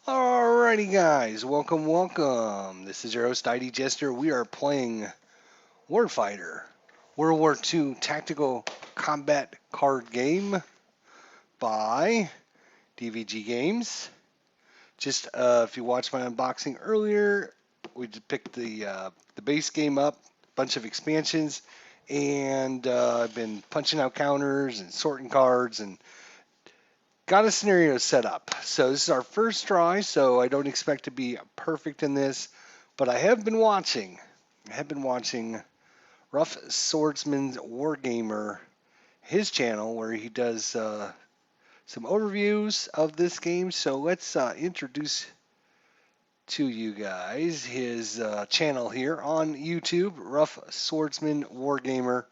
Alrighty, guys, welcome. This is your host, ID Jester. We are playing Warfighter, World War II tactical combat card game by DVG Games. Just if you watched my unboxing earlier, we just picked the base game up, bunch of expansions, and I've been punching out counters and sorting cards and got a scenario set up. So this is our first try, so I don't expect to be perfect in this, but I have been watching. Rough Swordsman's Wargamer, his channel, where he does some overviews of this game. So let's introduce to you guys his channel here on YouTube, Rough Swordsman Wargamer.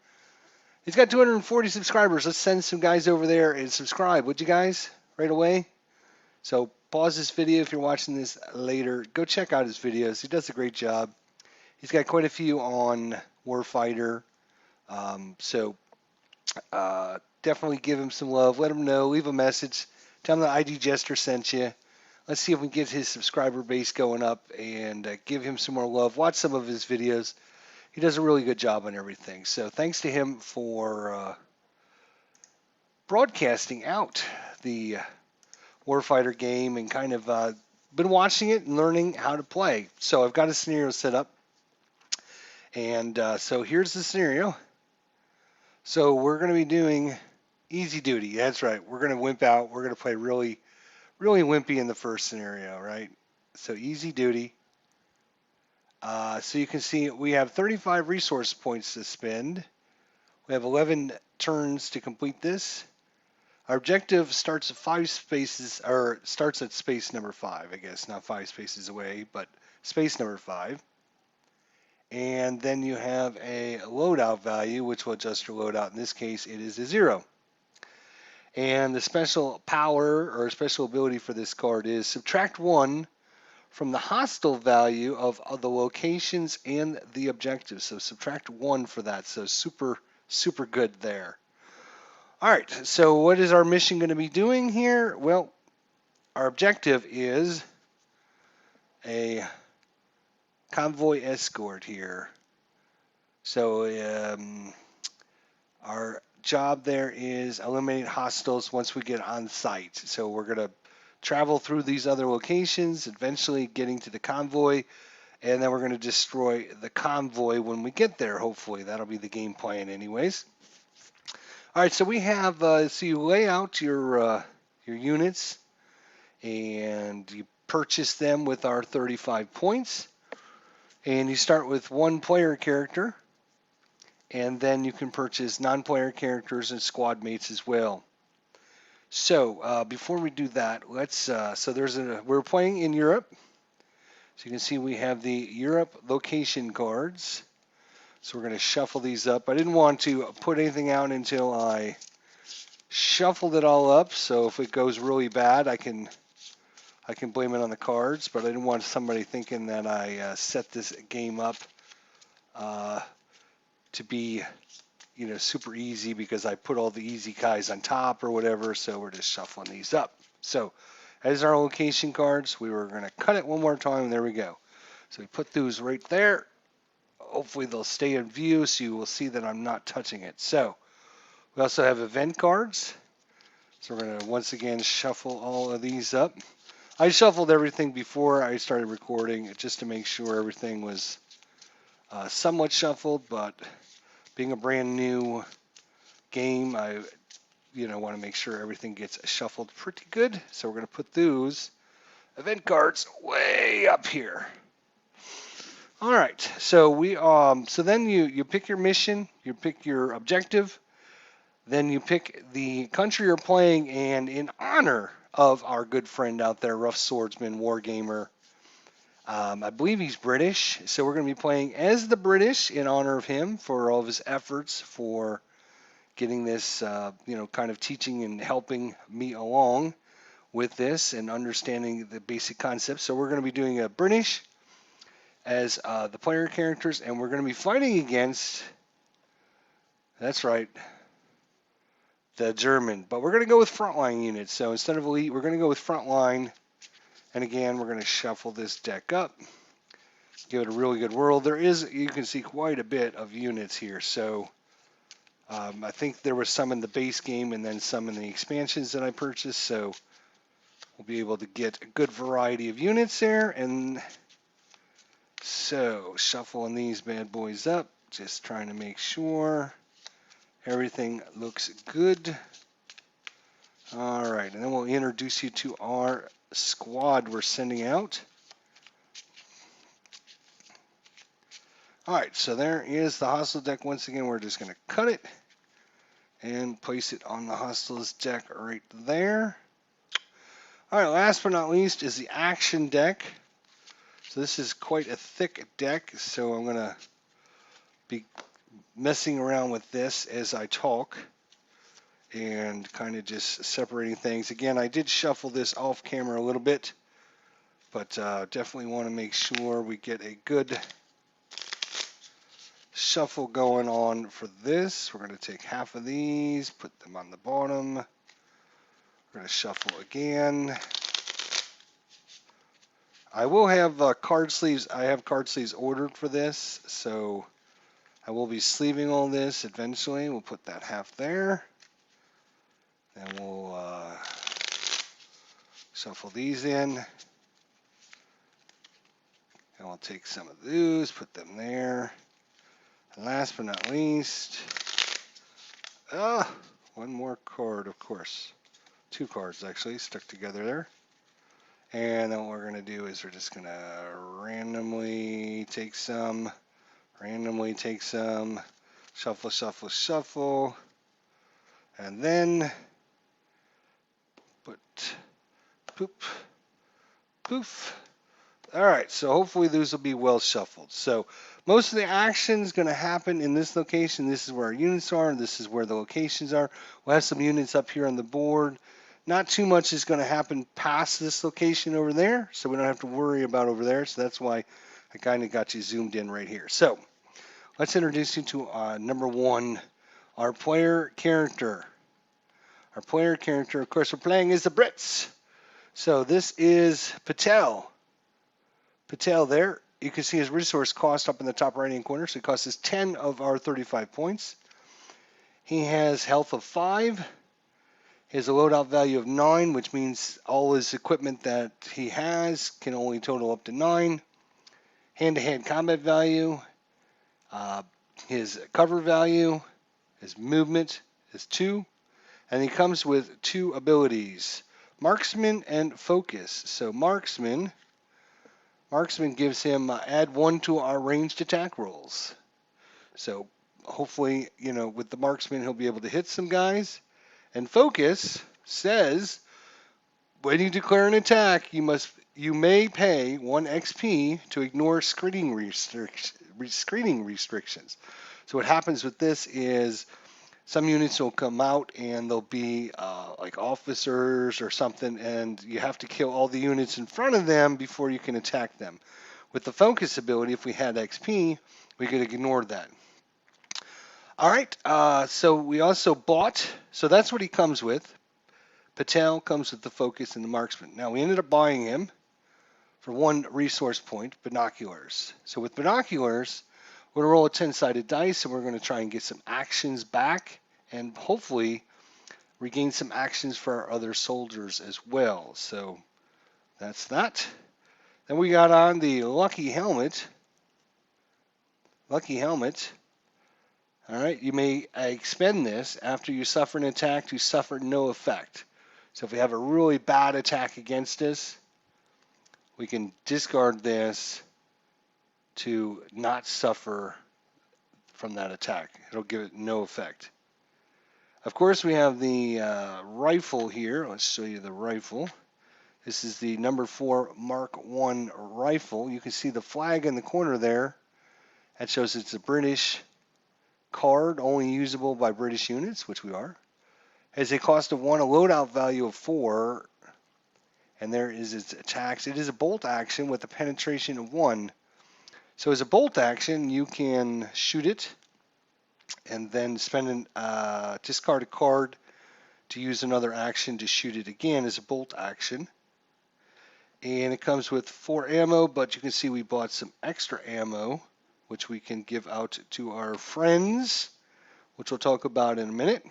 He's got 240 subscribers. Let's send some guys over there and subscribe, would you guys, right away? So pause this video if you're watching this later. Go check out his videos. He does a great job. He's got quite a few on Warfighter. So definitely give him some love. Let him know. Leave a message. Tell him that ID Jester sent you. Let's see if we can get his subscriber base going up and give him some more love. Watch some of his videos. He does a really good job on everything. So thanks to him for broadcasting out the Warfighter game and kind of been watching it and learning how to play. So I've got a scenario set up. And so here's the scenario. So we're going to be doing easy duty. That's right. We're going to wimp out. We're going to play really, really wimpy in the first scenario, right? So easy duty. So you can see we have 35 resource points to spend. We have 11 turns to complete this. Our objective starts at 5 spaces, or starts at space number 5, I guess, not 5 spaces away, but space number 5. And then you have a loadout value, which will adjust your loadout. In this case, it is a 0. And the special power or special ability for this card is subtract 1 from the hostile value of the locations and the objectives. So subtract 1 for that. So super, super good there. All right, so what is our mission going to be doing here? Well, our objective is a convoy escort here. So our job there is eliminate hostiles once we get on site. So we're going to travel through these other locations, eventually getting to the convoy, and then we're going to destroy the convoy when we get there, hopefully. That'll be the game plan anyways. All right, so we have, so you lay out your units, and you purchase them with our 35 points. And you start with one player character, and then you can purchase non-player characters and squad mates as well. So before we do that, let's. So we're playing in Europe. So you can see we have the Europe location cards. So we're going to shuffle these up. I didn't want to put anything out until I shuffled it all up. So if it goes really bad, I can blame it on the cards. But I didn't want somebody thinking that I set this game up to be, super easy because I put all the easy guys on top or whatever. So we're just shuffling these up. So as our location cards, we were going to cut it one more time. And there we go. So we put those right there. Hopefully they'll stay in view so you will see that I'm not touching it. So we also have event cards. So we're going to once again shuffle all of these up. I shuffled everything before I started recording just to make sure everything was somewhat shuffled, but being a brand new game, I want to make sure everything gets shuffled pretty good. So we're going to put those event cards way up here. All right, so so then you pick your mission, you pick your objective, then you pick the country you're playing, and in honor of our good friend out there, Rough Swordsman Wargamer, I believe he's British, so we're going to be playing as the British in honor of him for all of his efforts for getting this, kind of teaching and helping me along with this and understanding the basic concepts. So we're going to be doing a British as the player characters, and we're going to be fighting against, that's right, the German. But we're going to go with frontline units. So instead of elite, we're going to go with frontline. And again, we're going to shuffle this deck up, give it a really good whirl. There is, you can see, quite a bit of units here. So I think there was some in the base game and then some in the expansions that I purchased. So we'll be able to get a good variety of units there. And so shuffling these bad boys up, just trying to make sure everything looks good. All right, and then we'll introduce you to our squad we're sending out. All right, so there is the hostile deck. Once again, we're just going to cut it and place it on the hostiles deck right there. All right, last but not least is the action deck. So this is quite a thick deck, so I'm going to be messing around with this as I talk and kind of just separating things. Again, I did shuffle this off camera a little bit, but definitely want to make sure we get a good shuffle going on for this. We're going to take half of these, put them on the bottom. We're going to shuffle again. I will have card sleeves. I have card sleeves ordered for this, so I will be sleeving all this eventually. We'll put that half there. Then we'll shuffle these in. And we'll take some of those, put them there. And last but not least, one more card, of course. Two cards, actually, stuck together there. And then what we're going to do is we're just going to randomly take some, shuffle, shuffle, shuffle. And then put poop, poof. All right, so hopefully those will be well shuffled. So most of the action is going to happen in this location. This is where our units are. This is where the locations are. We'll have some units up here on the board. Not too much is going to happen past this location over there, so we don't have to worry about over there. So that's why I kind of got you zoomed in right here. So let's introduce you to number one, our player character. Our player character, of course, we're playing as the Brits. So this is Patel. Patel there. You can see his resource cost up in the top right-hand corner. So it costs us 10 of our 35 points. He has health of 5. He has a loadout value of 9, which means all his equipment that he has can only total up to 9. Hand-to-hand combat value. His cover value. His movement is 2. And he comes with 2 abilities. Marksman and Focus. So Marksman gives him add 1 to our ranged attack rolls. So hopefully, with the Marksman, he'll be able to hit some guys. And Focus says, when you declare an attack, you may pay 1 XP to ignore screening restrictions. So what happens with this is some units will come out and they'll be like officers or something, and you have to kill all the units in front of them before you can attack them. With the Focus ability, if we had XP, we could ignore that. All right, so we also bought, so that's what he comes with. Patel comes with the Focus and the Marksman. Now, we ended up buying him for 1 resource point, binoculars. So with binoculars, we're going to roll a 10-sided dice, and we're going to try and get some actions back and hopefully regain some actions for our other soldiers as well. So that's that. Then we got on the Lucky Helmet. Lucky Helmet. All right, you may expend this after you suffer an attack to suffer no effect. So if we have a really bad attack against us, we can discard this to not suffer from that attack. It'll give it no effect. Of course, we have the rifle here. Let's show you the rifle. This is the number 4 Mark I rifle. You can see the flag in the corner there. That shows it's a British card only usable by British units, which we are. Has a cost of 1, a loadout value of 4, and there is its attacks. It is a bolt action with a penetration of 1. So as a bolt action, you can shoot it and then spend discard a card to use another action to shoot it again as a bolt action. And it comes with 4 ammo, but you can see we bought some extra ammo, which we can give out to our friends, which we'll talk about in a minute.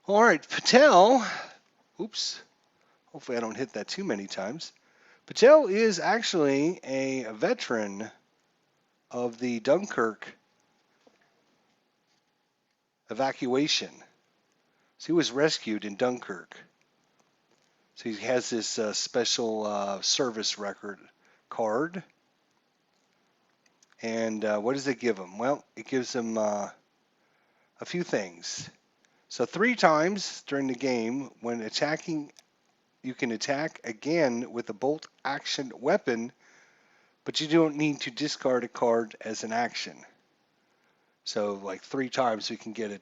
All right, Patel. Oops. Hopefully I don't hit that too many times. Patel is actually a veteran of the Dunkirk evacuation. So he was rescued in Dunkirk. So he has this special service record card. And what does it give him? Well, it gives him a few things. So 3 times during the game, when attacking, you can attack again with a bolt action weapon, but you don't need to discard a card as an action. So like 3 times we can get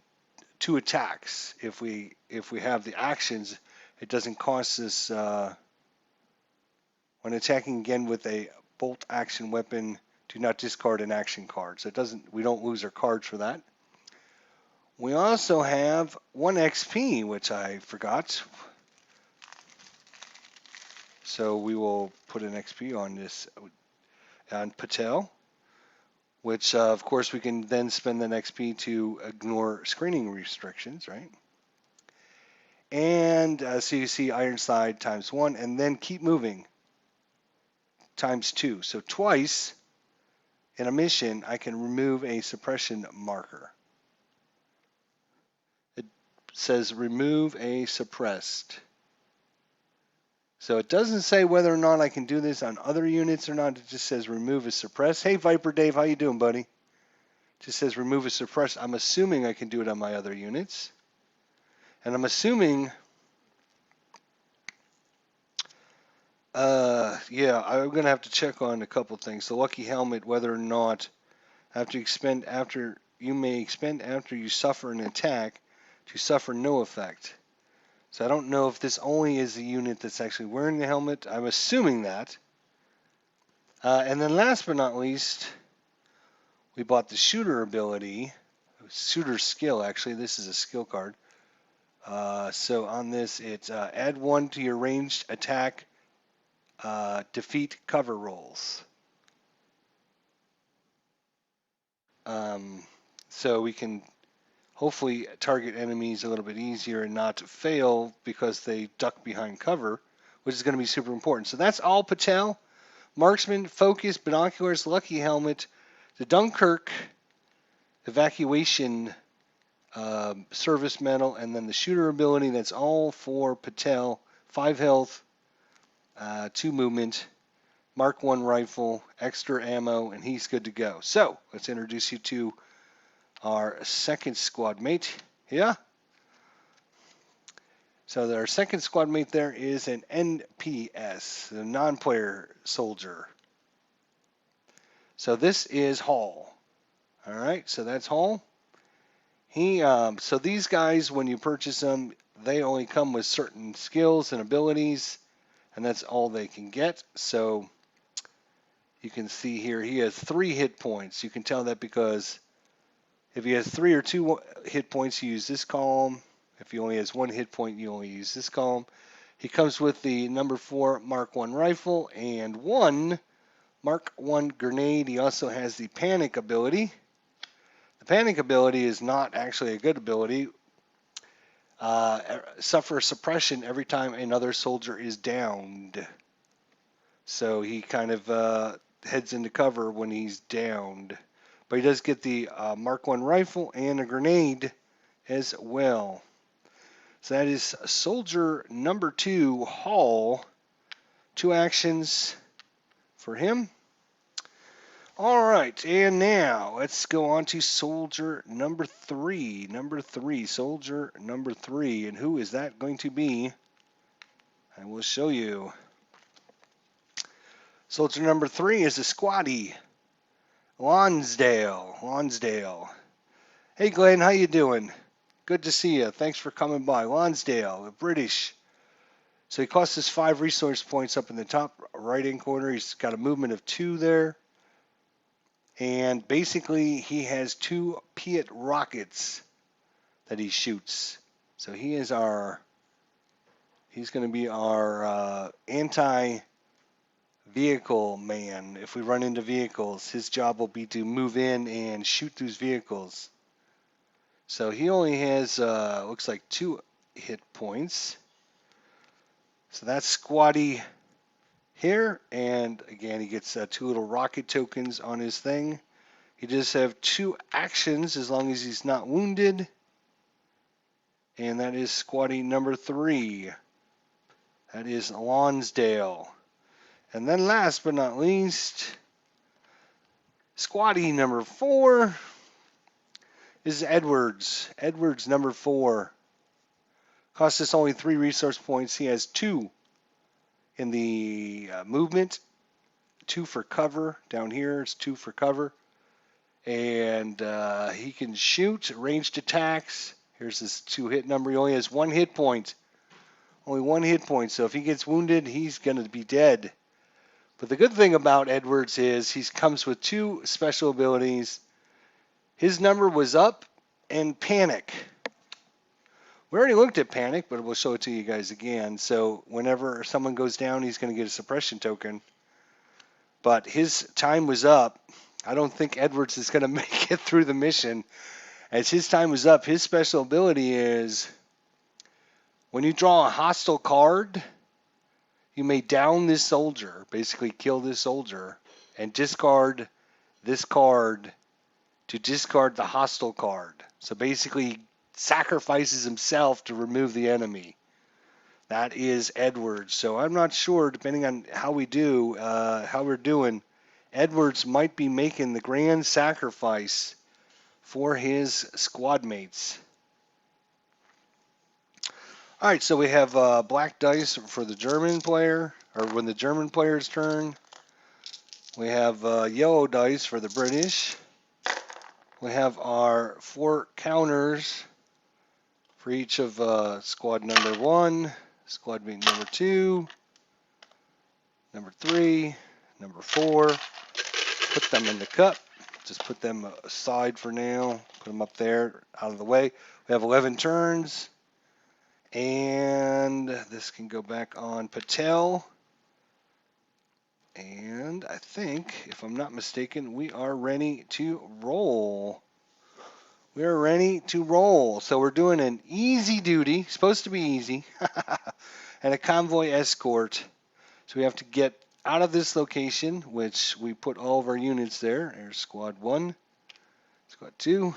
2 attacks. If we have the actions, it doesn't cost us when attacking again with a bolt action weapon, do not discard an action card. So we don't lose our cards for that. We also have 1 XP, which I forgot. So we will put an XP on this on Patel, which of course we can then spend an XP to ignore screening restrictions, right? And so you see Ironside ×1, and then keep moving ×2. So twice in a mission, I can remove a suppression marker. It says remove a suppressed. So it doesn't say whether or not I can do this on other units or not. It just says remove a suppressed. Hey, Viper Dave, how you doing, buddy? It just says remove a suppressed. I'm assuming I can do it on my other units. And I'm assuming, yeah, I'm going to have to check on a couple things. The lucky helmet, whether or not you may expend after you suffer an attack to suffer no effect. So I don't know if this only is the unit that's actually wearing the helmet. I'm assuming that. And then last but not least, we bought the shooter ability, shooter skill actually. This is a skill card. So on this, it's add 1 to your ranged attack, defeat cover rolls. So we can hopefully target enemies a little bit easier and not fail because they duck behind cover, which is going to be super important. So that's all Patel. Marksman, focus, binoculars, lucky helmet, the Dunkirk evacuation service medal, and then the shooter ability. That's all for Patel. 5 health, 2 movement, Mark 1 rifle, extra ammo, and he's good to go. So let's introduce you to our second squad mate. Yeah. So our second squad mate there is an NPS, a non-player soldier. So this is Hall. All right, so that's Hall. So these guys, when you purchase them, they only come with certain skills and abilities, and that's all they can get. So you can see here he has 3 hit points. You can tell that because if he has 3 or 2 hit points, you use this column. If he only has 1 hit point, you only use this column. He comes with the number 4 Mark 1 rifle and 1 Mark 1 grenade. He also has the panic ability. The panic ability is not actually a good ability. Suffer suppression every time another soldier is downed. So he kind of heads into cover when he's downed. But he does get the Mark 1 rifle and a grenade as well. So that is soldier number 2, Hall. 2 actions for him. All right, and now let's go on to soldier number 3. Soldier number 3. And who is that going to be? I will show you. Soldier number 3 is a squatty. Lonsdale. Hey Glenn, how you doing? Good to see you. Thanks for coming by. Lonsdale, a British. So he costs us 5 resource points up in the top right-hand corner. He's got a movement of 2 there. And basically he has 2 Piat rockets that he shoots. So he's going to be our anti-vehicle man. If we run into vehicles, his job will be to move in and shoot those vehicles. So he only has, looks like 2 hit points. So that's Squatty here. And again, he gets 2 little rocket tokens on his thing. He does have 2 actions as long as he's not wounded. And that is Squatty number 3. That is Lonsdale. And then last but not least, Squatty number 4 is Edwards. Edwards number 4. Costs us only 3 resource points. He has 2 in the movement, 2 for cover. Down here it's 2 for cover. And he can shoot ranged attacks. Here's his 2 hit number. He only has 1 hit point. Only 1 hit point. So if he gets wounded, he's going to be dead. But the good thing about Edwards is he comes with 2 special abilities. His number was up and panic. We already looked at panic, but we'll show it to you guys again. So whenever someone goes down, he's going to get a suppression token. But his time was up. I don't think Edwards is going to make it through the mission. As his time was up, his special ability is when you draw a hostile card, you may down this soldier, basically kill this soldier, and discard this card to discard the hostile card. So basically sacrifices himself to remove the enemy. That is Edwards. So I'm not sure, depending on how we do, how we're doing, Edwards might be making the grand sacrifice for his squad mates. All right, so we have black dice for the German player, or when the German player's turn. We have yellow dice for the British. We have our 4 counters for each of squad number 1, squad mate number 2, number 3, number 4. Put them in the cup. Just put them aside for now. Put them up there, out of the way. We have 11 turns. And this can go back on Patel. And I think, if I'm not mistaken, we are ready to roll. We are ready to roll. So we're doing an easy duty, supposed to be easy, and a convoy escort. So we have to get out of this location, which we put all of our units there. There's squad 1, squad 2,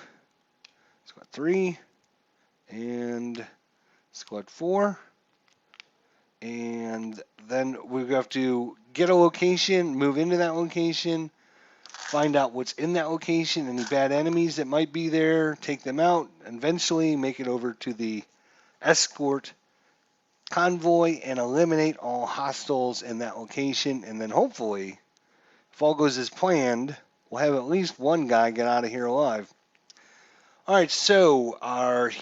squad 3, and squad 4. And then we have to get a location, move into that location, find out what's in that location, any bad enemies that might be there, take them out, and eventually make it over to the escort convoy and eliminate all hostiles in that location. And then hopefully, if all goes as planned, we'll have at least one guy get out of here alive. All right, so our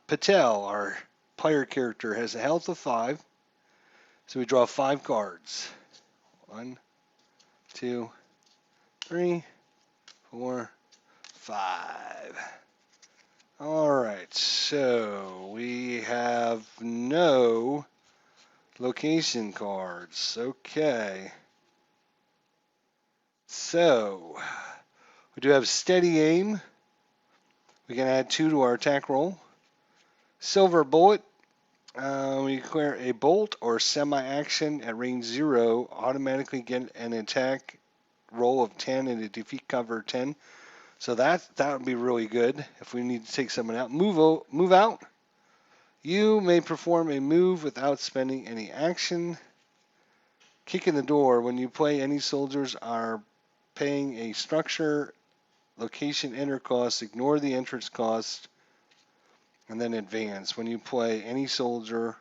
Patel, our player character, has a health of 5. So we draw 5 cards. 1, 2, 3, 4, 5. All right, so we have no location cards. Okay. So we do have steady aim. We can add 2 to our attack roll. Silver bullet. We declare a bolt or semi-action at range 0. Automatically get an attack roll of 10 and a defeat cover 10. So that would be really good if we need to take someone out. Move out. You may perform a move without spending any action. Kick in the door. When you play, any soldiers are paying a structure, location, enter cost. Ignore the entrance cost, and then advance. When you play, any soldier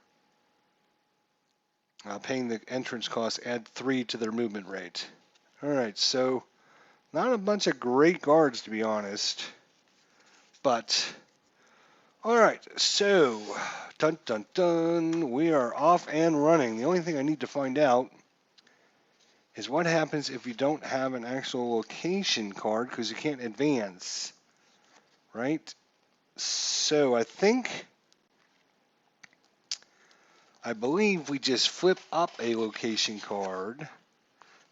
paying the entrance cost, add 3 to their movement rate. All right, so Not a bunch of great cards, to be honest. But, alright, so, dun dun dun, we are off and running. The only thing I need to find out is what happens if you don't have an actual location card because you can't advance, right? So I believe we just flip up a location card,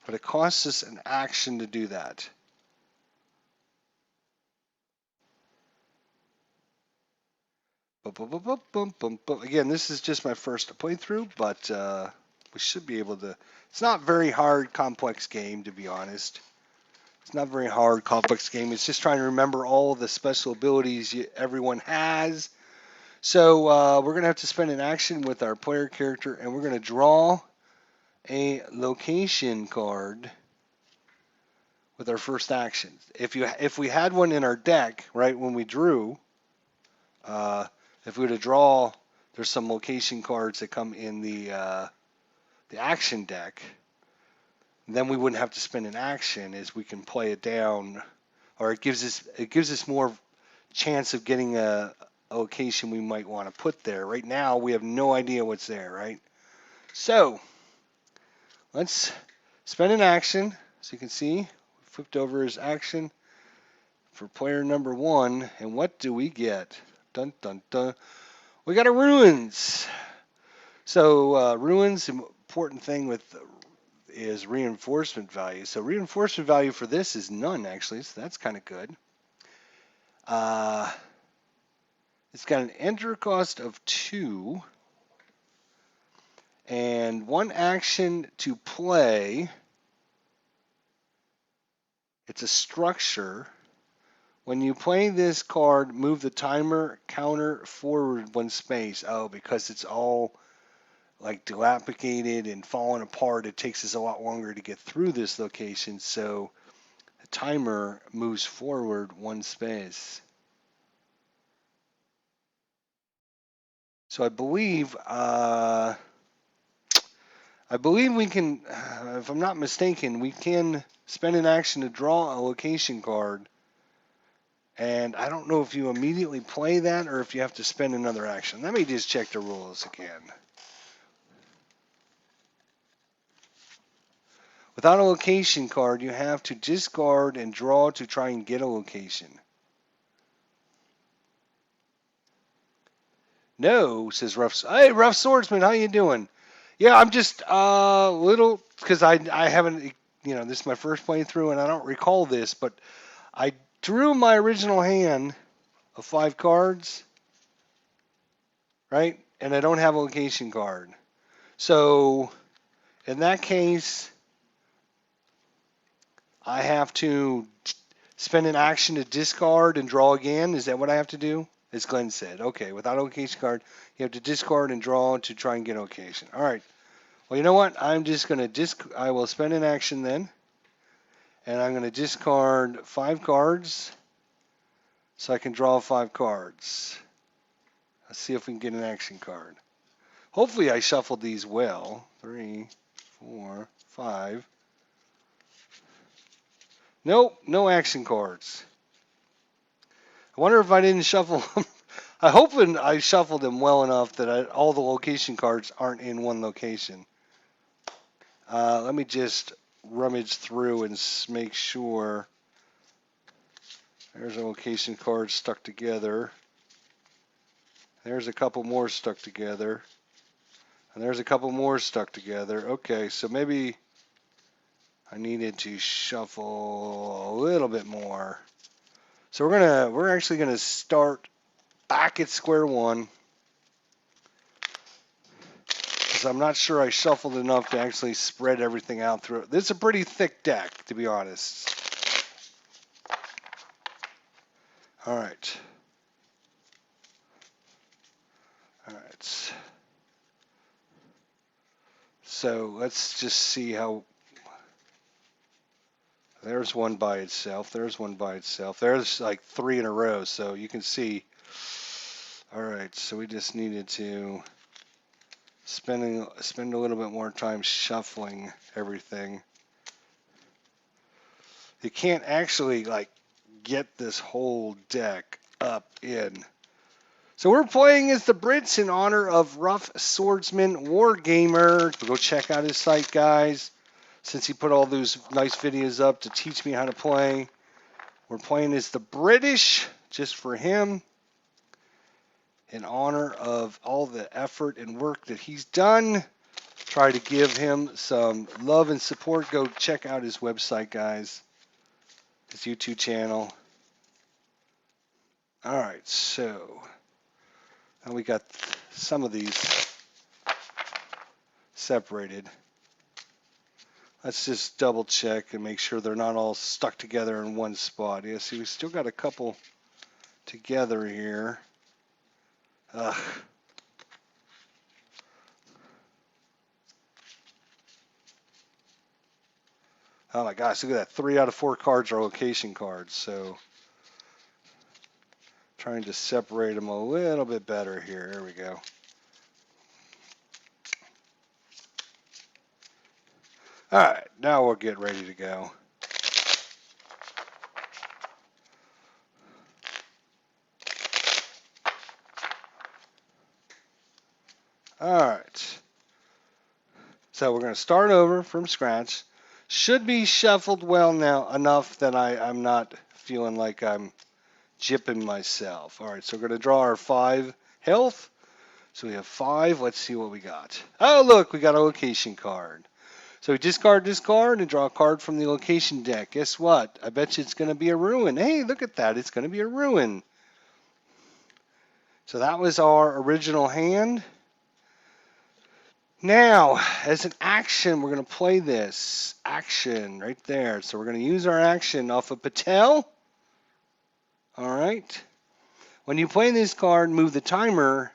but it costs us an action to do that. Again, this is just my first playthrough, but we should be able to. It's not very hard, complex game, to be honest. It's not very hard, complex game. It's just trying to remember all the special abilities everyone has. So we're going to have to spend an action with our player character, and we're going to draw a location card with our first action. If we had one in our deck, right, when we drew, if we were to draw, there's some location cards that come in the action deck. Then we wouldn't have to spend an action, as we can play it down, or it gives us more chance of getting a location we might want to put there. Right now, we have no idea what's there, right? So let's spend an action. So you can see, flipped over his action for player number 1, and what do we get? Dun dun dun. We got a ruins. So ruins, important thing with is reinforcement value. So reinforcement value for this is none, actually, so that's kind of good. It's got an enter cost of 2 and 1 action to play. It's a structure. When you play this card, move the timer counter forward 1 space. Oh, because it's all like dilapidated and falling apart, it takes us a lot longer to get through this location, so the timer moves forward 1 space. So I believe we can, if I'm not mistaken, we can spend an action to draw a location card, and I don't know if you immediately play that or if you have to spend another action. Let me just check the rules again. Without a location card, you have to discard and draw to try and get a location. No, says Rough. Hey, Rough Swordsman, how you doing? Yeah, I'm just little, because I haven't, this is my first playthrough and I don't recall this, but I drew my original hand of 5 cards, right? And I don't have a location card. So in that case, I have to spend an action to discard and draw again. Is that what I have to do? As Glenn said. Okay, without a location card, you have to discard and draw to try and get a location. All right. Well, you know what? I'm just going to I will spend an action then. And I'm going to discard 5 cards so I can draw 5 cards. Let's see if we can get an action card. Hopefully I shuffled these well. 3, 4, 5. Nope, no action cards. I wonder if I didn't shuffle them. I hope I shuffled them well enough that all the location cards aren't in one location. Let me just rummage through and make sure. There's a location card stuck together. There's a couple more stuck together. And there's a couple more stuck together. Okay, so maybe I needed to shuffle a little bit more. So we're actually gonna start back at square one, because I'm not sure I shuffled enough to actually spread everything out through it. This is a pretty thick deck, to be honest. All right. All right. So let's just see how. There's one by itself. There's one by itself. There's like 3 in a row, so you can see. All right, so we just needed to spend a little bit more time shuffling everything. You can't actually like get this whole deck up in. So we're playing as the Brits in honor of Rough Swordsman Wargamer. Go check out his site, guys, since he put all those nice videos up to teach me how to play. We're playing as the British just for him in honor of all the effort and work that he's done. Try to give him some love and support. Go check out his website, guys, his YouTube channel. All right, so now we got some of these separated. Let's just double check and make sure they're not all stuck together in one spot. Yeah, see, we still got a couple together here. Ugh. Oh my gosh, look at that. 3 out of 4 cards are location cards. So trying to separate them a little bit better here. There we go. All right, now we'll get ready to go. All right. So we're going to start over from scratch. Should be shuffled well now enough that I'm not feeling like I'm jipping myself. All right, so we're going to draw our 5 health. So we have 5. Let's see what we got. Oh, look, we got a location card. So we discard this card and draw a card from the location deck. Guess what? I bet you it's going to be a ruin. Hey, look at that. It's going to be a ruin. So that was our original hand. Now, as an action, we're going to play this. Action right there. So we're going to use our action off of Patel. All right. When you play this card, move the timer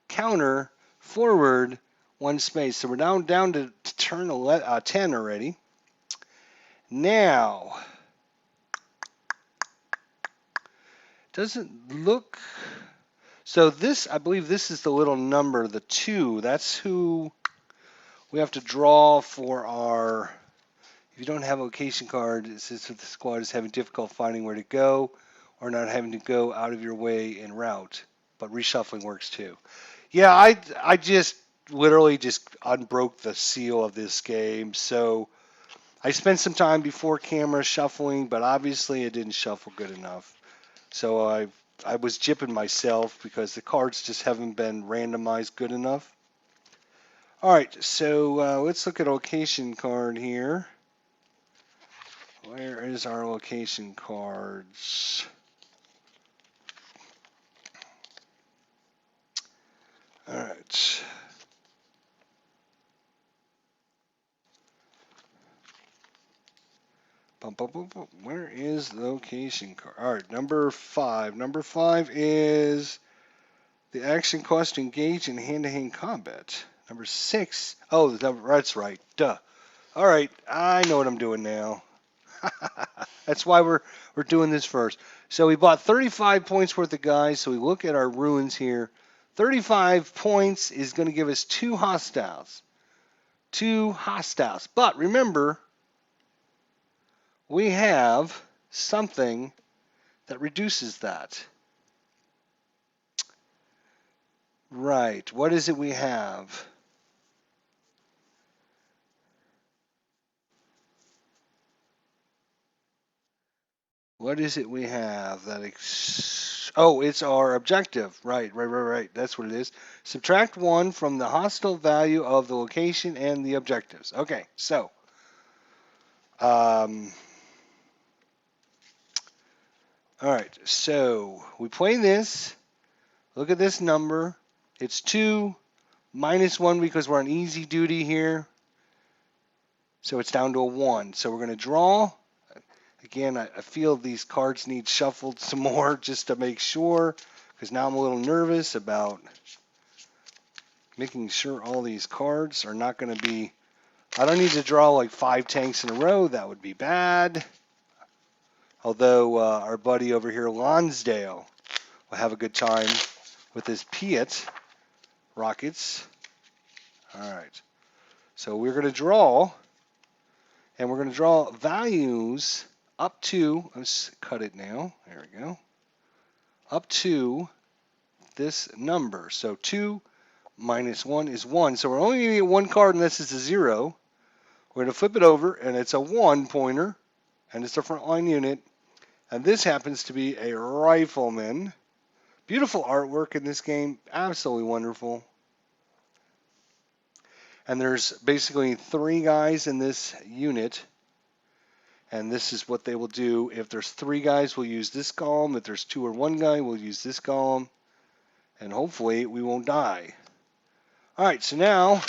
counter forward 1 space. So we're down to turn 10 already. Now, doesn't look. So this, I believe this is the little number, the 2. That's who we have to draw for our. If you don't have a location card, it says that the squad is having difficulty finding where to go or not having to go out of your way en route. But reshuffling works too. Yeah, I just literally just unbroke the seal of this game. So I spent some time before camera shuffling, but obviously it didn't shuffle good enough. So I was jipping myself because the cards just haven't been randomized good enough. All right, so let's look at a location card here. Where is our location cards? All right. Where is the location card? All right, number 5. Number 5 is the action cost to engage in hand-to-hand combat. Number 6. Oh, that's right. Duh. All right, I know what I'm doing now. That's why we're doing this first. So we bought 35 points worth of guys. So we look at our ruins here. 35 points is going to give us 2 hostiles. 2 hostiles. But remember, we have something that reduces that. Right. What is it we have? What is it we have that oh, it's our objective. Right. That's what it is. Subtract 1 from the hostile value of the location and the objectives. Okay, so all right, so we play this. Look at this number. It's 2 minus 1 because we're on easy duty here. So it's down to a 1. So we're going to draw. Again, I feel these cards need shuffled some more just to make sure, because now I'm a little nervous about making sure all these cards are not going to be. I don't need to draw like 5 tanks in a row. That would be bad. Although our buddy over here, Lonsdale, will have a good time with his Piet rockets. All right. So we're going to draw, and we're going to draw values up to, let's cut it now. There we go. Up to this number. So 2 minus 1 is 1. So we're only going to get one card unless it's a 0. We're going to flip it over, and it's a 1 pointer, and it's a frontline unit. And this happens to be a rifleman. Beautiful artwork in this game. Absolutely wonderful. And there's basically 3 guys in this unit. And this is what they will do. If there's 3 guys, we'll use this column. If there's 2 or 1 guy, we'll use this column. And hopefully we won't die. All right, so now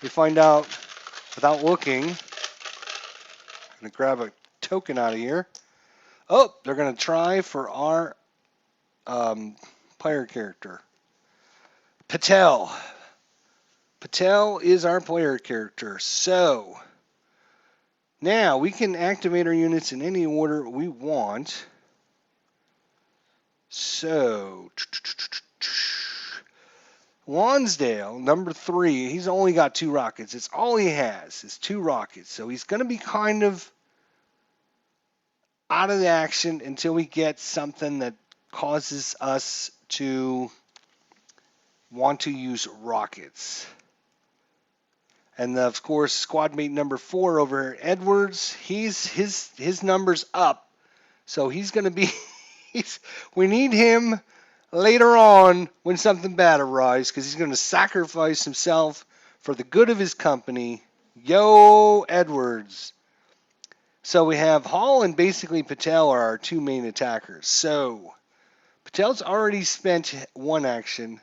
we find out without looking. I'm going to grab a token out of here. Oh, they're going to try for our player character. Patel. Patel is our player character. So now we can activate our units in any order we want. So Lonsdale, number 3, he's only got 2 rockets. It's all he has is 2 rockets. So he's going to be kind of out of the action until we get something that causes us to want to use rockets. And of course, squad mate number 4 over here, Edwards, his number's up. So he's going to be, we need him later on when something bad arises, because he's going to sacrifice himself for the good of his company. Yo, Edwards. So we have Hall and basically Patel are our 2 main attackers. So Patel's already spent 1 action.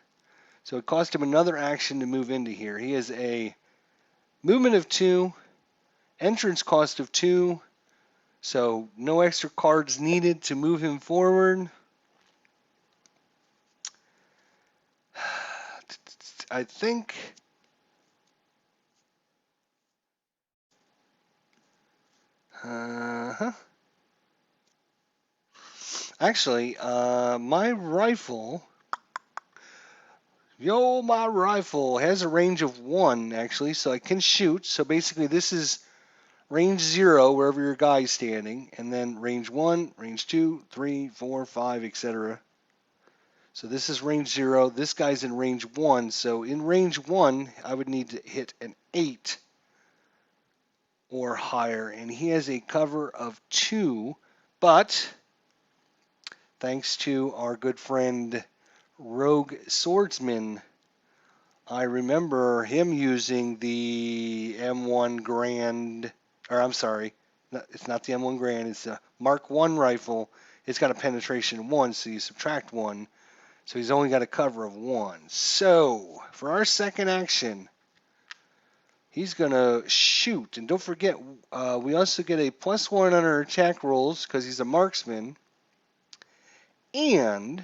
So it cost him another action to move into here. He has a movement of 2, entrance cost of 2. So no extra cards needed to move him forward. I think actually, my rifle has a range of 1, actually, so I can shoot. So basically, this is range 0, wherever your guy's standing, and then range 1, range 2, 3, 4, 5, etc. So this is range 0. This guy's in range 1. So in range 1, I would need to hit an 8 or higher, and he has a cover of 2, but thanks to our good friend Rogue Swordsman, I remember him using the M1 Grand, or I'm sorry, it's not the M1 Grand, it's a Mark 1 rifle. It's got a penetration 1, so you subtract 1. So he's only got a cover of 1. So for our second action, he's going to shoot. And don't forget, we also get a +1 on our attack rolls because he's a marksman. And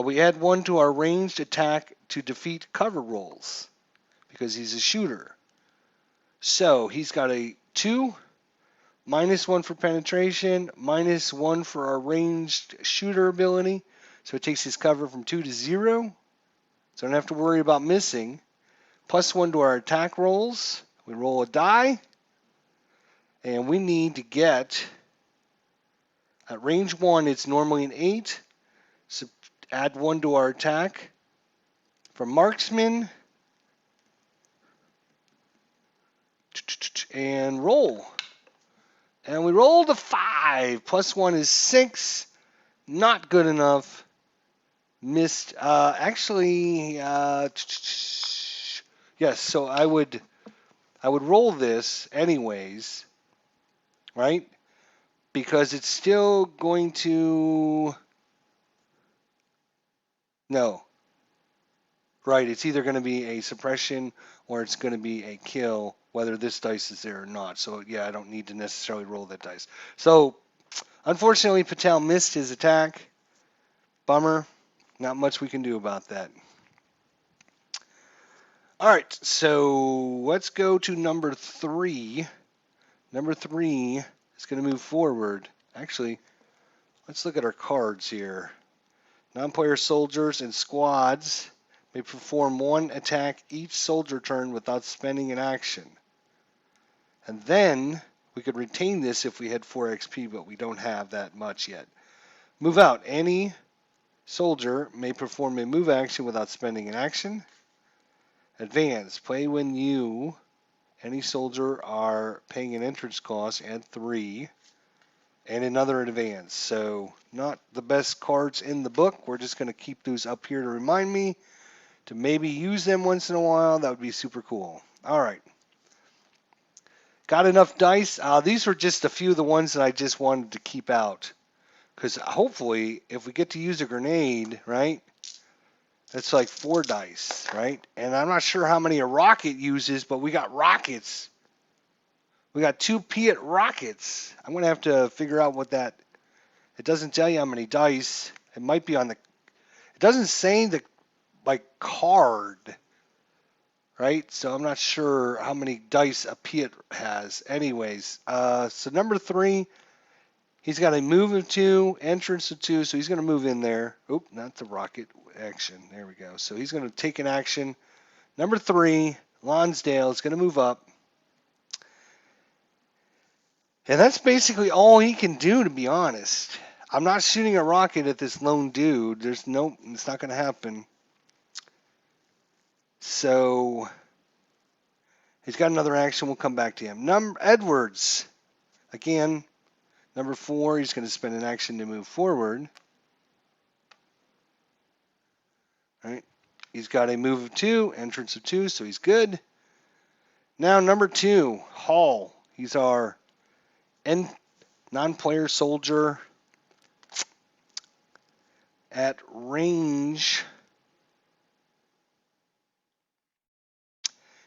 we add 1 to our ranged attack to defeat cover rolls because he's a shooter. So he's got a 2, -1 for penetration, -1 for our ranged shooter ability. So it takes his cover from 2 to 0. So I don't have to worry about missing. +1 to our attack rolls. We roll a die. And we need to get, at range 1, it's normally an 8. So add 1 to our attack. For marksman, and roll. And we rolled a 5. +1 is 6. Not good enough. Missed. Actually, yes. So I would roll this anyways, right? Because it's still going to. No. Right. It's either going to be a suppression or it's going to be a kill, whether this dice is there or not. So yeah, I don't need to necessarily roll that dice. So unfortunately, Patel missed his attack. Bummer. Not much we can do about that. All right, so let's go to number 3. Number 3 is going to move forward. Actually, let's look at our cards here. Non-player soldiers and squads may perform 1 attack each soldier turn without spending an action. And then We could retain this if we had 4 XP, but we don't have that much yet. Move out. Any soldier may perform a move action without spending an action. Advance. Play when you, any soldier, are paying an entrance cost, add 3. And another advance. So not the best cards in the book. We're just going to keep those up here to remind me to maybe use them once in a while. That would be super cool. All right. Got enough dice. These were just a few of the ones that I just wanted to keep out. Because hopefully, if we get to use a grenade, right, that's like 4 dice, right? And I'm not sure how many a rocket uses, but we got rockets. We got 2 Piat rockets. I'm going to have to figure out what that... It doesn't tell you how many dice. It might be on the... It doesn't say the, like, card, right? So I'm not sure how many dice a Piat has. Anyways, so number 3, he's got a move of 2, entrance of 2, so he's going to move in there. Oop, not the rocket action. There we go. So he's going to take an action. Number 3, Lonsdale is going to move up. And that's basically all he can do, to be honest. I'm not shooting a rocket at this lone dude. It's not going to happen. So he's got another action. We'll come back to him. Edwards, again, number 4. He's going to spend an action to move forward. All right. He's got a move of 2, entrance of 2, so he's good. Now number 2, Hall. He's our non-player soldier at range.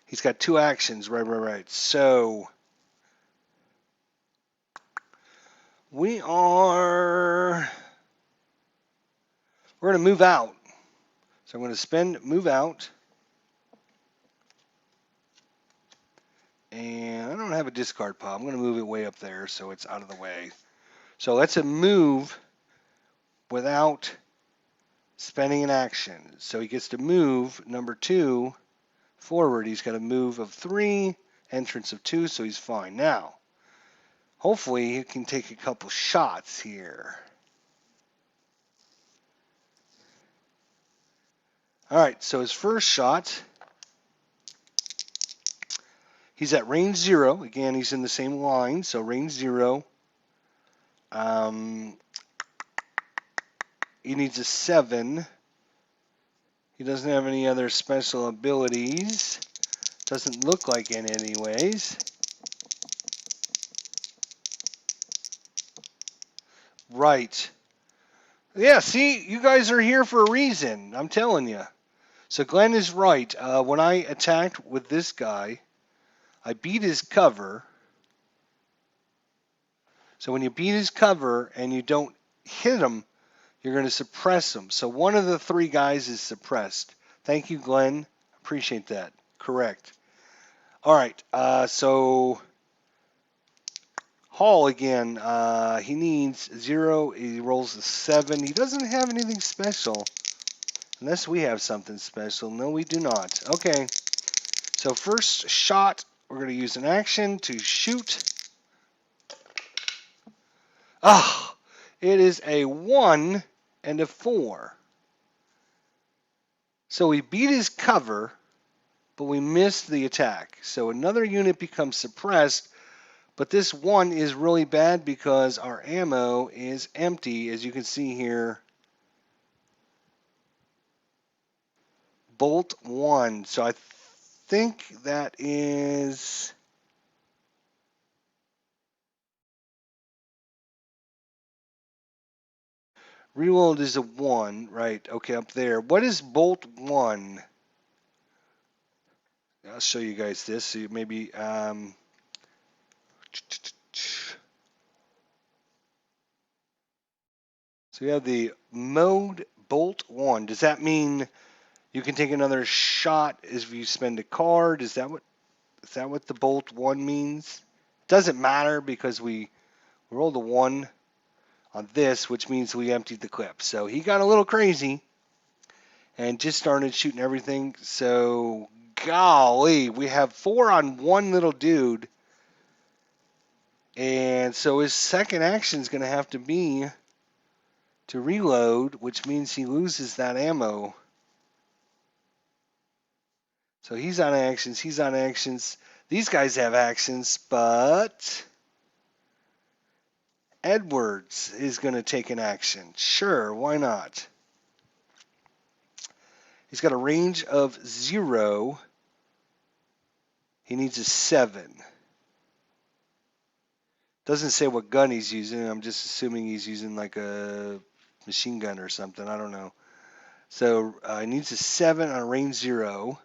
He's got 2 actions. Right. So we're going to move out. So I'm going to move out. And I don't have a discard pile. I'm going to move it way up there so it's out of the way. So that's a move without spending an action. So he gets to move number 2 forward. He's got a move of 3, entrance of 2, so he's fine. Now, hopefully he can take a couple shots here. All right, so his first shot, he's at range 0. Again, he's in the same line, so range 0. He needs a 7. He doesn't have any other special abilities. Doesn't look like it anyways. Right. Yeah, see, you guys are here for a reason. I'm telling you. So Glenn is right. When I attacked with this guy, I beat his cover. So when you beat his cover and you don't hit him, you're going to suppress him. So one of the 3 guys is suppressed. Thank you, Glenn. Appreciate that. Correct. All right. So Hall again. He needs 0. He rolls a 7. He doesn't have anything special. Unless we have something special. No, we do not. Okay. So first shot, we're going to use an action to shoot. Ah, it is a 1 and a 4. So we beat his cover, but we missed the attack. So another unit becomes suppressed, but this 1 is really bad because our ammo is empty, as you can see here. Bolt 1. So I think that is... Reload is a 1, right? Okay, up there. What is bolt 1? I'll show you guys this. So maybe... So we have the mode bolt 1. Does that mean you can take another shot if you spend a card? Is that what the bolt 1 means? It doesn't matter because we rolled a 1 on this, which means we emptied the clip. So he got a little crazy and just started shooting everything. So golly, we have 4 on one little dude. And so his second action is going to have to be to reload, which means he loses that ammo. So he's on actions, he's on actions. These guys have actions, but Edwards is going to take an action. Sure, why not? He's got a range of 0. He needs a 7. Doesn't say what gun he's using. I'm just assuming he's using like a machine gun or something. I don't know. So he needs a 7 on range 0.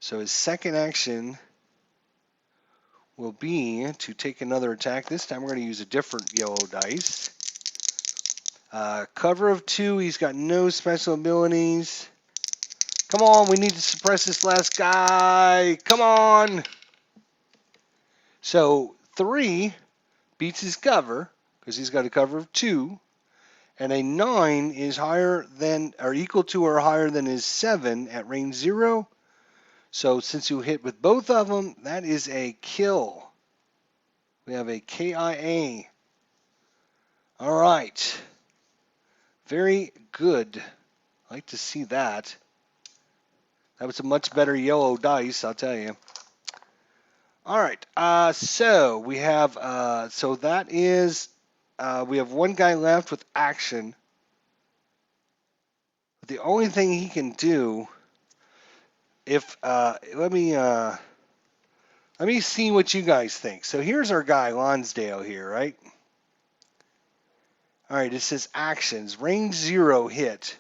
So his second action will be to take another attack. This time we're going to use a different yellow dice. Cover of 2. He's got no special abilities. Come on, we need to suppress this last guy. Come on. So 3 beats his cover because he's got a cover of 2. And a 9 is higher than or equal to or higher than his 7 at range 0. So since you hit with both of them, that is a kill. We have a KIA. All right. Very good. I like to see that. That was a much better yellow dice, I'll tell you. All right. So we have. So that is. We have one guy left with action. The only thing he can do. If let me see what you guys think. So here's our guy Lonsdale here, right? All right. It says actions. Range 0 hit.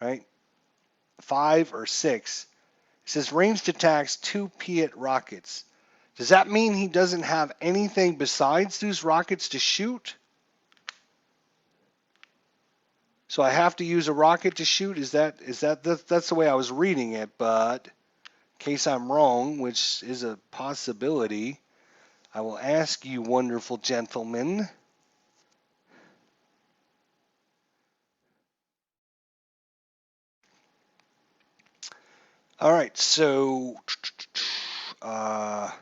Right. 5 or 6. It says ranged attacks 2 Piet rockets. Does that mean he doesn't have anything besides those rockets to shoot? So I have to use a rocket to shoot? That's the way I was reading it, but in case I'm wrong, which is a possibility, I will ask you, wonderful gentlemen. All right, so all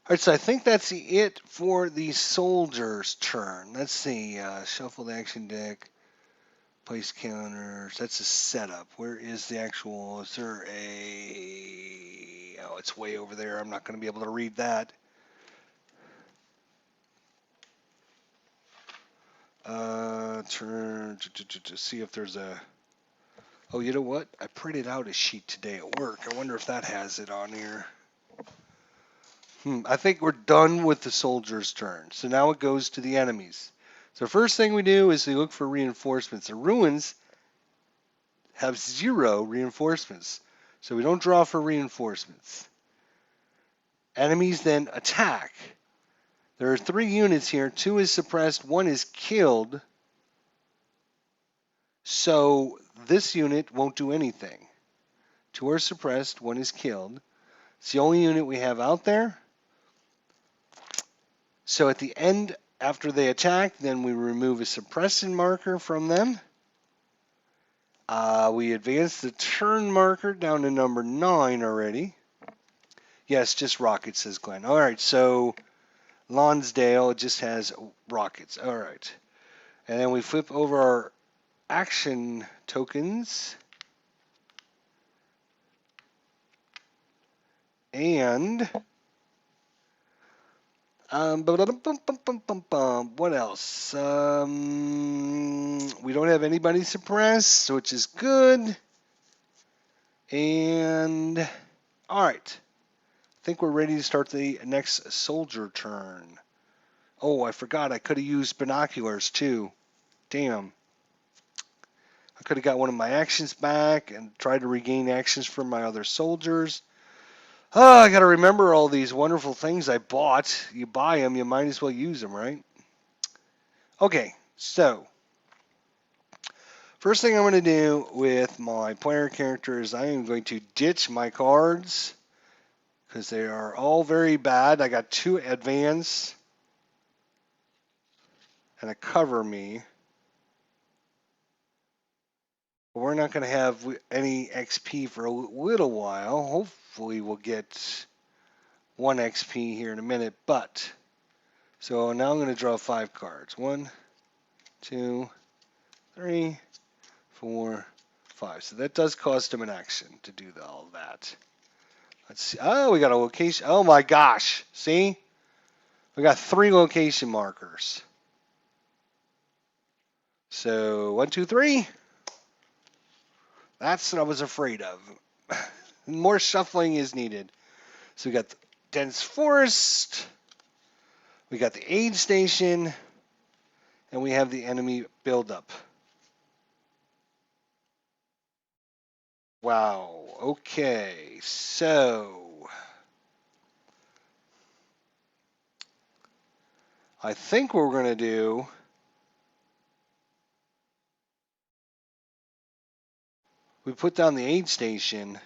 right, so I think that's it for the soldier's turn. Let's see, shuffle the action deck, place counters. That's a setup. Where is the actual? Is there a? Oh, it's way over there. I'm not going to be able to read that. Turn to see if there's a. Oh, you know what? I printed out a sheet today at work. I wonder if that has it on here. I think we're done with the soldier's turn. So now it goes to the enemies. So first thing we do is we look for reinforcements. The ruins have 0 reinforcements. So we don't draw for reinforcements. Enemies then attack. There are 3 units here. 2 is suppressed, 1 is killed. So this unit won't do anything. 2 are suppressed, 1 is killed. It's the only unit we have out there. So at the end, after they attack, then we remove a suppression marker from them. We advance the turn marker down to number 9 already. Yes, just rockets, says Glenn. All right, so Lonsdale just has rockets. All right. And then we flip over our action tokens. And what else? We don't have anybody suppressed, which is good. And all right. I think we're ready to start the next soldier turn. Oh, I forgot. I could have used binoculars too. Damn. I could have got one of my actions back and tried to regain actions from my other soldiers. Oh, I got to remember all these wonderful things I bought. You buy them, you might as well use them, right? Okay, so first thing I'm going to do with my player character is I am going to ditch my cards because they are all very bad. I got 2 advance and a cover me. But we're not going to have any XP for a little while. Hopefully we'll get 1 XP here in a minute, but so now I'm going to draw 5 cards. 1, 2, 3, 4, 5. So that does cost him an action to do all that. Let's see. Oh, we got a location. Oh my gosh. See? We got 3 location markers. So 1, 2, 3. That's what I was afraid of. More shuffling is needed. So we got the dense forest. We got the aid station. And we have the enemy buildup. Wow. Okay. So I think what we're going to do, we put down the aid station.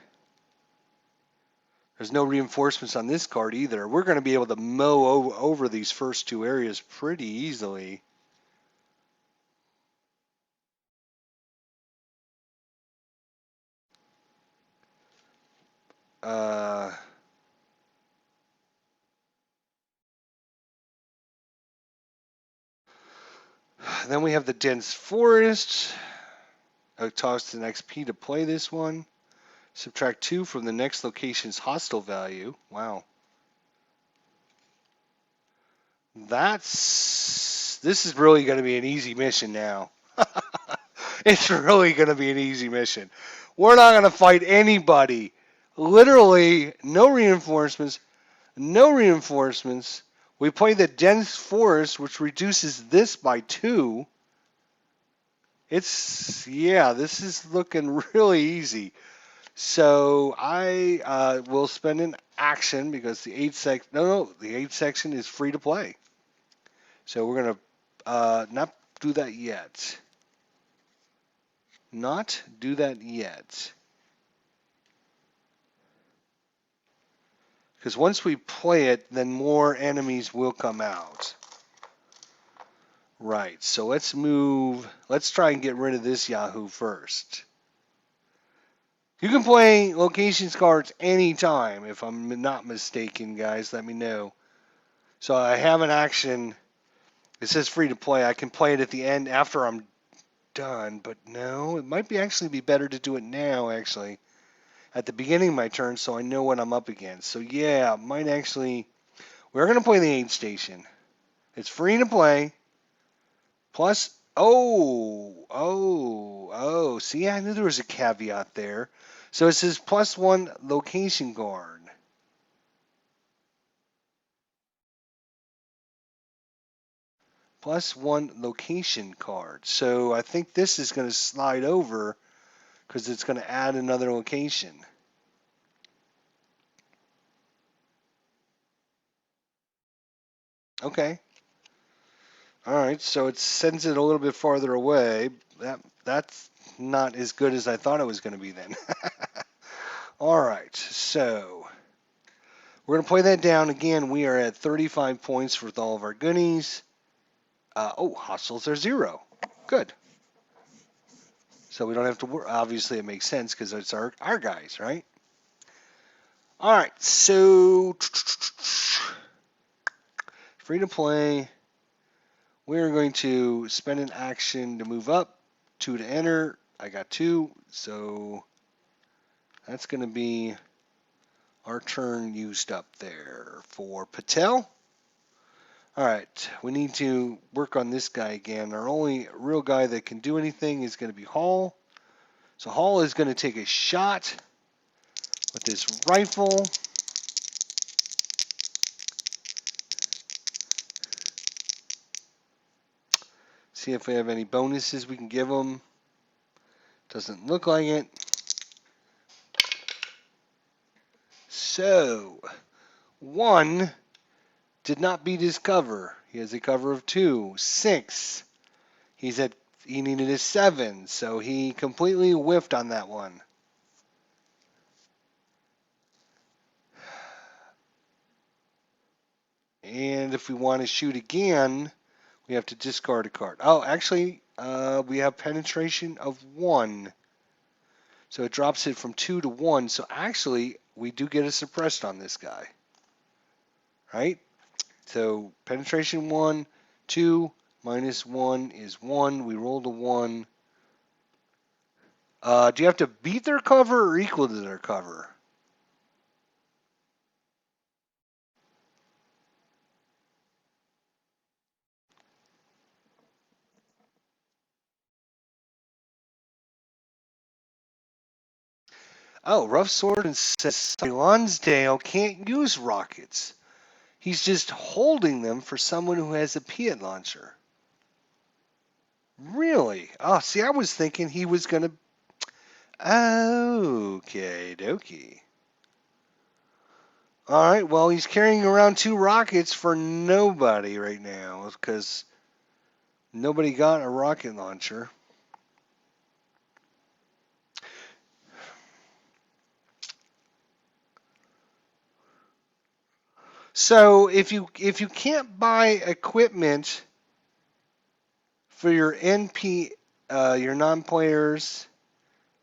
There's no reinforcements on this card either. We're going to be able to mow over these first 2 areas pretty easily. Then we have the dense forest. It costs an XP to play this one. Subtract 2 from the next location's hostile value. Wow. This is really going to be an easy mission now. It's really going to be an easy mission. We're not going to fight anybody. Literally, no reinforcements. No reinforcements. We play the dense forest, which reduces this by 2. This is looking really easy. So I will spend an action because the the aid section is free to play. So we're gonna not do that yet. Not do that yet. Because once we play it, then more enemies will come out. Right, so let's try and get rid of this Yahoo first. You can play locations cards anytime, if I'm not mistaken, guys, let me know. So I have an action, it says free to play, I can play it at the end after I'm done, but no, it might actually be better to do it now, actually. At the beginning of my turn, so I know what I'm up against. So yeah, we're going to play the aid station. It's free to play. Plus, see, I knew there was a caveat there. So it says +1 location guard. +1 location card. So I think this is going to slide over because it's going to add another location. Okay. All right, so it sends it a little bit farther away. That's not as good as I thought it was going to be then. All right, so we're going to play that down. Again, we are at 35 points with all of our goodies. Hostiles are 0. Good. So we don't have to worry. Obviously, it makes sense because it's our guys, right? All right, so free to play. We're going to spend an action to move up, 2 to enter. I got 2, so that's going to be our turn used up there for Patel. All right, we need to work on this guy again. Our only real guy that can do anything is going to be Hall. So Hall is going to take a shot with this rifle. See if we have any bonuses we can give him. Doesn't look like it. So, 1 did not beat his cover. He has a cover of 2. 6. He needed a 7, so he completely whiffed on that one. And if we want to shoot again, we have to discard a card. Oh, actually, we have penetration of 1. So it drops it from 2 to 1. So actually, we do get a suppressed on this guy. right? So penetration 1, 2, minus 1 is 1. We rolled a 1. Do you have to beat their cover or equal to their cover? Oh, Rough Sword and says Lonsdale can't use rockets. He's just holding them for someone who has a Piat launcher. Really? Oh, see, I was thinking he was going to... Okay, dokie. All right, well, he's carrying around 2 rockets for nobody right now because nobody got a rocket launcher. So if you can't buy equipment for your NP, your non-players,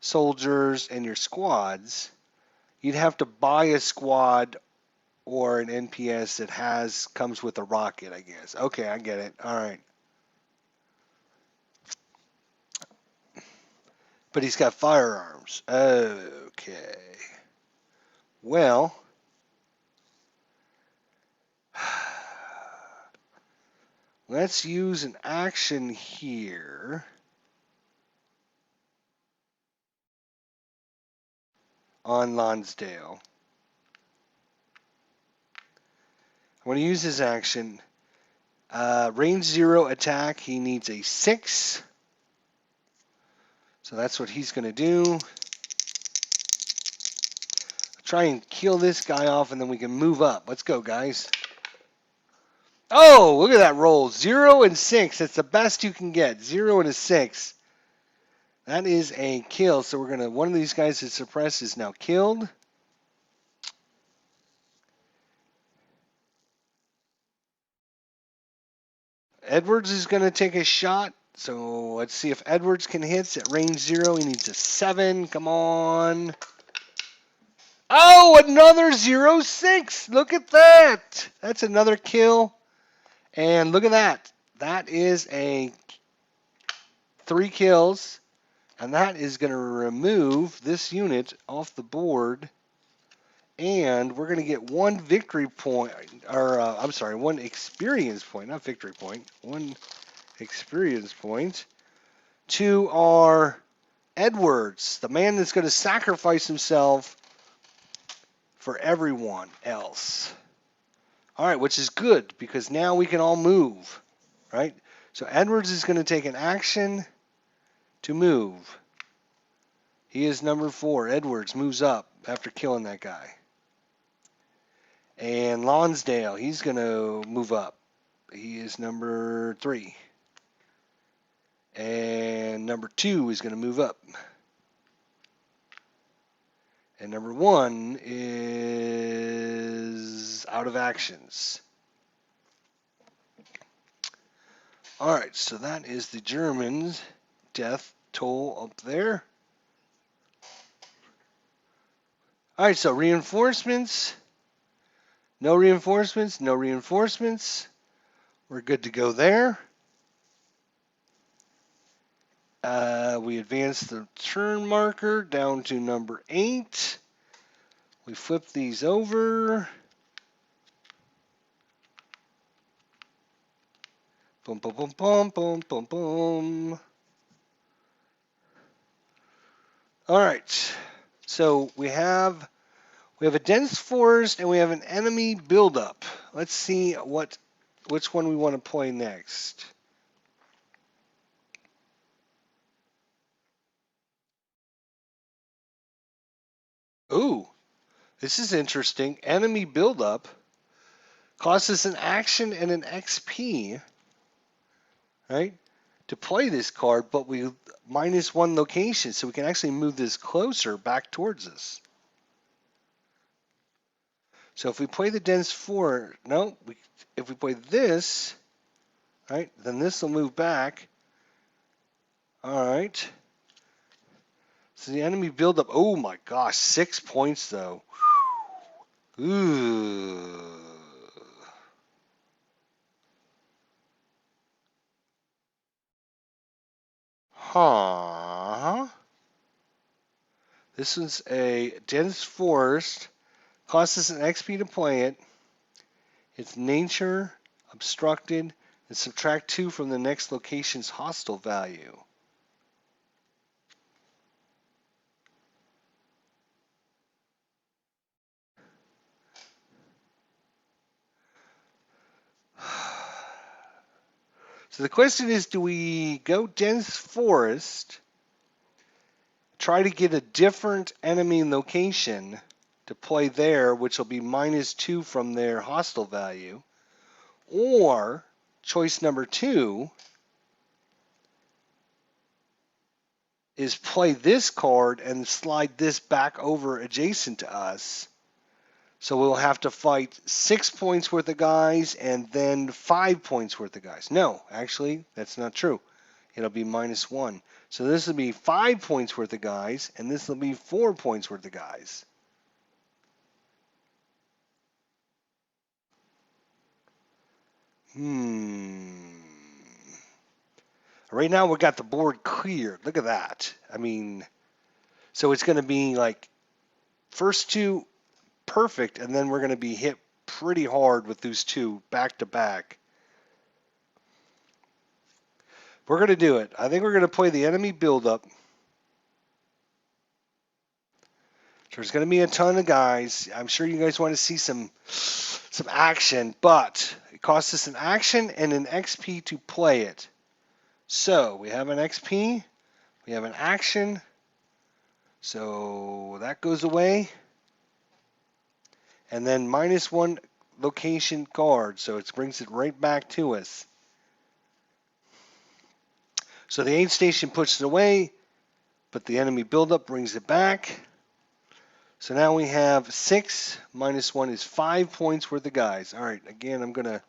soldiers, and your squads, you'd have to buy a squad or an NPS that comes with a rocket, I guess. Okay, I get it. All right. But he's got firearms. Okay. Well, let's use an action here on Lonsdale. I want to use his action. Range 0 attack, he needs a 6. So that's what he's going to do. Try and kill this guy off, and then we can move up. Let's go, guys. Oh, look at that roll. 0 and 6. That's the best you can get. 0 and a 6. That is a kill. So we're going to... One of these guys that suppressed is now killed. Edwards is going to take a shot. So let's see if Edwards can hit at range 0. He needs a 7. Come on. Oh, another 0-6. Look at that. That's another kill. And look at that. That is a 3 kills. And that is going to remove this unit off the board. And we're going to get 1 victory point. Or, I'm sorry, 1 experience point. Not victory point. 1 experience point to our Edwards, the man that's going to sacrifice himself for everyone else. All right, which is good because now we can all move, right? So Edwards is going to take an action to move. He is number 4. Edwards moves up after killing that guy. And Lonsdale, he's going to move up. He is number 3. And number 2 is going to move up. And number 1 is out of actions. All right, so that is the Germans' death toll up there. All right, so reinforcements. No reinforcements, no reinforcements. We're good to go there. We advance the turn marker down to number 8. We flip these over. Boom, boom, boom, boom, boom, boom, boom. All right. So we have a dense forest and we have an enemy buildup. Let's see which one we want to play next. Ooh, this is interesting. Enemy buildup costs us an action and an XP, right, to play this card, but we minus 1 location, so we can actually move this closer back towards us. So if we play the dense 4, no, if we play this, right, then this will move back. All right. So the enemy buildup, oh my gosh, 6 points though. Ooh. Huh. This is a dense forest. Costs us an XP to play it. It's nature, obstructed, and subtract 2 from the next location's hostile value. So the question is, do we go dense forest, try to get a different enemy location to play there, which will be -2 from their hostile value, or choice number 2 is play this card and slide this back over adjacent to us. So we'll have to fight 6 points worth of guys and then 5 points worth of guys. No, actually, that's not true. It'll be -1. So this will be 5 points worth of guys, and this will be 4 points worth of guys. Right now we got the board cleared. Look at that. I mean, so it's going to be like first 2 perfect, and then we're going to be hit pretty hard with those 2 back to back. We're going to do it. I think we're going to play the enemy buildup. There's going to be a ton of guys. I'm sure you guys want to see some action, but it costs us an action and an XP to play it. So we have an XP, we have an action, so that goes away. And then -1 location card, so it brings it right back to us. So the aid station puts it away, but the enemy buildup brings it back. So now we have 6 -1 is 5 points worth of guys. All right, again, I'm going to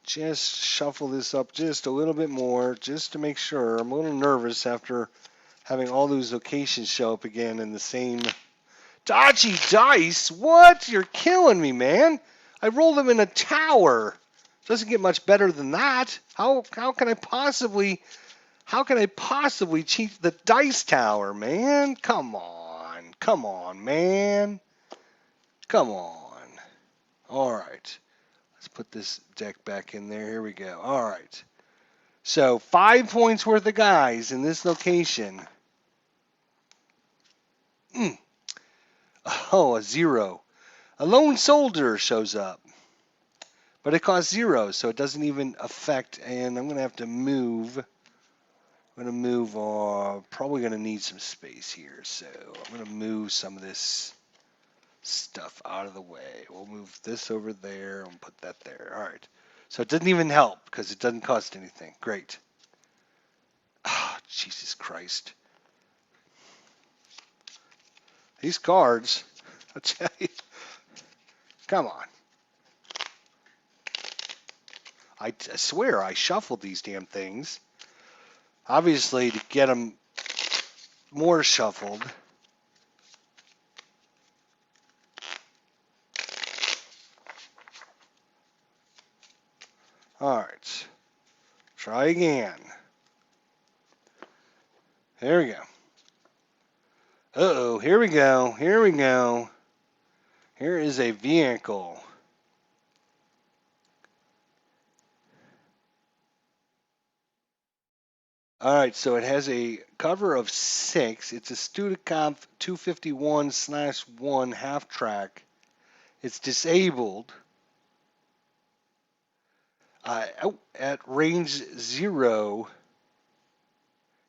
just shuffle this up just a little bit more just to make sure. I'm a little nervous after having all those locations show up again in the same dodgy dice. What? You're killing me, man. I rolled them in a tower. Doesn't get much better than that. How can I possibly cheat the dice tower, man? Come on, man. Come on. All right. Let's put this deck back in there. Here we go. All right. So 5 points worth of guys in this location. Oh, a 0. A lone soldier shows up. But it costs 0, so it doesn't even affect. And I'm going to have to move. I'm going to move. Probably going to need some space here. So I'm going to move some of this stuff out of the way. We'll move this over there and put that there. All right. So it doesn't even help because it doesn't cost anything. Great. Oh, Jesus Christ. These cards, I'll tell you. Come on. I swear I shuffled these damn things. Obviously to get them more shuffled. All right. Try again. There we go. Uh-oh, here we go. Here we go. Here is a vehicle. All right, so it has a cover of 6. It's a Studicomp 251/1 half track. It's disabled. At range 0.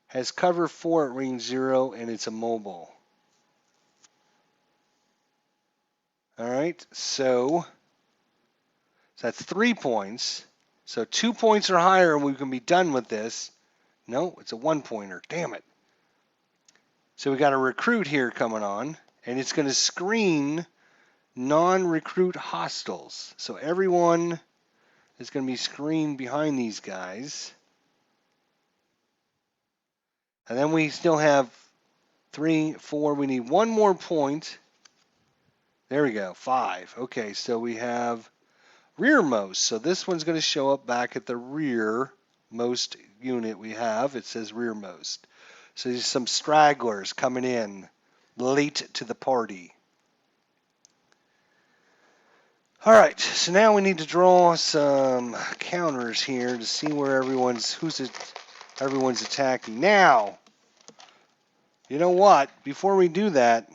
Has cover 4 at range 0, and it's a mobile. All right, so that's 3 points. So 2 points or higher, and we can be done with this. No, it's a 1-pointer. Damn it. So we got a recruit here coming on, and it's going to screen non-recruit hostiles. So everyone is going to be screened behind these guys. And then we still have 3, 4. We need 1 more point. There we go, 5. Okay, so we have rearmost. So this one's going to show up back at the rear. most unit we have. It says rearmost. So there's some stragglers coming in late to the party. All right, so now we need to draw some counters here to see where everyone's attacking. Now, you know what? Before we do that,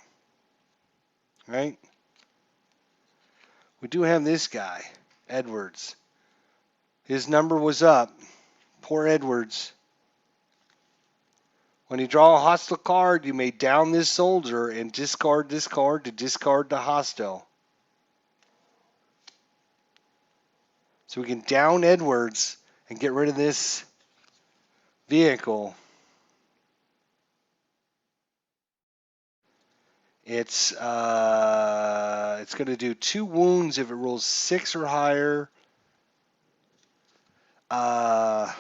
right? We do have this guy, Edwards. His number was up. Poor Edwards. When you draw a hostile card, you may down this soldier and discard this card to discard the hostile. So we can down Edwards and get rid of this vehicle. It's going to do 2 wounds if it rolls 6 or higher. I'm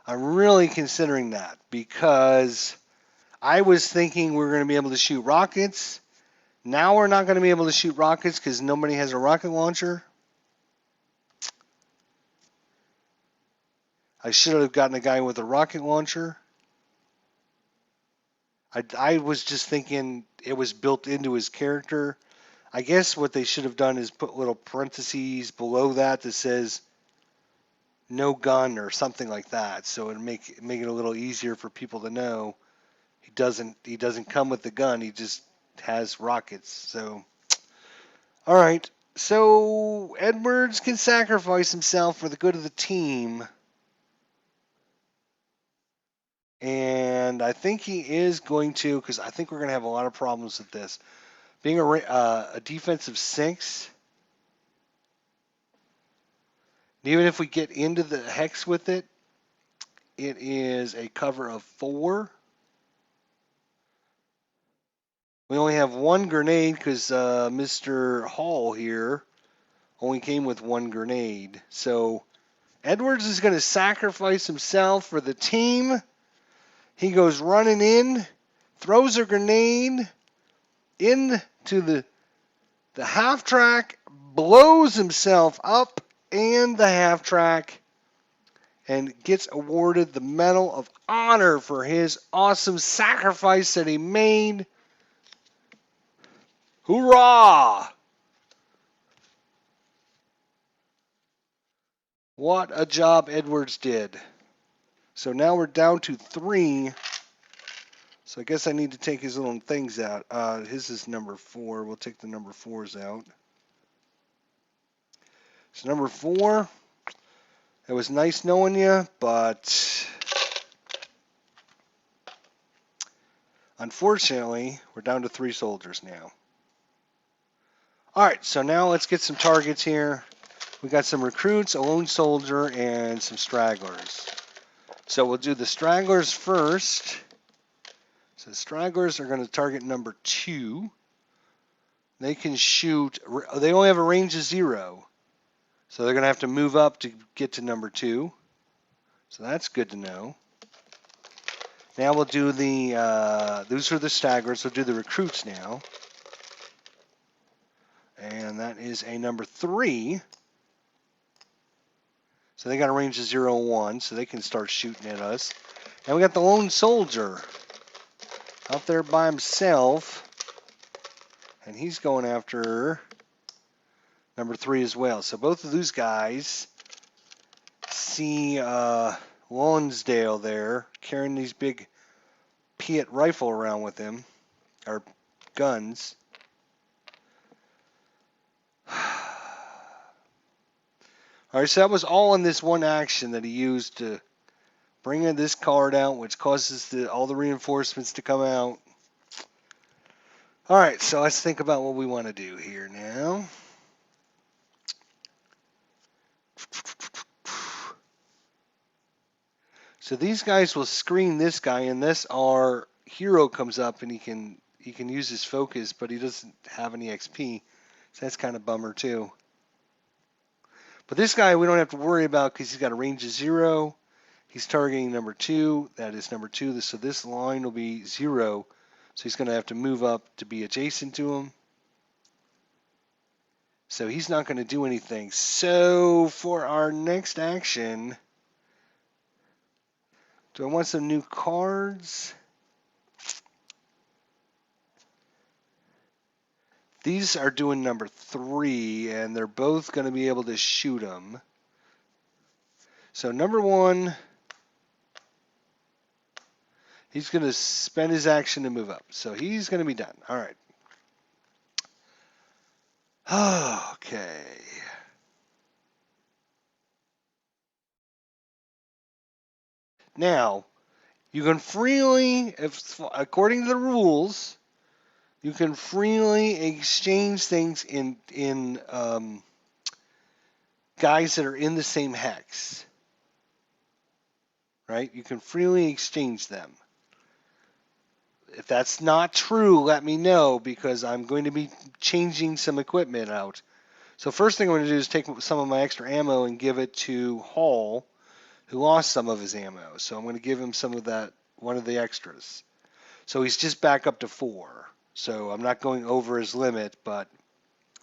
really considering that because I was thinking we were going to be able to shoot rockets. Now we're not going to be able to shoot rockets because nobody has a rocket launcher. I should have gotten a guy with a rocket launcher. I was just thinking it was built into his character. I guess what they should have done is put little parentheses below that says no gun or something like that, so it'd make it a little easier for people to know he doesn't come with the gun. He just has rockets. So, all right. So Edwards can sacrifice himself for the good of the team. And I think he is going to, because I think we're going to have a lot of problems with this. Being a defensive 6, even if we get into the hex with it, it is a cover of 4. We only have 1 grenade because Mr. Hall here only came with 1 grenade. So Edwards is going to sacrifice himself for the team. He goes running in, throws a grenade into the half track, blows himself up and the half track, and gets awarded the Medal of Honor for his awesome sacrifice that he made. Hoorah! What a job Edwards did. So now we're down to 3. So I guess I need to take his little things out. His is number 4. We'll take the number 4s out. So number 4, it was nice knowing you, but unfortunately, we're down to 3 soldiers now. All right, so now let's get some targets here. We got some recruits, a lone soldier, and some stragglers. So we'll do the stragglers first. So stragglers are going to target number 2. They can shoot. They only have a range of 0. So they're going to have to move up to get to number 2. So that's good to know. Now we'll do the, those are the stragglers. We'll do the recruits now. And that is a number 3. So they got a range of 0 and 1, so they can start shooting at us. And we got the lone soldier out there by himself. And he's going after number 3 as well. So both of those guys see Lonsdale there carrying these big Piet rifle around with him, or guns. All right, so that was all in this one action that he used to bring in this card out, which causes all the reinforcements to come out. All right, so let's think about what we want to do here now. So these guys will screen this guy, and this our hero comes up, and he can use his focus, but he doesn't have any XP, so that's kind of bummer too. But this guy we don't have to worry about because he's got a range of 0. He's targeting number 2. That is number 2. So this line will be 0. So he's going to have to move up to be adjacent to him. So he's not going to do anything. So for our next action, do I want some new cards? These are doing number 3, and they're both going to be able to shoot them. So number 1, he's going to spend his action to move up. So he's going to be done. All right. Okay. Now, you can freely, according to the rules, you can freely exchange things in guys that are in the same hex. Right? You can freely exchange them. If that's not true, let me know, because I'm going to be changing some equipment out. So first thing I'm going to do is take some of my extra ammo and give it to Hall, who lost some of his ammo. So I'm going to give him some of that, one of the extras. So he's just back up to 4. So I'm not going over his limit, but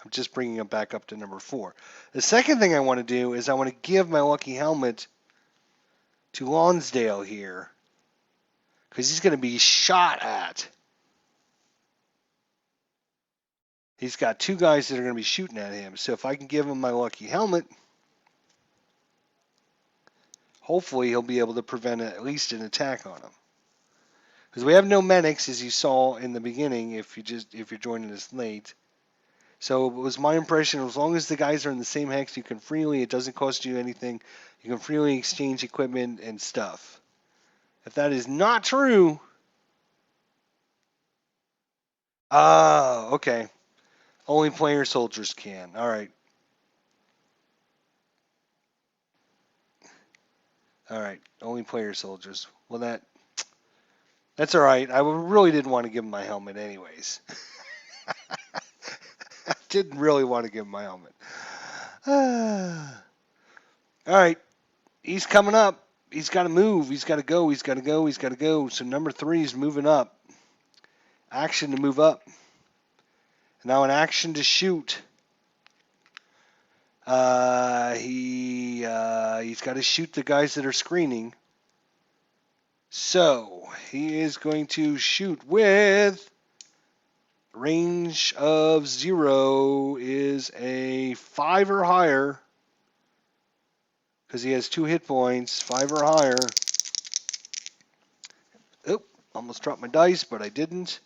I'm just bringing him back up to number 4. The second thing I want to do is I want to give my lucky helmet to Lonsdale here, because he's going to be shot at. He's got 2 guys that are going to be shooting at him. So if I can give him my lucky helmet, hopefully he'll be able to prevent at least an attack on him. Because we have no medics, as you saw in the beginning, if you're joining us late. So it was my impression, as long as the guys are in the same hex, you can freely, it doesn't cost you anything, you can freely exchange equipment and stuff. If that is not true, okay. Only player soldiers can. All right. All right. Only player soldiers. Well, that's all right. I really didn't want to give him my helmet anyways. I didn't really want to give him my helmet. All right. He's coming up. He's got to move. He's got to go. He's got to go. He's got to go. So number 3 is moving up. Action to move up. Now an action to shoot. He's got to shoot the guys that are screening. So he is going to shoot with range of 0 is a 5 or higher, because he has 2 hit points, 5 or higher. Oop, almost dropped my dice, but I didn't.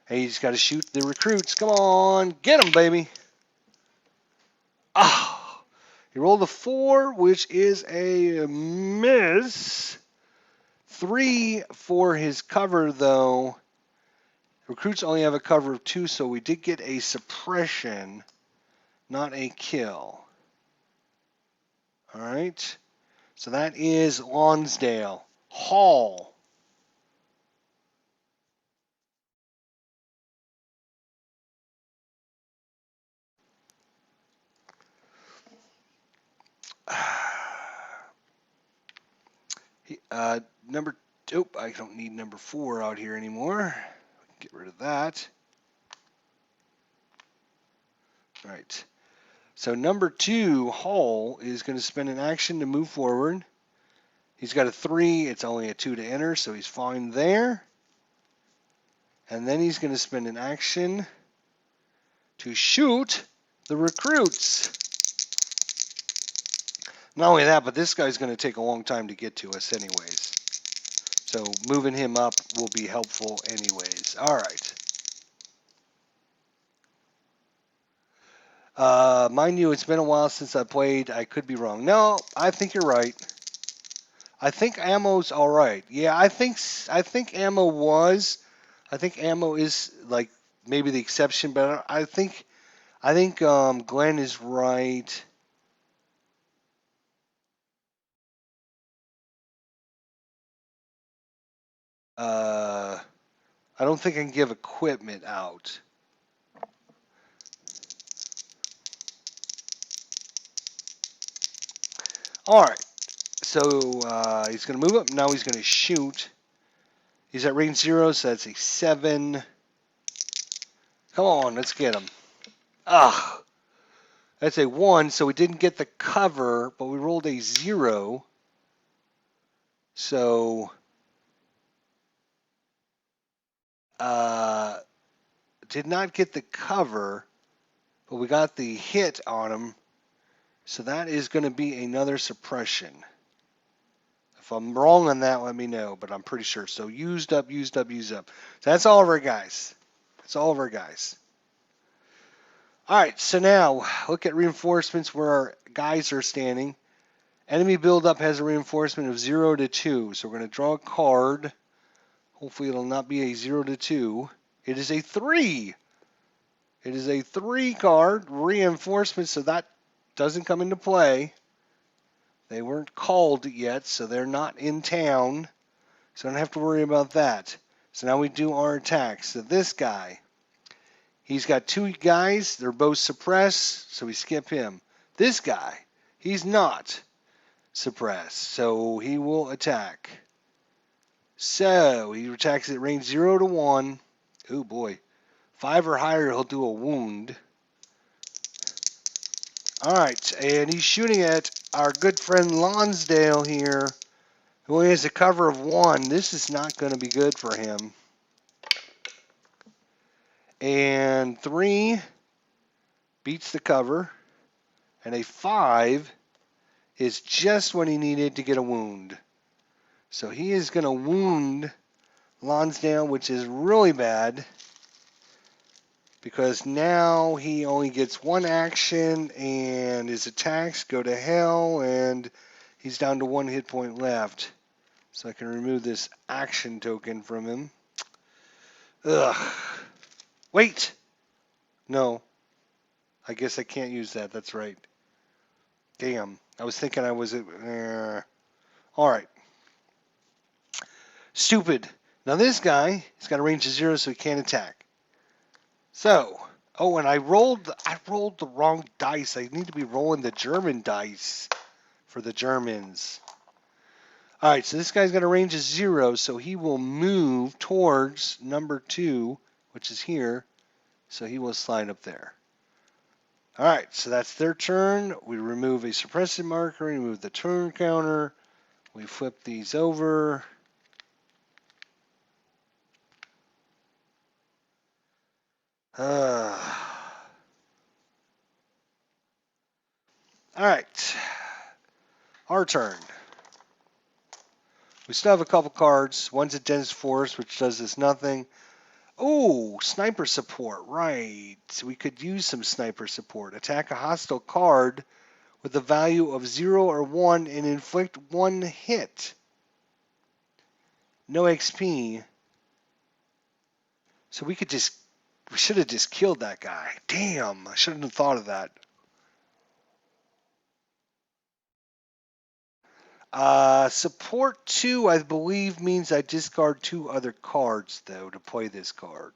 Hey, he's got to shoot the recruits. Come on, get him, baby. Ah, he rolled a 4, which is a miss. 3 for his cover, though. Recruits only have a cover of 2, so we did get a suppression, not a kill. All right. So that is Lonsdale. Hall. Number, I don't need number 4 out here anymore. Get rid of that. All right. So number 2, Hall, is going to spend an action to move forward. He's got a 3. It's only a 2 to enter, so he's fine there. And then he's going to spend an action to shoot the recruits. Not only that, but this guy's going to take a long time to get to us anyways. So moving him up will be helpful anyways. All right. Mind you, it's been a while since I played. I could be wrong. No, I think you're right. I think ammo's all right. Yeah, I think ammo was. I think ammo is like maybe the exception, but I think Glenn is right. I don't think I can give equipment out. All right. So he's going to move up. Now he's going to shoot. He's at range 0, so that's a 7. Come on, let's get him. Ah, That's a 1, so we didn't get the cover, but we rolled a 0. So did not get the cover, but we got the hit on him. So that is going to be another suppression. If I'm wrong on that, let me know, but I'm pretty sure. So used up, used up, used up. So that's all of our guys. That's all of our guys. All right, so now look at reinforcements where our guys are standing. Enemy buildup has a reinforcement of 0 to 2. So we're going to draw a card. Hopefully it'll not be a 0 to 2. It is a 3. It is a 3 card reinforcement, so that doesn't come into play. They weren't called yet, so they're not in town. So I don't have to worry about that. So now we do our attacks. So this guy, he's got 2 guys. They're both suppressed, so we skip him. This guy, he's not suppressed, so he will attack. So he attacks at range 0 to 1. Oh boy. 5 or higher, he'll do a wound. Alright, and he's shooting at our good friend Lonsdale here, who only has a cover of 1. This is not going to be good for him. And 3 beats the cover, and a 5 is just what he needed to get a wound. So he is going to wound Lonsdale, which is really bad, because now he only gets 1 action, and his attacks go to hell, and he's down to 1 hit point left. So I can remove this action token from him. Ugh. Wait! No. I guess I can't use that. That's right. Damn. I was thinking I was... Alright. Stupid. Now this guy, he's got a range of 0, so he can't attack. So... Oh, and I rolled the wrong dice. I need to be rolling the German dice for the Germans. Alright, so this guy's got a range of 0, so he will move towards number 2, which is here. So he will slide up there. Alright, so that's their turn. We remove a suppressing marker, remove the turn counter. We flip these over. Alright, our turn. We still have a couple cards. One's a dense force, which does us nothing. Oh, sniper support, right. We could use some sniper support. Attack a hostile card with a value of 0 or 1 and inflict 1 hit. No XP. So we should have just killed that guy. Damn, I shouldn't have thought of that. Support 2, I believe, means I discard 2 other cards, though, to play this card.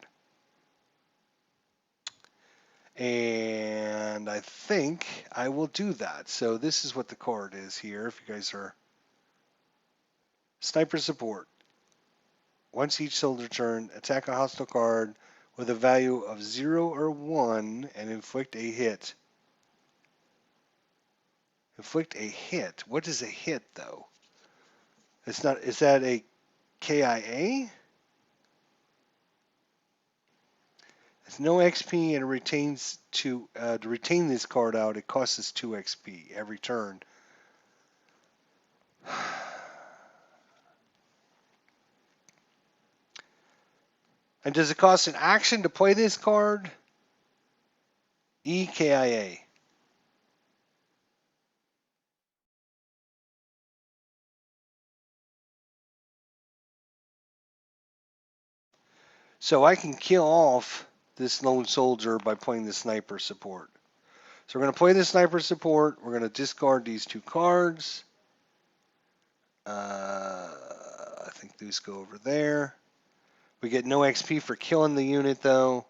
And I think I will do that. So this is what the card is here, if you guys are... Sniper support. Once each soldier turn, attack a hostile card with a value of 0 or 1 and inflict a hit. Inflict a hit. What is a hit, though? It's not. Is that a KIA? It's no XP and it retains to retain this card out. It costs us 2 XP every turn. And does it cost an action to play this card? EKIA. So I can kill off this lone soldier by playing the sniper support. So we're going to play the sniper support. We're going to discard these 2 cards. I think these go over there. We get no XP for killing the unit, though.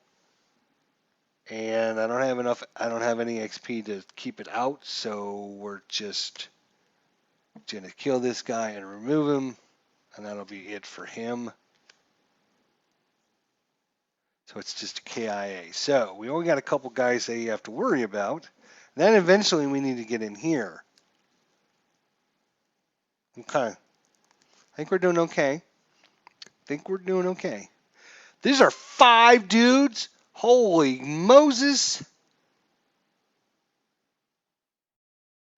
And I don't have any XP to keep it out, so we're just going to kill this guy and remove him. And that'll be it for him. So it's just a KIA. So we only got a couple guys that you have to worry about. Then eventually we need to get in here. Okay. I think we're doing okay. These are 5 dudes. Holy Moses.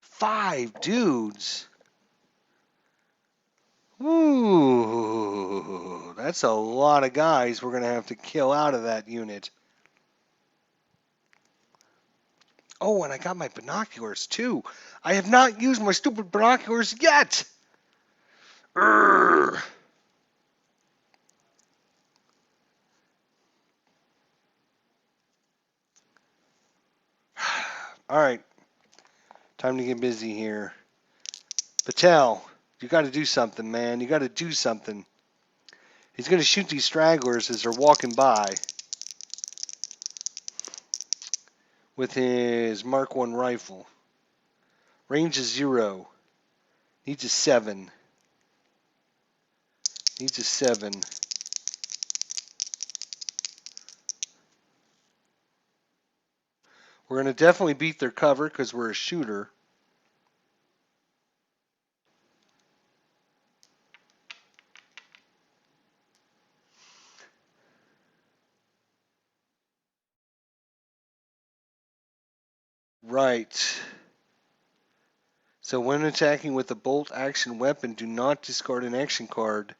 5 dudes. Ooh, that's a lot of guys we're going to have to kill out of that unit. Oh, and I got my binoculars too. I have not used my stupid binoculars yet. Urgh. All right, time to get busy here. Patel, you got to do something, man. You got to do something. He's going to shoot these stragglers as they're walking by with his Mark 1 rifle. Range is 0. Needs a 7. Needs a 7. We're going to definitely beat their cover because we're a shooter. Right. So when attacking with a bolt action weapon, do not discard an action card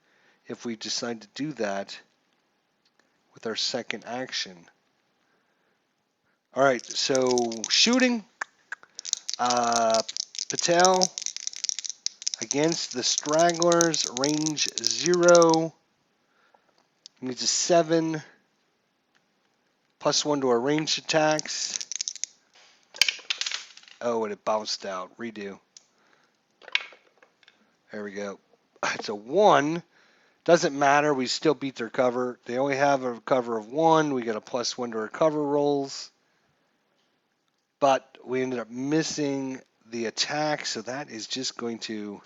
if we decide to do that with our second action. All right, so shooting. Patel against the stragglers, range 0. Needs a 7. +1 to our ranged attacks. Oh, and it bounced out. Redo. There we go. It's a 1. Doesn't matter. We still beat their cover. They only have a cover of 1. We got a +1 to our cover rolls. But we ended up missing the attack, so that is just going to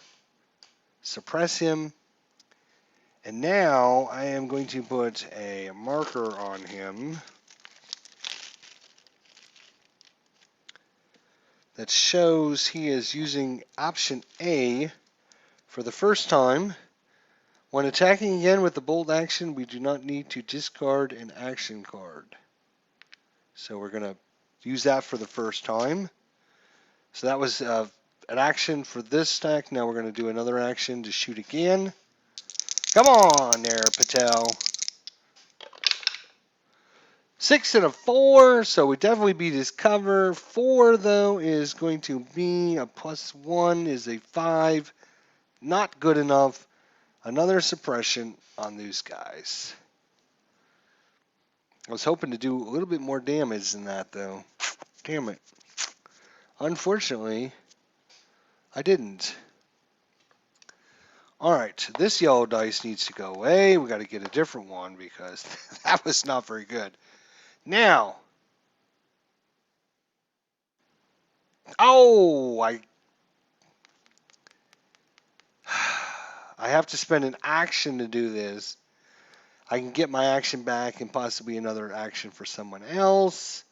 suppress him. And now I am going to put a marker on him that shows he is using option A for the first time. When attacking again with the bolt action, we do not need to discard an action card. So we're going to use that for the first time. So that was an action for this stack. Now we're going to do another action to shoot again. Come on there, Patel. 6 and a 4, so we definitely beat his cover. 4, though, is going to be a +1, is a 5. Not good enough. Another suppression on these guys. I was hoping to do a little bit more damage than that, though. Damn it. Unfortunately, I didn't. Alright, this yellow dice needs to go away. We got to get a different one because that was not very good. Now, oh, I have to spend an action to do this. I can get my action back and possibly another action for someone else.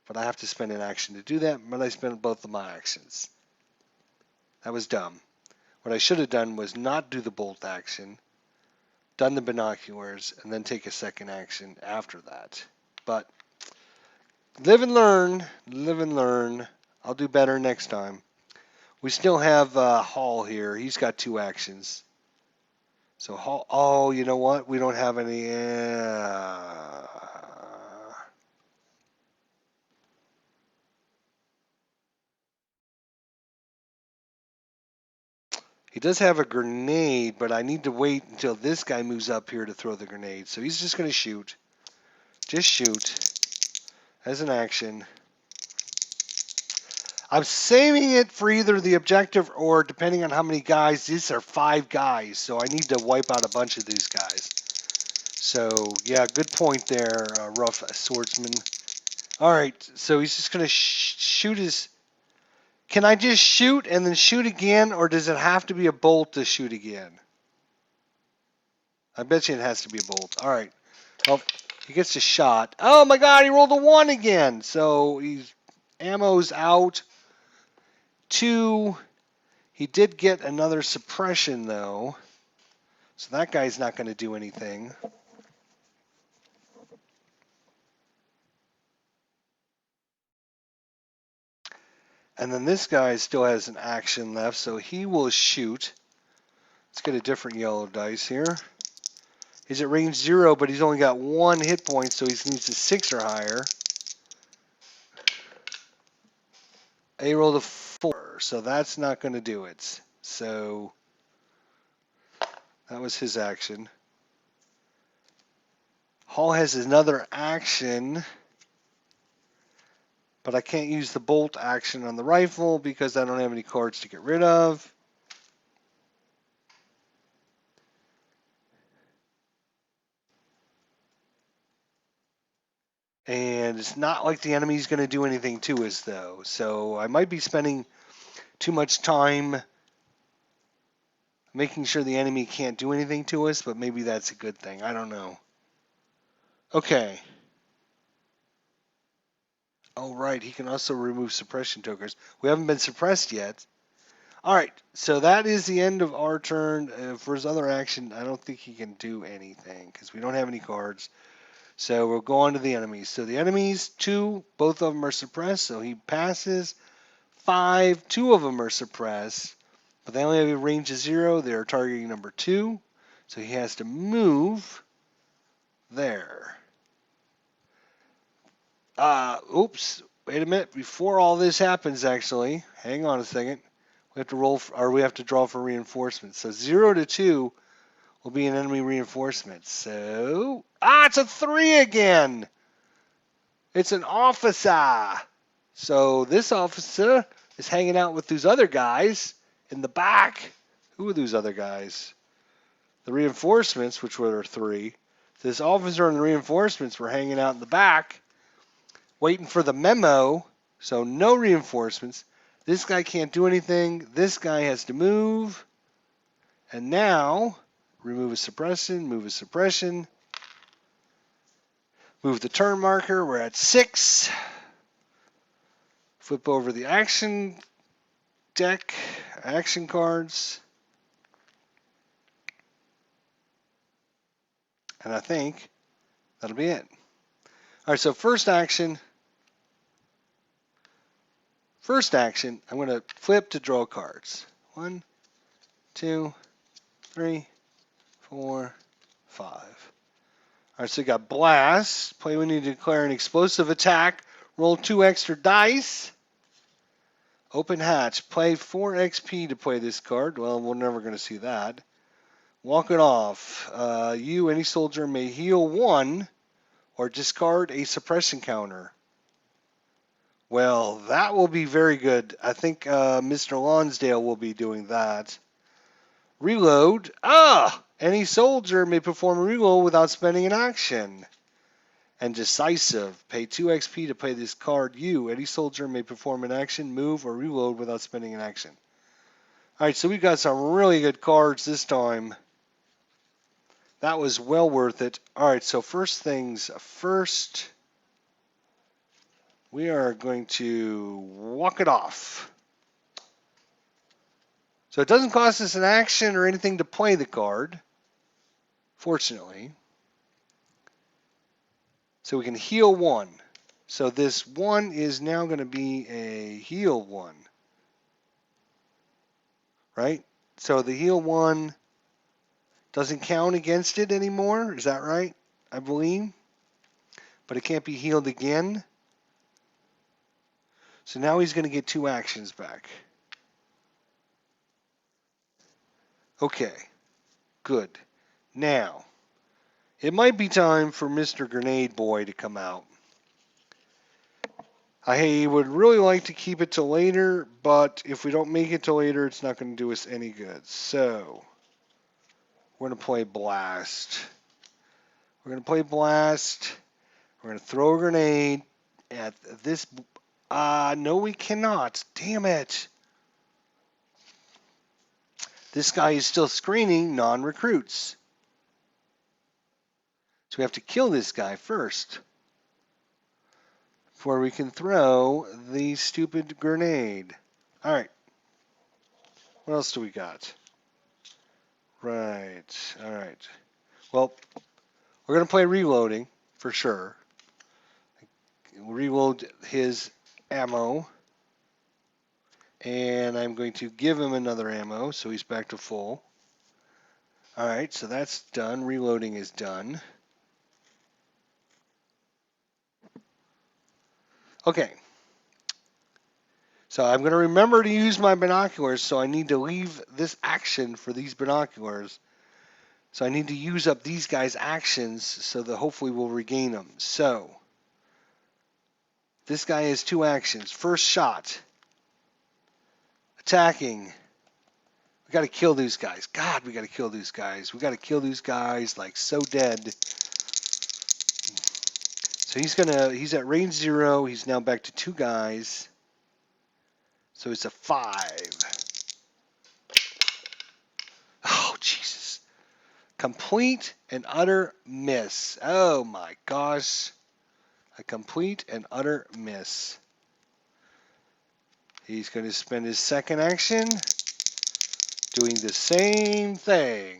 But I have to spend an action to do that. But I spent both of my actions. That was dumb. What I should have done was not do the bolt action, done the binoculars, and then take a second action after that. But live and learn. Live and learn. I'll do better next time. We still have Hall here. He's got 2 actions. So Hall. Oh, you know what? We don't have any. He does have a grenade, but I need to wait until this guy moves up here to throw the grenade. So he's just going to shoot. Just shoot as an action. I'm saving it for either the objective or, depending on how many guys, these are 5 guys, so I need to wipe out a bunch of these guys. So, yeah, good point there, Rough Swordsman. All right, so he's just going to shoot his... Can I just shoot and then shoot again, or does it have to be a bolt to shoot again? I bet you it has to be a bolt. All right. Well, he gets a shot. Oh, my God, he rolled a 1 again. So he's ammo's out. 2, he did get another suppression, though. So that guy's not going to do anything. And then this guy still has an action left, so he will shoot. Let's get a different yellow dice here. He's at range 0, but he's only got 1 hit point, so he needs a 6 or higher. A rolled a 4, so that's not going to do it. So that was his action. Hall has another action, but I can't use the bolt action on the rifle because I don't have any cards to get rid of. And it's not like the enemy's going to do anything to us, though. So I might be spending too much time making sure the enemy can't do anything to us, but maybe that's a good thing. I don't know. Okay. Oh, right. He can also remove suppression tokens. We haven't been suppressed yet. All right. So that is the end of our turn. For his other action, I don't think he can do anything because we don't have any cards. So we'll go on to the enemies. So the enemies, 2, both of them are suppressed, so he passes. 5, 2 of them are suppressed, but they only have a range of 0. They are targeting number 2, so he has to move there. Oops, wait a minute. Before all this happens, actually, hang on a second. We have to roll, or we have to draw for reinforcements. So 0 to 2 will be an enemy reinforcement. So, it's a 3 again. It's an officer. So this officer is hanging out with those other guys in the back. Who are those other guys? The reinforcements, which were 3. This officer and the reinforcements were hanging out in the back, waiting for the memo. So no reinforcements. This guy can't do anything. This guy has to move. And now, remove a suppression, move a suppression. Move the turn marker. We're at 6. Flip over the action deck, action cards. And I think that'll be it. All right, so first action, I'm going to flip to draw cards. 1, 2, 3, 4, 5. All right, so you got blast. Play when you declare an explosive attack. Roll 2 extra dice. Open hatch. Play 4 XP to play this card. Well, we're never going to see that. Walk it off. You, any soldier, may heal 1 or discard a suppression counter. Well, that will be very good. I think Mr. Lonsdale will be doing that. Reload. Any soldier may perform a reload without spending an action. And decisive. Pay 2 XP to play this card. You, any soldier, may perform an action, move, or reload without spending an action. All right, so we got some really good cards this time. That was well worth it. All right, so first things first, we are going to walk it off. So it doesn't cost us an action or anything to play the card, fortunately. So we can heal 1. So this 1 is now going to be a heal 1. Right? So the heal 1 doesn't count against it anymore. Is that right? I believe. But it can't be healed again. So now he's going to get 2 actions back. Okay. Good. Now, it might be time for Mr. Grenade Boy to come out. I would really like to keep it till later, but if we don't make it till later, it's not going to do us any good. So, we're going to play Blast. We're going to play Blast. We're going to throw a grenade at this. No, we cannot. Damn it. This guy is still screening non-recruits. So we have to kill this guy first. before we can throw the stupid grenade. All right. What else do we got? Right. All right. Well, we're going to play reloading for sure. Reload his ammo. And I'm going to give him another ammo, so he's back to full. All right, so that's done. Reloading is done. Okay. So I'm going to remember to use my binoculars, so I need to leave this action for these binoculars. So I need to use up these guys' actions so that hopefully we'll regain them. So this guy has 2 actions. First shot. Attacking. We got to kill these guys. God, we got to kill these guys. We got to kill these guys like so dead. So he's at range 0. He's now back to 2 guys. So it's a 5. Oh, Jesus. Complete and utter miss. Oh my gosh. A complete and utter miss. He's going to spend his second action doing the same thing.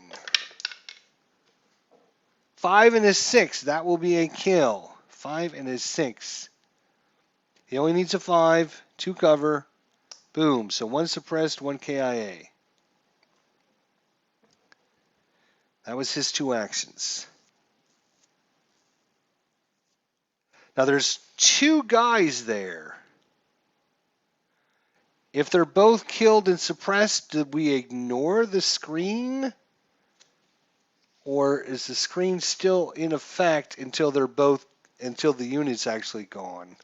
5 and a 6. That will be a kill. 5 and a 6. He only needs a 5. 2 cover. Boom. So 1 suppressed, 1 KIA. That was his 2 actions. Now there's 2 guys there. If they're both killed and suppressed, do we ignore the screen? Or is the screen still in effect until the unit's actually gone?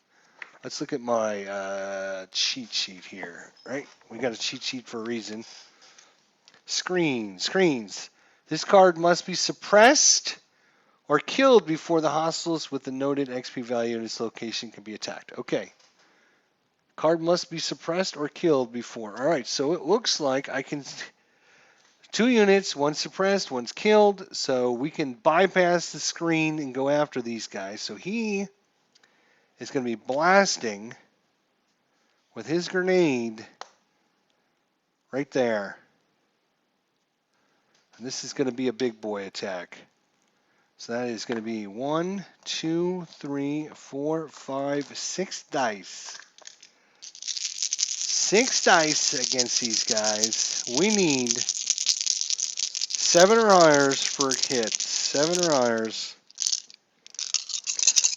Let's look at my cheat sheet here, right? We got a cheat sheet for a reason. Screens. This card must be suppressed or killed before the hostiles with the noted XP value in its location can be attacked. Okay. Card must be suppressed or killed before. All right, so it looks like I can... 2 units, 1 suppressed, 1's killed, so we can bypass the screen and go after these guys. So he is going to be blasting with his grenade right there. And this is going to be a big boy attack. So that is going to be 1, 2, 3, 4, 5, 6 dice. 6 dice against these guys. We need 7 or higher for a hit. 7 or higher.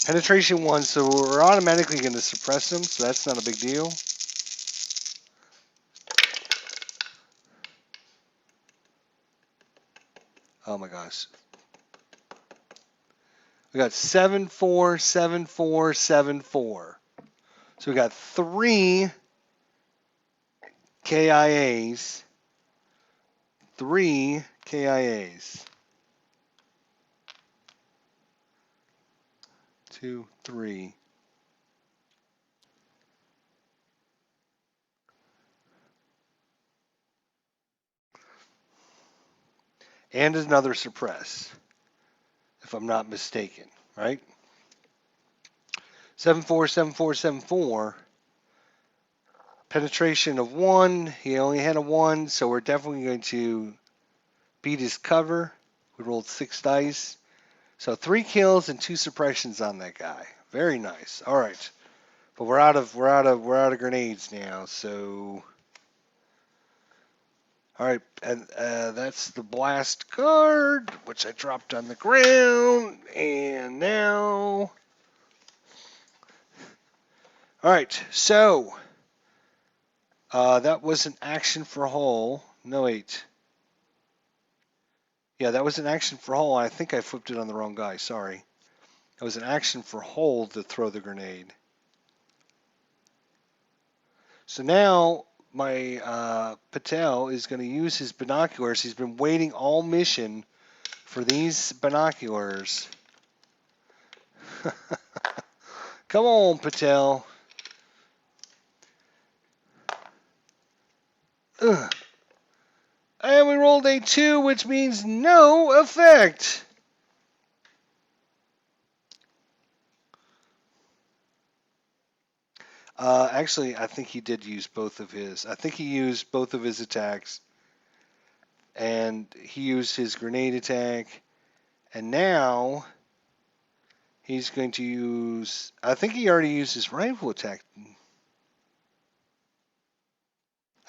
Penetration 1, so we're automatically going to suppress them, so that's not a big deal. Oh my gosh. We got 7, 4, 7, 4, 7, 4. So we got 3 KIAs. 3 KIAs. 2, 3. And another suppress, if I'm not mistaken, right? 7, 4, 7, 4, 7, 4. Penetration of 1. He only had a 1, so we're definitely going to beat his cover. We rolled 6 dice. So 3 kills and 2 suppressions on that guy. Very nice. All right. But we're out of grenades now, so all right, and that's the blast card, which I dropped on the ground, and now all right, so that was an action for Hull. No, wait. Yeah, that was an action for Hull. I think I flipped it on the wrong guy. Sorry. That was an action for Hull to throw the grenade. So now my Patel is going to use his binoculars. He's been waiting all mission for these binoculars. Come on, Patel. Ugh. And we rolled a 2, which means no effect. Actually, I think he did use both of his. I think he used both of his attacks, and he used his grenade attack, and now he's going to use. I think he already used his rifle attack.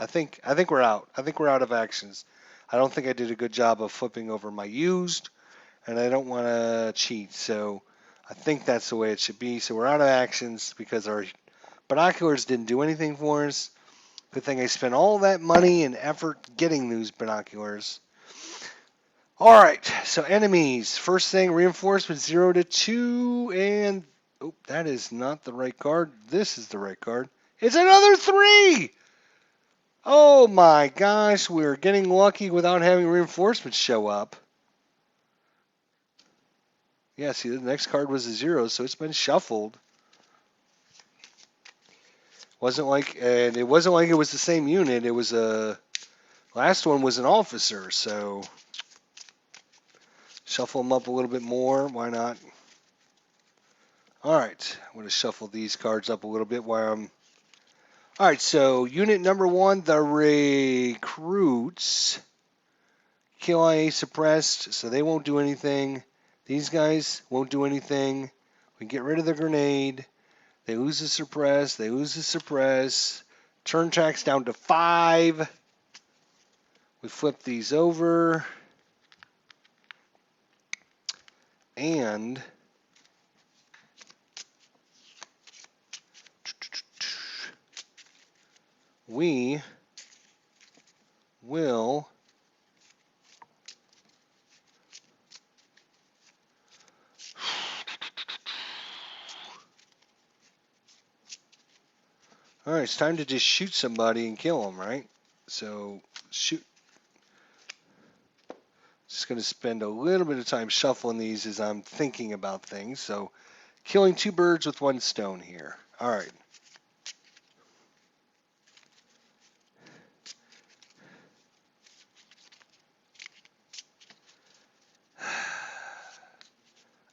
I think we're out. I think we're out of actions. I don't think I did a good job of flipping over my used, and I don't want to cheat. So I think that's the way it should be. So we're out of actions because our binoculars didn't do anything for us. Good thing I spent all that money and effort getting those binoculars. All right, so enemies. First thing, reinforcement 0 to 2, and oh, that is not the right card. This is the right card. It's another 3! Oh my gosh, we're getting lucky without having reinforcements show up. Yeah, see, the next card was a 0, so it's been shuffled. And it wasn't like it was the same unit. It was last one was an officer, so shuffle them up a little bit more. Why not? All right, I'm going to shuffle these cards up a little bit while I'm. All right, so unit number 1, the recruits. Kill IA suppressed, so they won't do anything. These guys won't do anything. We get rid of the grenade. They lose the suppress. They lose the suppress. Turn tracks down to 5. We flip these over. And we will all right, it's time to just shoot somebody and kill them, right? So shoot. Just going to spend a little bit of time shuffling these as I'm thinking about things. So killing 2 birds with 1 stone here. All right.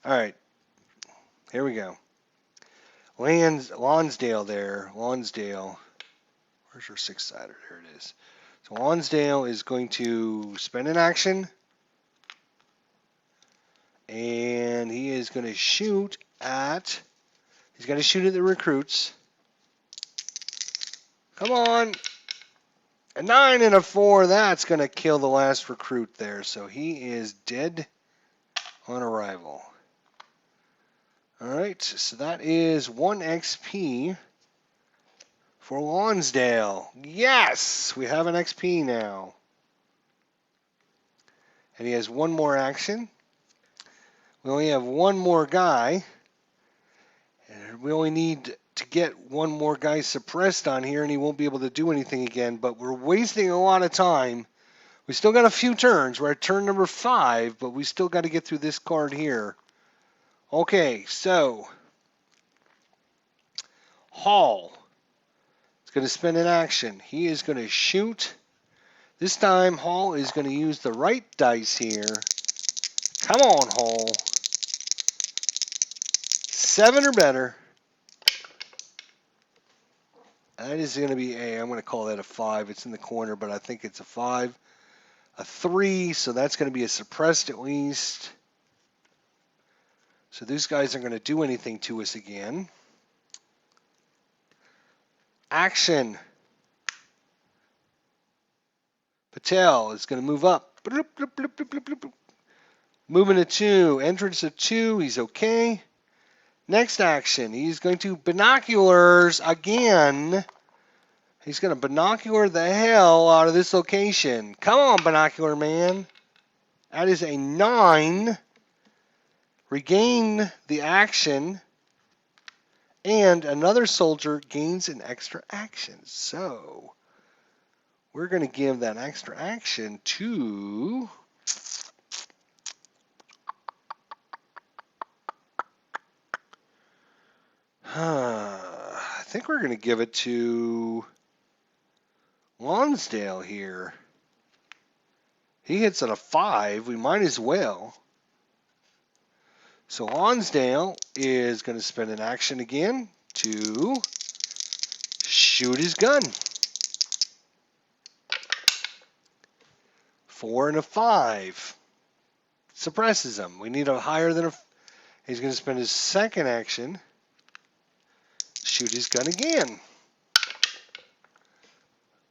All right. Here we go. Lonsdale there. Lonsdale. Where's your 6-sider? There it is. So Lonsdale is going to spend an action. And he is going to shoot at. He's going to shoot at the recruits. Come on. A 9 and a 4. That's going to kill the last recruit there. So he is dead on arrival. All right. So that is 1 XP for Lonsdale. Yes! We have an XP now. And he has 1 more action. We only have 1 more guy. And we only need to get 1 more guy suppressed on here, and he won't be able to do anything again. But we're wasting a lot of time. We still got a few turns. We're at turn number 5, but we still got to get through this card here. Okay, so Hall is going to spend an action. He is going to shoot. This time, Hall is going to use the right dice here. Come on, Hall. 7 or better. That is going to be I'm going to call that a 5. It's in the corner, but I think it's a 5. A 3, so that's going to be a suppressed at least. So these guys aren't going to do anything to us again. Action. Patel is going to move up. Moving to 2. Entrance to 2. He's okay. Next action. He's going to binoculars again. He's going to binocular the hell out of this location. Come on, binocular man. That is a 9. Regain the action. And another soldier gains an extra action. So we're going to give that extra action to I think we're going to give it to Lonsdale here. He hits at a 5. We might as well. So Lonsdale is going to spend an action again to shoot his gun. 4 and a 5. Suppresses him. We need a higher than a... He's going to spend his second action. Shoot his gun again.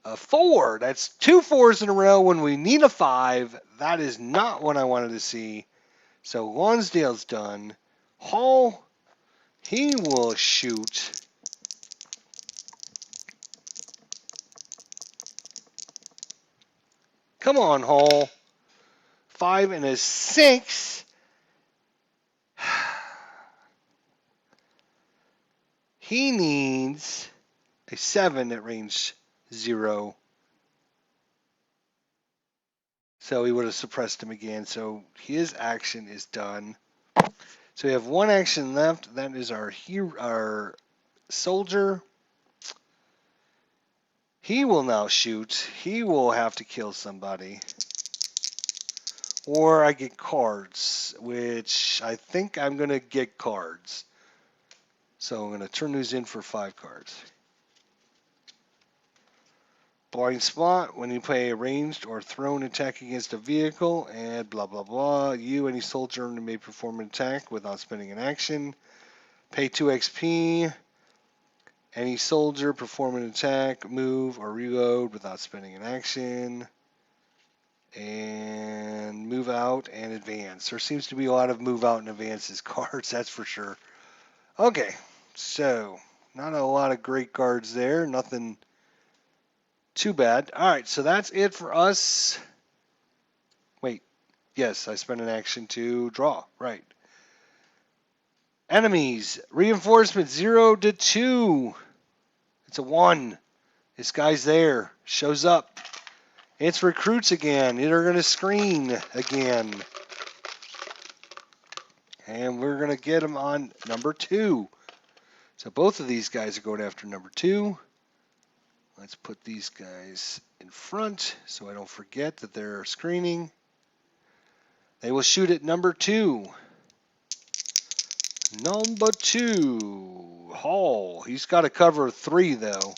A 4. That's 2 4s in a row when we need a 5. That is not what I wanted to see. So Lonsdale's done. Hall, he will shoot. Come on, Hall. 5 and a 6. He needs a 7 at range 0. So he would have suppressed him again. So his action is done. So we have one action left. That is our soldier. He will now shoot. He will have to kill somebody. Or I get cards, which I think I'm going to get cards. So I'm going to turn these in for 5 cards. Blind spot, when you play a ranged or thrown attack against a vehicle, and blah, blah, blah. You, any soldier, may perform an attack without spending an action. Pay 2 XP. Any soldier perform an attack, move, or reload without spending an action. And move out and advance. There seems to be a lot of move out and advances cards, that's for sure. Okay, so not a lot of great cards there. Nothing too bad. All right, so that's it for us. Wait, yes, I spent an action to draw. Right. Enemies, reinforcement 0 to 2. It's a 1. This guy's there, shows up. It's recruits again. They're going to screen again. And we're going to get them on number 2. So both of these guys are going after number 2. Let's put these guys in front so I don't forget that they're screening. They will shoot at number 2. Number 2. Hall. He's got to cover 3, though.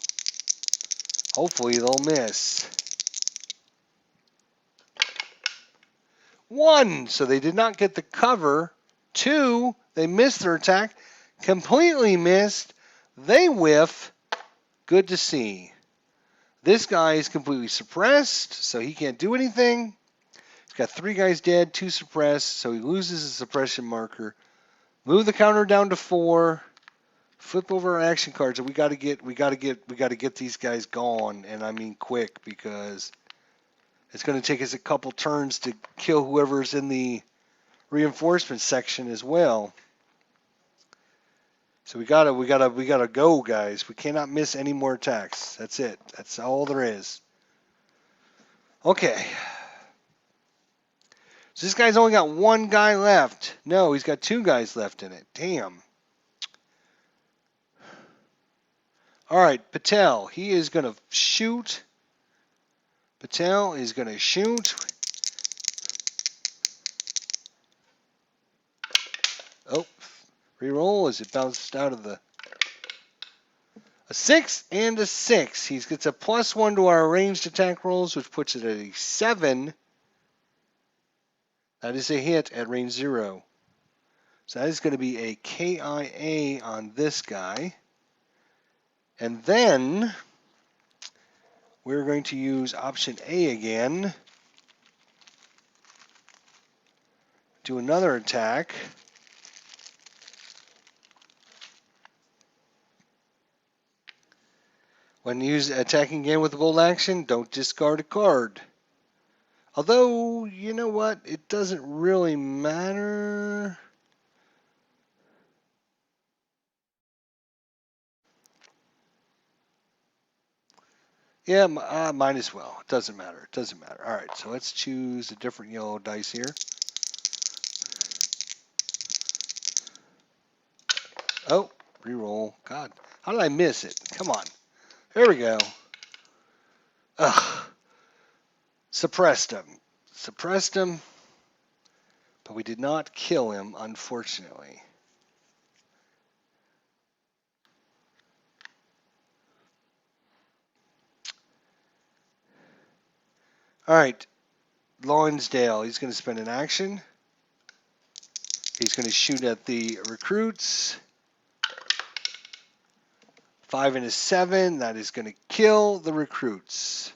Hopefully they'll miss. 1. So they did not get the cover. 2. They missed their attack. Completely missed. They whiff. Good to see. This guy is completely suppressed, so he can't do anything. He's got 3 guys dead, 2 suppressed, so he loses his suppression marker. Move the counter down to 4. Flip over our action cards, and we got to get these guys gone, and I mean quick, because it's going to take us a couple turns to kill whoever's in the reinforcement section as well. So we gotta go, guys. We cannot miss any more attacks. That's it. That's all there is. Okay. So this guy's only got 1 guy left. No, he's got 2 guys left in it. Damn. All right, Patel. He is gonna shoot. Patel is gonna shoot. Oh, reroll as it bounced out of the... A 6 and a 6. He gets a +1 to our ranged attack rolls, which puts it at a 7. That is a hit at range 0. So that is going to be a KIA on this guy. And then we're going to use option A again. Do another attack. When attacking again with a bold action, don't discard a card. Although, you know what? It doesn't really matter. Yeah, might as well. It doesn't matter. It doesn't matter. All right, so let's choose a different yellow dice here. Oh, reroll. God, how did I miss it? Come on. There we go. Ugh. Suppressed him. Suppressed him. But we did not kill him, unfortunately. All right, Lonsdale, he's going to spend an action. He's going to shoot at the recruits. 5 and a 7, that is going to kill the recruits.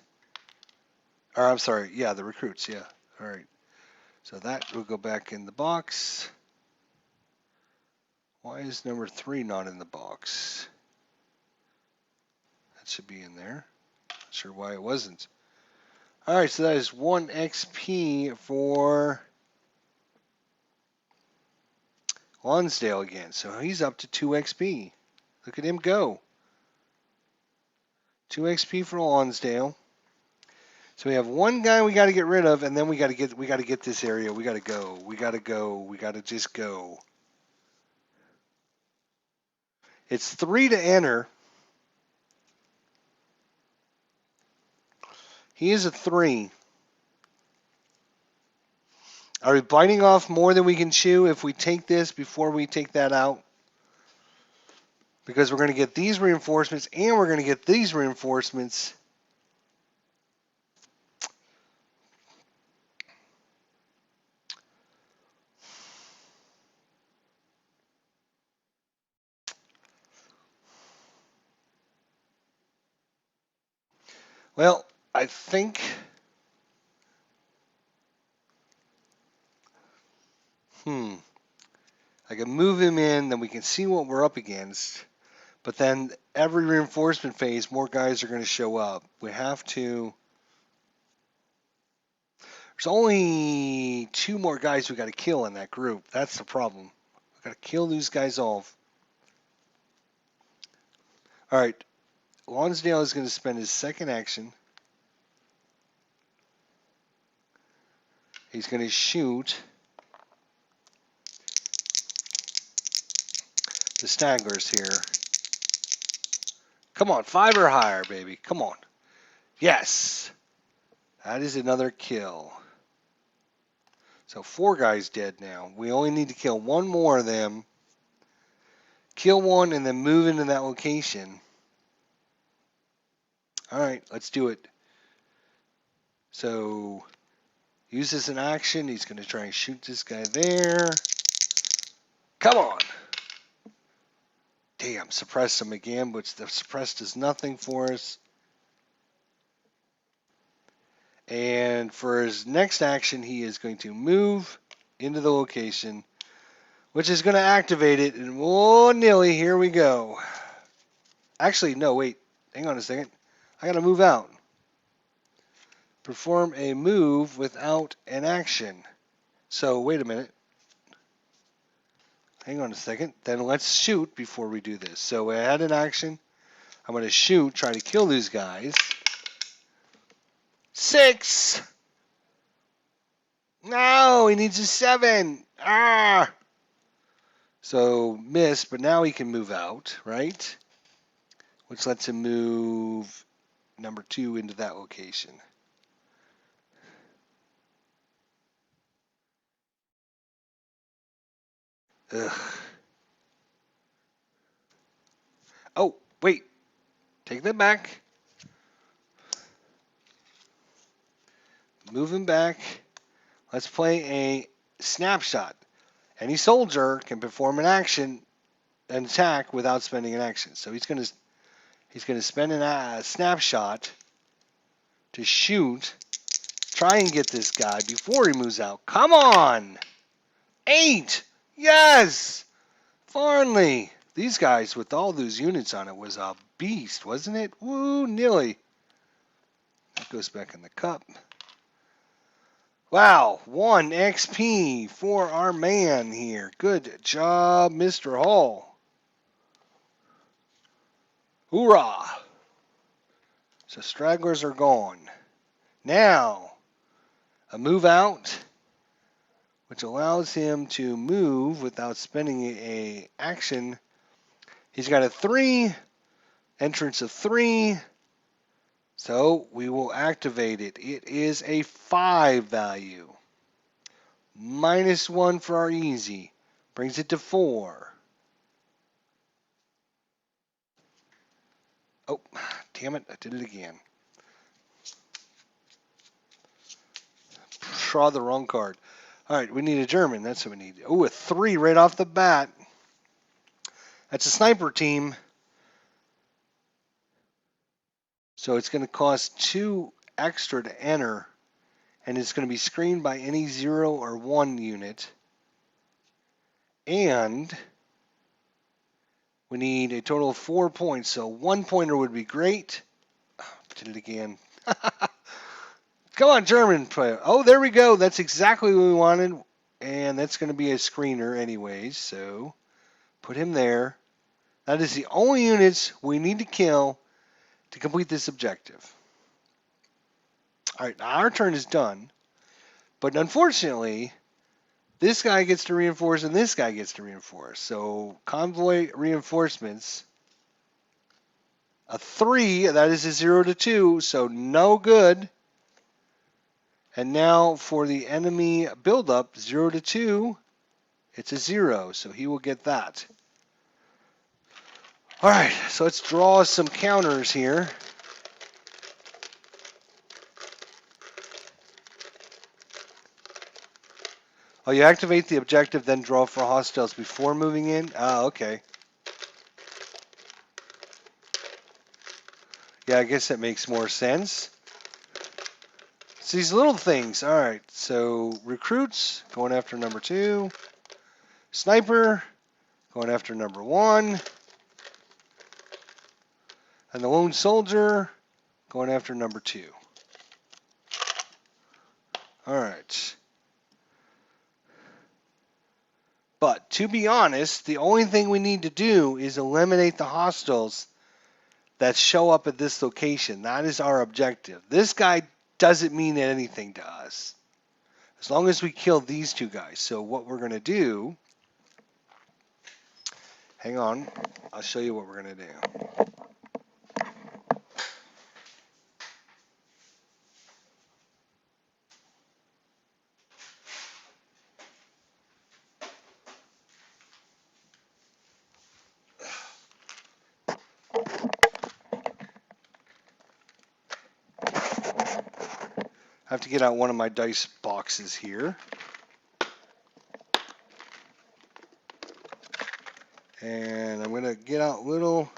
Or I'm sorry, yeah, the recruits, yeah. All right, so that will go back in the box. Why is number 3 not in the box? That should be in there. Not sure why it wasn't. All right, so that is 1 XP for Lonsdale again. So he's up to 2 XP. Look at him go. 2 XP for Lonsdale. So we have one guy we got to get rid of, and then we got to get this area. We got to go. We got to just go. It's 3 to enter. He is a 3. Are we biting off more than we can chew if we take this before we take that out? Because we're going to get these reinforcements and we're going to get these reinforcements. Well, I think I can move him in, then we can see what we're up against. But then every reinforcement phase, more guys are going to show up. We have to. There's only 2 more guys we got to kill in that group. That's the problem. We got to kill these guys off. All right. Lonsdale is going to spend his second action. He's going to shoot the Stagglers here. Come on, 5 or higher, baby. Come on. Yes. That is another kill. So 4 guys dead now. We only need to kill 1 more of them. Kill 1 and then move into that location. All right, let's do it. So use this in action. He's going to try and shoot this guy there. Come on. Damn, suppress him again, but the suppress does nothing for us. And for his next action, he is going to move into the location, which is going to activate it. And oh, Nilly, here we go. Actually, no, wait. Hang on a second. I got to move out. Perform a move without an action. So, wait a minute. Hang on a second. Then let's shoot before we do this. So, I had an action. I'm going to shoot, try to kill these guys. 6! No, he needs a 7. Ah! So, miss, but now he can move out, right? Which lets him move number 2 into that location. Ugh. Oh, wait. Take that back. Move him back. Let's play a snapshot. Any soldier can perform an attack without spending an action. So he's going to spend a snapshot to shoot, try and get this guy before he moves out. Come on! 8! Yes! Farnley! These guys with all those units on it was a beast, wasn't it? Woo, Nilly. That goes back in the cup. Wow, 1 XP for our man here. Good job, Mr. Hall. Hoorah! So stragglers are gone. Now, a move out, which allows him to move without spending a action. He's got a 3, entrance of 3. So we will activate it. It is a 5 value. -1 for our easy. Brings it to 4. Oh, damn it. I did it again. draw the wrong card. All right, we need a German. That's what we need. Oh, a 3 right off the bat. That's a sniper team. So it's going to cost 2 extra to enter. And it's going to be screened by any 0 or 1 unit. And we need a total of 4 points. So 1 pointer would be great. Did it again. Come on, German player. Oh, there we go. That's exactly what we wanted. And that's going to be a screener anyways. So put him there. That is the only units we need to kill to complete this objective. All right, now our turn is done. But unfortunately, this guy gets to reinforce and this guy gets to reinforce. So convoy reinforcements. A 3, that is a 0 to 2, so no good. And now for the enemy buildup, 0 to 2, it's a 0, so he will get that. All right, so let's draw some counters here. Oh, you activate the objective, then draw for hostiles before moving in? Ah, okay. Yeah, I guess that makes more sense. It's these little things. All right, so recruits, going after number 2. Sniper, going after number 1. And the lone soldier, going after number 2. All right. But to be honest, the only thing we need to do is eliminate the hostiles that show up at this location. That is our objective. This guy doesn't mean anything to us as long as we kill these 2 guys. So what we're going to do, hang on, I'll show you what we're going to do. I have to get out one of my dice boxes here. And I'm going to get out little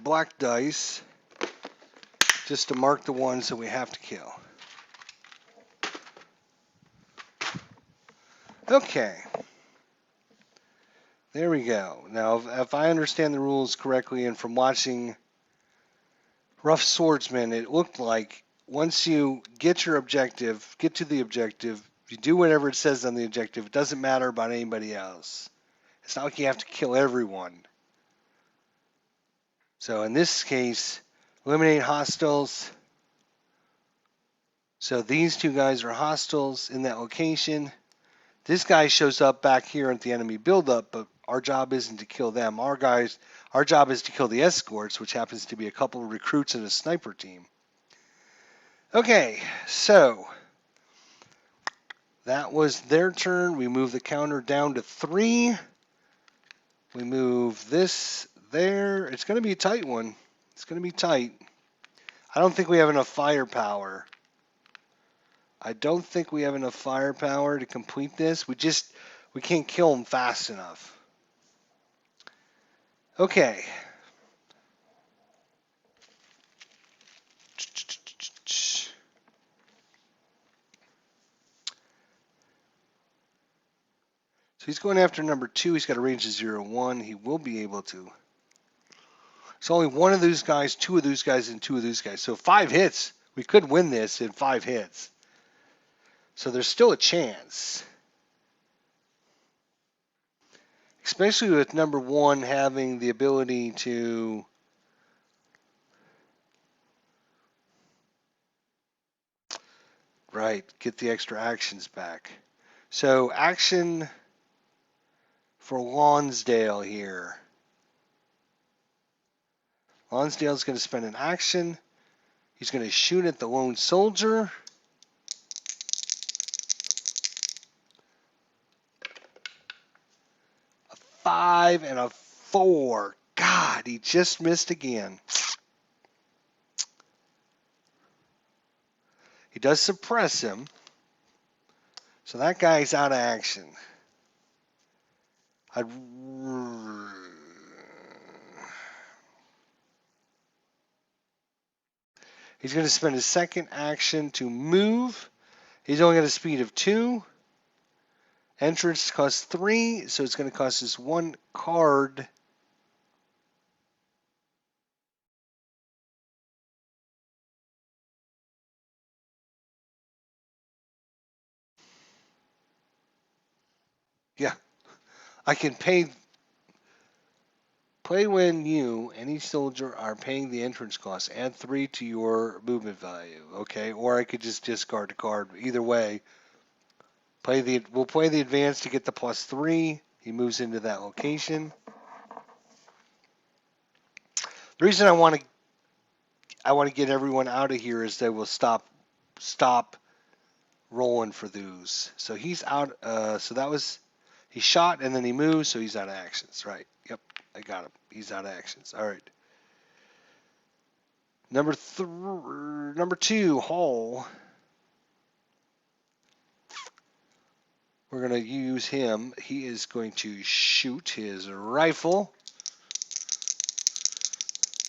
black dice just to mark the ones that we have to kill. Okay. There we go. Now, if I understand the rules correctly and from watching Rough Swordsman, it looked like once you get to the objective, you do whatever it says on the objective. It doesn't matter about anybody else. It's not like you have to kill everyone. So in this case, eliminate hostiles. So these 2 guys are hostiles in that location. This guy shows up back here at the enemy buildup, but our job isn't to kill them. Our job is to kill the escorts, which happens to be a couple of recruits and a sniper team. Okay, so that was their turn. We move the counter down to 3. We move this there. It's going to be a tight one. It's going to be tight. I don't think we have enough firepower. I don't think we have enough firepower to complete this. We can't kill them fast enough. Okay. So he's going after number 2. He's got a range of 0-1. He will be able to. It's only one of those guys, 2 of those guys, and 2 of those guys. So 5 hits. We could win this in 5 hits. So there's still a chance. Especially with number 1 having the ability to get the extra actions back. So action for Lonsdale here. Lonsdale's going to spend an action. He's going to shoot at the lone soldier. A 5 and a 4. God, he just missed again. He does suppress him. So that guy's out of action. He's going to spend his second action to move. He's only got a speed of 2. Entrance costs 3, so it's going to cost us 1 card. Yeah, I can play when you, any soldier, are paying the entrance cost. Add 3 to your movement value. Okay, or I could just discard a card. Either way, we'll play the advance to get the +3. He moves into that location. The reason I want to get everyone out of here is they will stop rolling for those. So he's out. So that was he shot and then he moved, so he's out of actions. Right. Yep. I got him. He's out of actions. All right. Number 2, Hall. We're going to use him. He is going to shoot his rifle.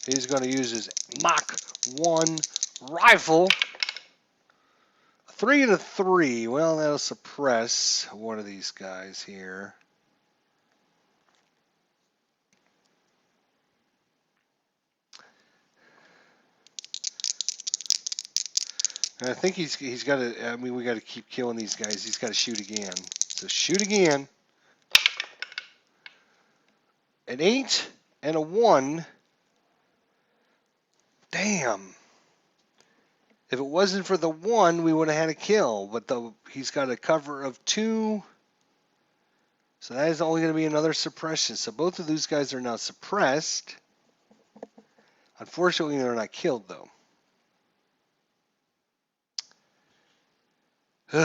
He's going to use his Mach 1 rifle. 3 and a 3. Well, that'll suppress one of these guys here. And I think he's got to. I mean, we got to keep killing these guys. He's got to shoot again. So shoot again. An 8 and a 1. Damn. If it wasn't for the 1, we would have had a kill. But he's got a cover of 2. So that is only going to be another suppression. So both of those guys are now suppressed. Unfortunately, they're not killed, though. All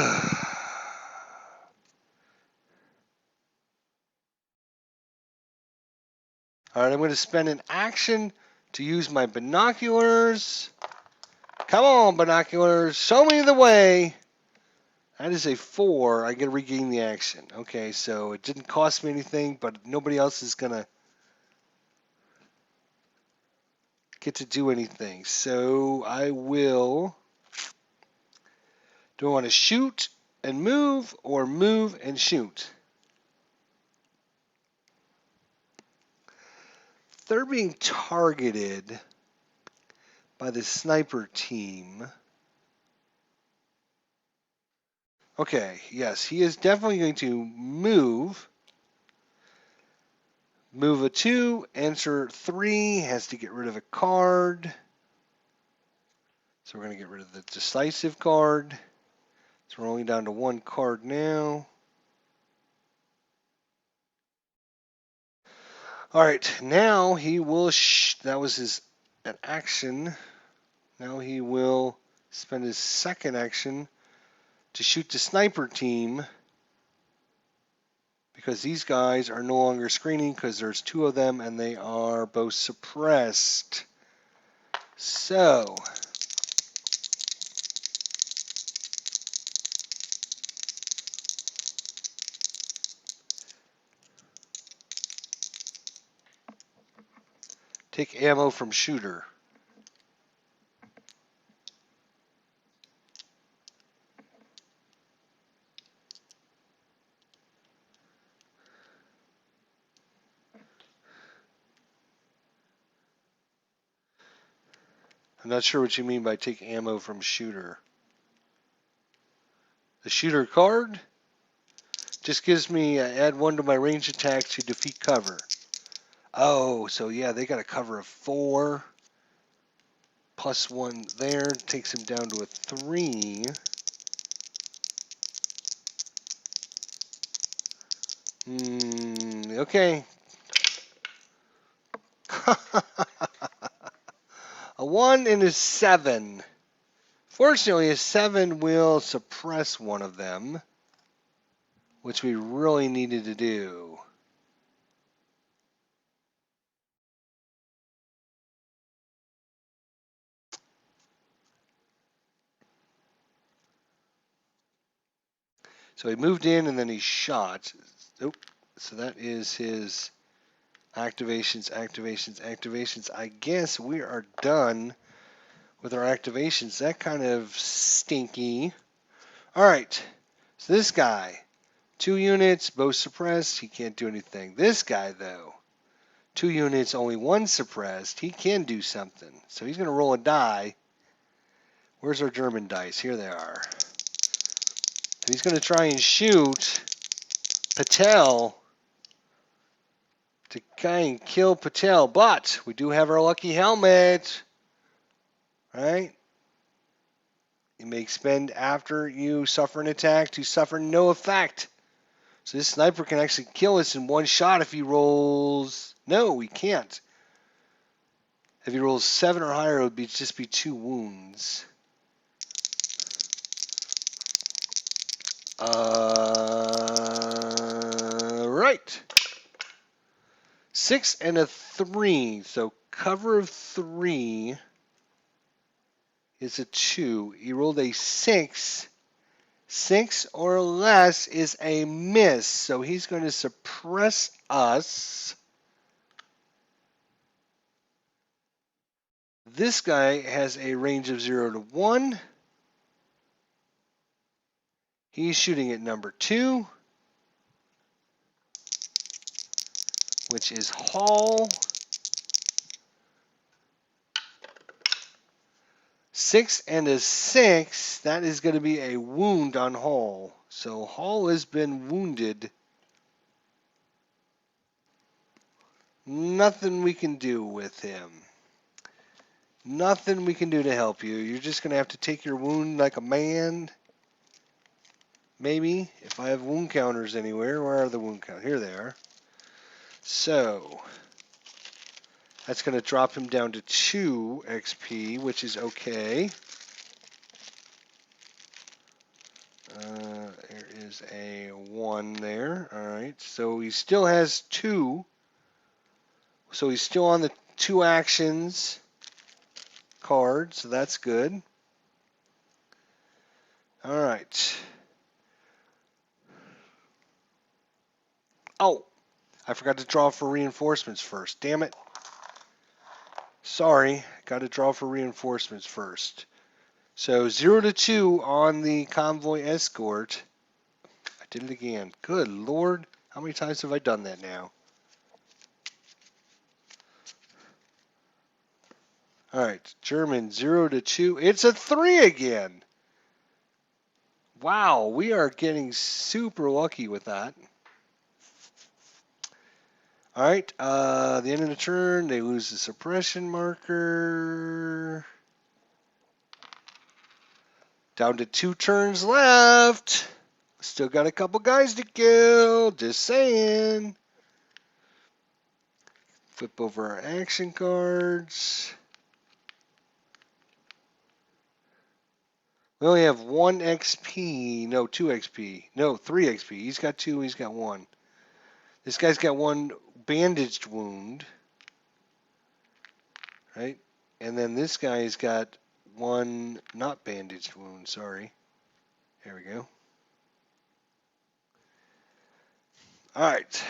right, I'm going to spend an action to use my binoculars. Come on, binoculars. Show me the way. That is a 4. I get to regain the action. Okay, so it didn't cost me anything, but nobody else is going to get to do anything. So I will. Do I want to shoot and move or move and shoot? They're being targeted by the sniper team. Okay, yes, he is definitely going to move. Move a 2, enter 3, has to get rid of a card. So we're going to get rid of the decisive card. So we're only down to 1 card now. All right, now he will, that was an action. Now he will spend his second action to shoot the sniper team. Because these guys are no longer screening because there's 2 of them and they are both suppressed. So, take ammo from shooter. I'm not sure what you mean by take ammo from shooter. The shooter card just gives me add 1 to my range attack to defeat cover. Oh, so yeah, they got a cover of 4. Plus 1 there takes him down to a 3. Okay. A 1 and a 7. Fortunately, a 7 will suppress one of them, which we really needed to do. So he moved in and then he shot. Nope. So that is his activations, activations, activations. I guess we are done with our activations. That kind of stinky. All right. So this guy, 2 units, both suppressed. He can't do anything. This guy, though, 2 units, only 1 suppressed. He can do something. So he's going to roll a die. Where's our German dice? Here they are. So he's going to try and shoot Patel to try and kill Patel. But we do have our lucky helmet. Right? You may expend after you suffer an attack to suffer no effect. So this sniper can actually kill us in 1 shot if he rolls... No, he can't. If he rolls 7 or higher, it would just be 2 wounds. Right. 6 and a 3. So cover of 3 is a 2. He rolled a 6. 6 or less is a miss. So he's going to suppress us. This guy has a range of 0 to 1. He's shooting at number 2, which is Hall. 6 and a 6, that is going to be a wound on Hall. So Hall has been wounded. Nothing we can do with him. Nothing we can do to help you. You're just going to have to take your wound like a man. Maybe, if I have wound counters anywhere. Where are the wound counters? Here they are. So, that's going to drop him down to 2 XP, which is okay. There is a 1 there. Alright, so he still has 2. So he's still on the 2 actions card, so that's good. Alright. Oh, I forgot to draw for reinforcements first. Damn it. Sorry, got to draw for reinforcements first. So 0 to 2 on the convoy escort. I did it again. Good Lord. How many times have I done that now? Alright, German 0 to 2. It's a 3 again. Wow, we are getting super lucky with that. Alright, the end of the turn, they lose the suppression marker. Down to 2 turns left. Still got a couple guys to kill, just saying. Flip over our action cards. We only have 1 XP. No, 2 XP. No, 3 XP. He's got 2, he's got 1. This guy's got 1 bandaged wound. Right? And then this guy's got 1 not bandaged wound, sorry. There we go. Alright.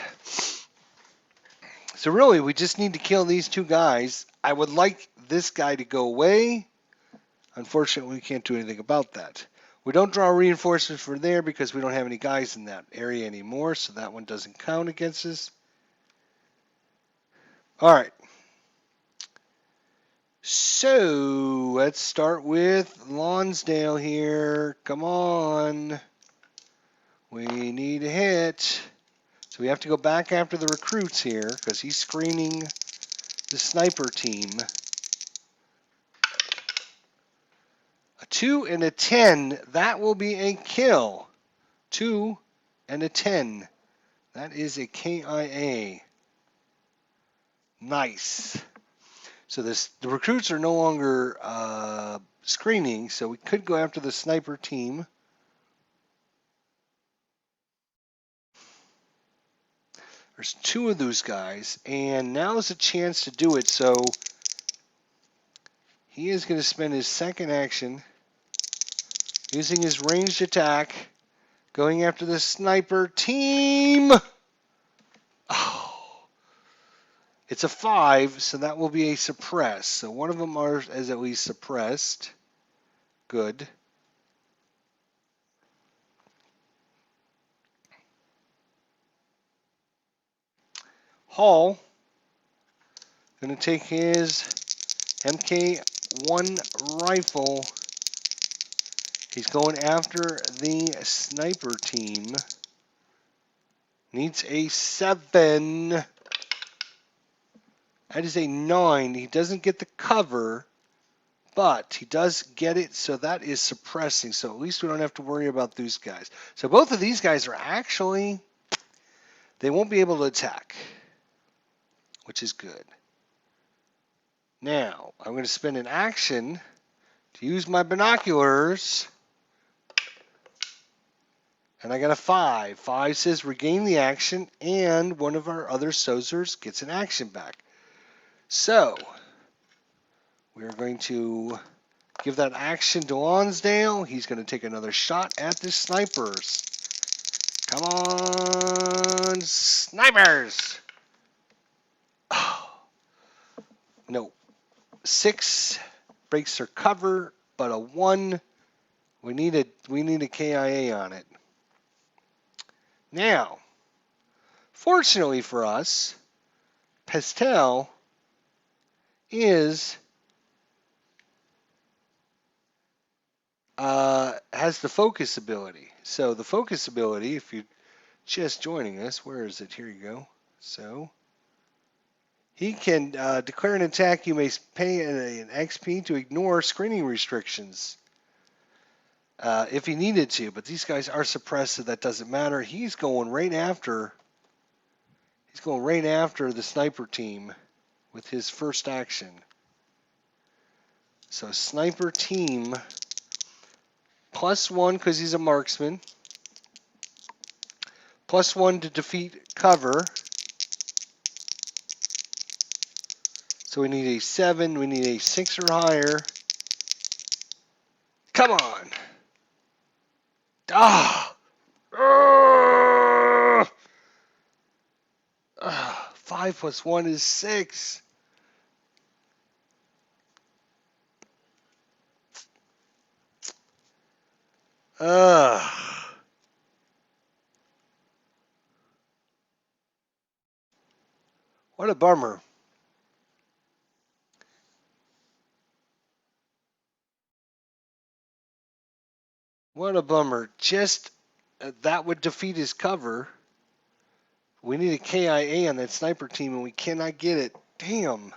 So really, we just need to kill these 2 guys. I would like this guy to go away. Unfortunately, we can't do anything about that. We don't draw reinforcements for there because we don't have any guys in that area anymore, so that one doesn't count against us. Alright. So, let's start with Lonsdale here. Come on. We need a hit. So we have to go back after the recruits here because he's screening the sniper team. A 2 and a 10. That will be a kill. 2 and a 10. That is a KIA. Nice. So the recruits are no longer screening, so we could go after the sniper team. There's 2 of those guys, and now is a chance to do it. So he is going to spend his second action using his ranged attack Going after the sniper team. Oh, it's a 5, so that will be a suppress. So one of them is at least suppressed. Good. Hall going to take his MK1 rifle. He's going after the sniper team. Needs a 7. That is a 9. He doesn't get the cover, but he does get it, so that is suppressing. So at least we don't have to worry about these guys. So both of these guys are actually, they won't be able to attack, which is good. Now, I'm going to spend an action to use my binoculars. And I got a 5. 5 says regain the action, and one of our other soldiers gets an action back. So, we're going to give that action to Lonsdale. He's going to take another shot at the snipers. Come on, snipers! Oh, no. 6 breaks their cover, but a 1. We need a KIA on it. Now, fortunately for us, Pastel has the focus ability. So the focus ability, if you're just joining us, where is it? Here you go. So he can declare an attack. You may pay an XP to ignore screening restrictions if he needed to. But these guys are suppressed, so that doesn't matter. He's going right after. He's going right after the sniper team with his first action. So sniper team +1 because he's a marksman. +1 to defeat cover. So we need a 7. We need a 6 or higher. Come on. Ah. 5 + 1 is 6. What a bummer. What a bummer. Just that would defeat his cover. We need a KIA on that sniper team, and we cannot get it. Damn.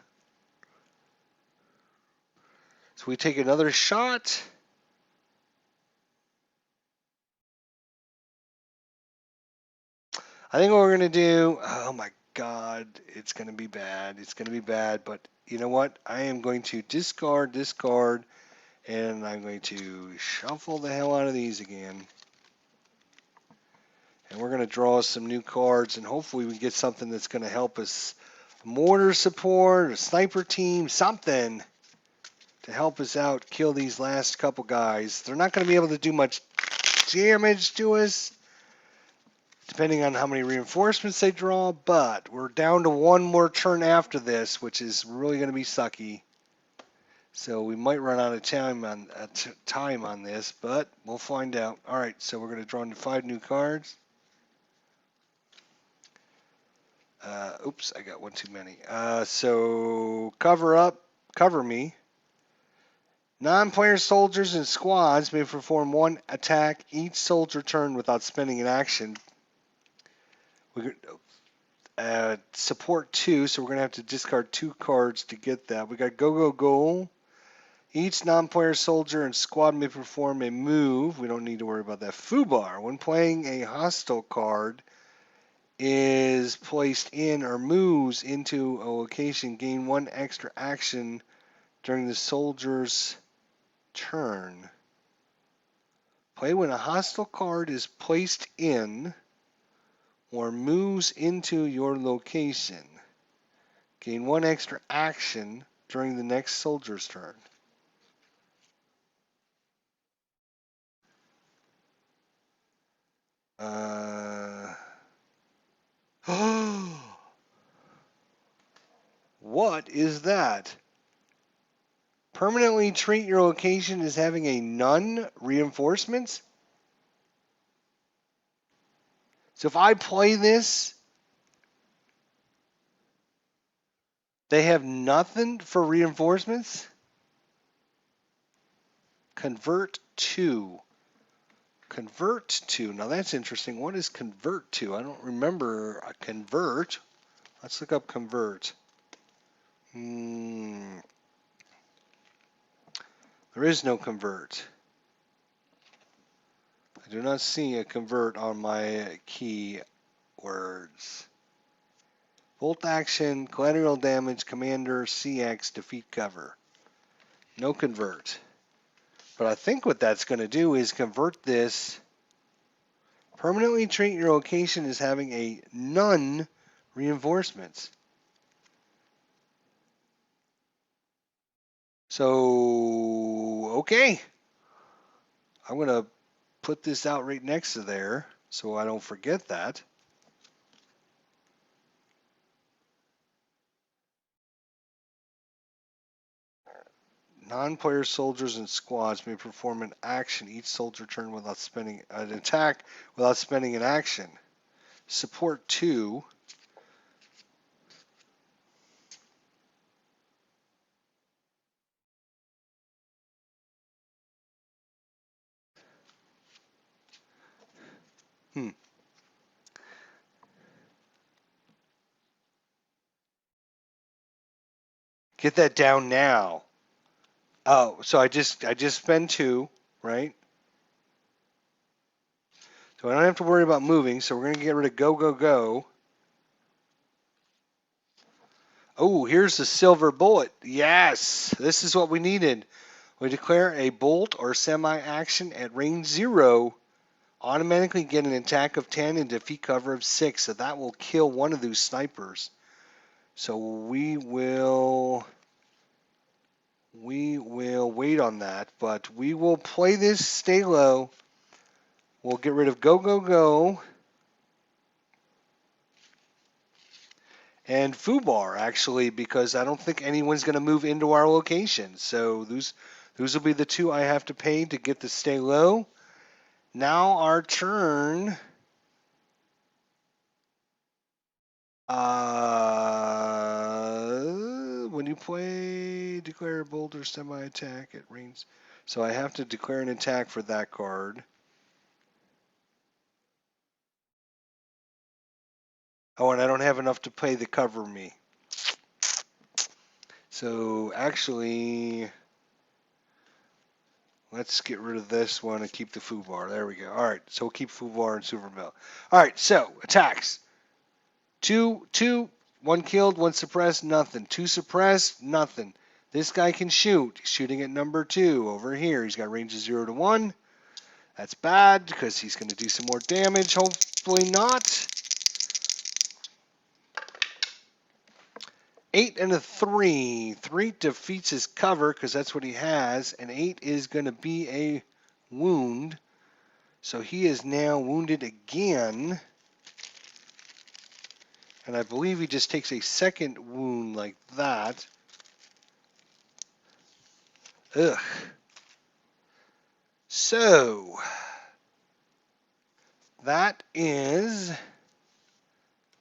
So we take another shot. I think what we're going to do, oh my God, it's going to be bad. It's going to be bad, but you know what? I am going to discard, and I'm going to shuffle the hell out of these again. And we're going to draw some new cards, and hopefully we get something that's going to help us. Mortar support, a sniper team, something to help us out, kill these last couple guys. They're not going to be able to do much damage to us, depending on how many reinforcements they draw, but we're down to 1 more turn after this, which is really going to be sucky. So we might run out of time on this, but we'll find out. All right, so we're going to draw 5 new cards. Oops, I got one too many. So cover me. Non-player soldiers and squads may perform 1 attack each soldier turn without spending an action. We support 2, so we're going to have to discard 2 cards to get that. We got go. Each non-player soldier and squad may perform a move. We don't need to worry about that. Foobar. When playing a hostile card is placed in or moves into a location, gain 1 extra action during the soldier's turn. Play when a hostile card is placed in or moves into your location. Gain 1 extra action during the next soldier's turn. What is that? Permanently treat your location as having a none reinforcements? So if I play this, they have nothing for reinforcements? Convert to. Convert to. Now that's interesting. What is convert to? I don't remember a convert. Let's look up convert. There is no convert. I do not see a convert on my keywords. Bolt action, collateral damage, commander, CX, defeat cover. No convert. But I think what that's going to do is convert this. Permanently treat your location as having a none reinforcements. So, okay. I'm going to put this out right next to there so I don't forget that. Non-player soldiers and squads may perform an action each soldier turn without spending an attack without spending an action. Support 2. Get that down now. Oh, so I just spend 2, right? So I don't have to worry about moving. So we're going to get rid of go, go, go. Oh, here's the silver bullet. Yes, this is what we needed. We declare a bolt or semi-action at range 0. Automatically get an attack of 10 and defeat cover of 6. So that will kill one of those snipers. So we will wait on that, but we will play this stay low. We'll get rid of go, go, go. And Fubar, actually, because I don't think anyone's going to move into our location. So those will be the 2 I have to pay to get the stay low. Now our turn. When you play, declare a bolt or semi-attack at range. So I have to declare an attack for that card. Oh, and I don't have enough to pay the cover me. So actually, let's get rid of this one and keep the Fubar. There we go. All right, so we'll keep Fubar and Supermill. All right, so attacks. 2, 1 killed, 1 suppressed, nothing. 2 suppressed, nothing. This guy can shoot. He's shooting at number 2 over here. He's got range of 0 to 1. That's bad because he's going to do some more damage. Hopefully not. 8 and a 3. 3 defeats his cover because that's what he has. And 8 is going to be a wound. So he is now wounded again. And I believe he just takes a second wound like that. Ugh. So, that is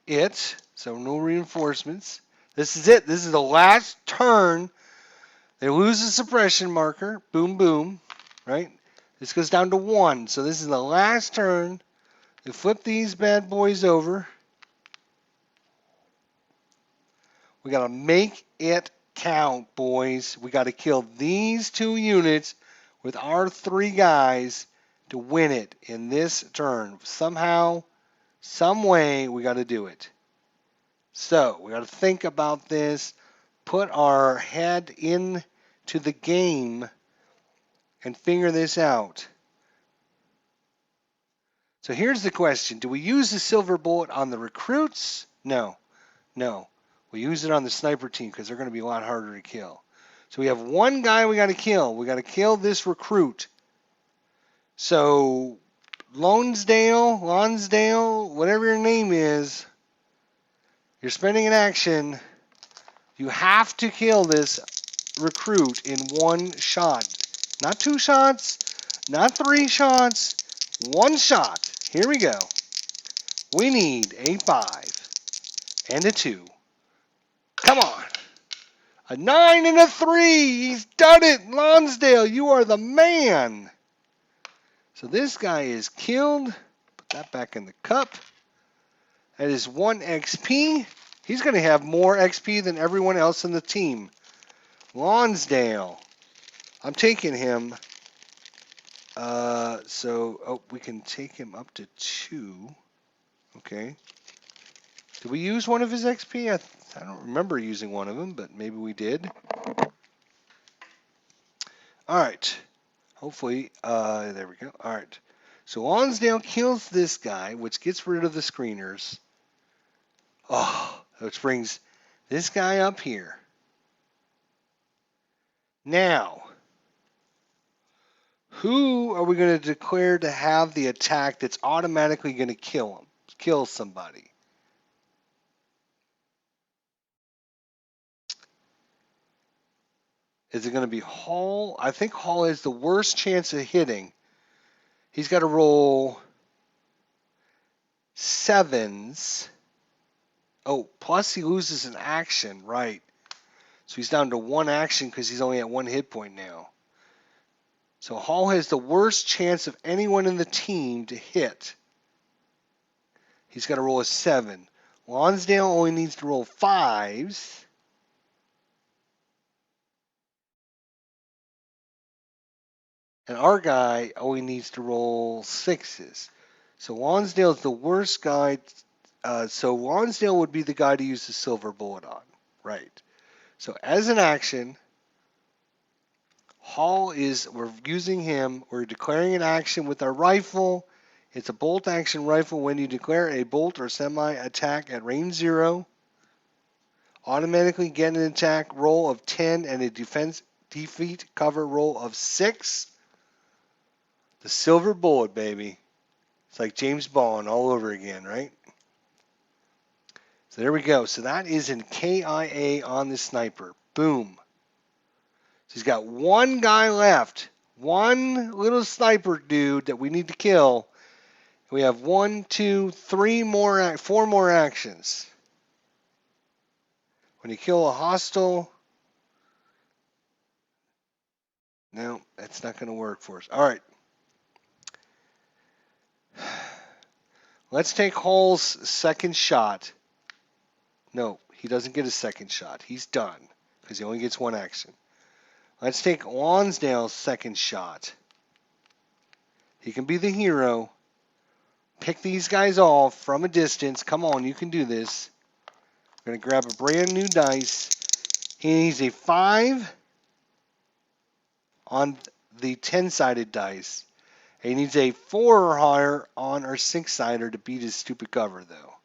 it. So no reinforcements. This is it. This is the last turn. They lose the suppression marker. Boom, boom. Right? This goes down to 1. So this is the last turn. They flip these bad boys over. We got to make it count, boys. We got to kill these 2 units with our 3 guys to win it in this turn. Somehow, some way, we got to do it. So we got to think about this, put our head into the game, and figure this out. So here's the question. Do we use the silver bullet on the recruits? No. No. We use it on the sniper team because they're going to be a lot harder to kill. So we have 1 guy we got to kill. We got to kill this recruit. So Lonsdale, whatever your name is, you're spending an action. You have to kill this recruit in one shot. Not 2 shots, not 3 shots, 1 shot. Here we go. We need a 5 and a 2. Come on. A 9 and a 3. He's done it. Lonsdale, you are the man. So this guy is killed. Put that back in the cup. That is 1 XP. He's going to have more XP than everyone else in the team. Lonsdale. I'm taking him. We can take him up to 2. Okay. Did we use one of his XP? I don't remember using one of them, but maybe we did. All right. Hopefully, there we go. All right. So Lonsdale kills this guy, which gets rid of the screeners. Oh, which brings this guy up here. Now, who are we going to declare to have the attack that's automatically going to kill somebody? Is it going to be Hall? I think Hall has the worst chance of hitting. He's got to roll 7s. Oh, plus he loses an action, right. So he's down to 1 action because he's only at 1 hit point now. So Hall has the worst chance of anyone in the team to hit. He's got to roll a 7. Lonsdale only needs to roll 5s. And our guy only needs to roll 6s. So Lonsdale's the worst guy. So Lonsdale would be the guy to use the silver bullet on. Right. So as an action, we're using him. We're declaring an action with our rifle. It's a bolt action rifle. When you declare a bolt or semi attack at range 0, automatically get an attack roll of 10 and a defeat cover roll of 6. The silver bullet, baby. It's like James Bond all over again, right? So there we go. So that is in KIA on the sniper. Boom. So he's got 1 guy left. 1 little sniper dude that we need to kill. We have 1, 2, 3 more, 4 more actions. When you kill a hostile, no, that's not going to work for us. All right. Let's take Hall's second shot. No, he doesn't get a second shot. He's done because he only gets 1 action. Let's take Lonsdale's second shot. He can be the hero. Pick these guys off from a distance. Come on, you can do this. We're going to grab a brand new dice. He needs a 5 on the 10-sided dice. He needs a 4 or higher on our 6-sider to beat his stupid cover, though.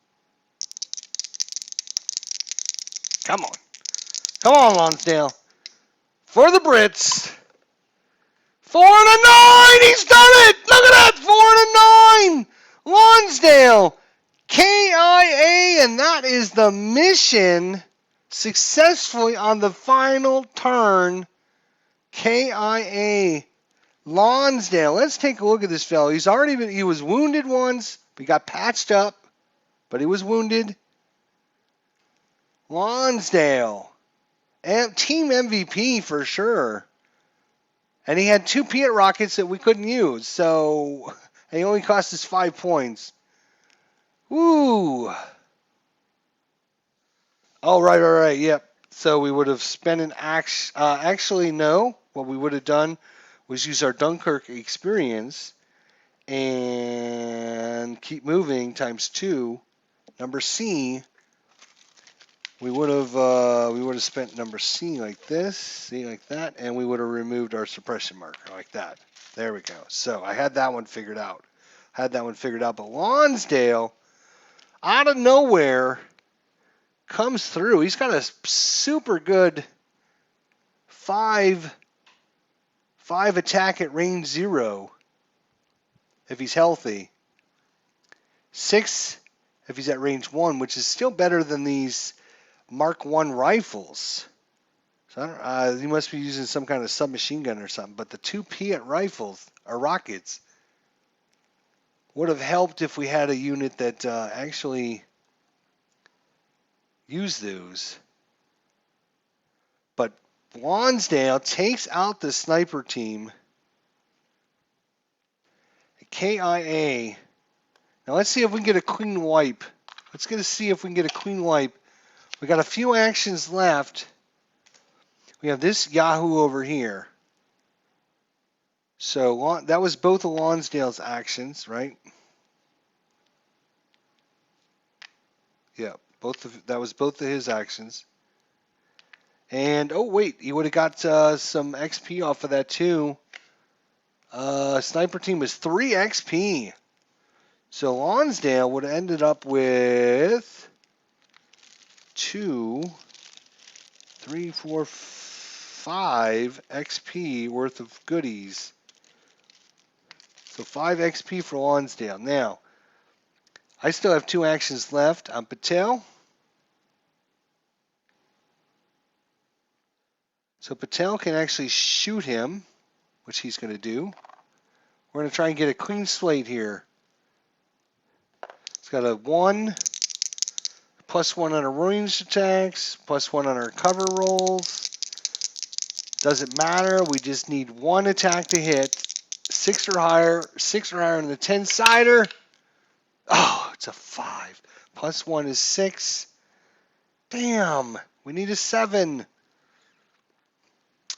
Come on. Come on, Lonsdale. For the Brits. 4 and a 9! He's done it! Look at that! 4 and a 9! Lonsdale! KIA, and that is the mission successfully on the final turn. KIA. Lonsdale. Let's take a look at this fellow. He was wounded once. He got patched up, but he was wounded. Lonsdale. Team MVP for sure. And he had 2 Piet rockets that we couldn't use, so he only cost us 5 points. Woo! Oh, right, yep. So we would have spent an actually, no. What we would have done was use our Dunkirk experience and keep moving times 2. Number C. We would have spent number C like this, C like that, and we would have removed our suppression marker like that. There we go. So I had that one figured out. But Lonsdale, out of nowhere, comes through. He's got a super good 5 attack at range 0. if he's healthy. 6 if he's at range 1, which is still better than these Mark 1 rifles. So I don't, he must be using some kind of submachine gun or something. But the 2P at rifles or rockets would have helped if we had a unit that actually used those. But Lonsdale takes out the sniper team. KIA. Now let's see if we can get a clean wipe. Let's see if we can get a clean wipe. We got a few actions left. We have this Yahoo over here. So that was both of Lonsdale's actions, right? Yeah, that was both of his actions. And oh wait, he would have got some XP off of that too. Sniper team was 3 XP. So Lonsdale would have ended up with 2, 3, 4, 5 XP worth of goodies. So 5 XP for Lonsdale. Now, I still have 2 actions left on Patel. So Patel can actually shoot him, which he's going to do. We're going to try and get a clean slate here. It's got a 1, +1 on our ranged attacks, +1 on our cover rolls. Doesn't matter. We just need 1 attack to hit. 6 or higher on the 10-sider. Oh, it's a 5. +1 is 6. Damn, we need a 7.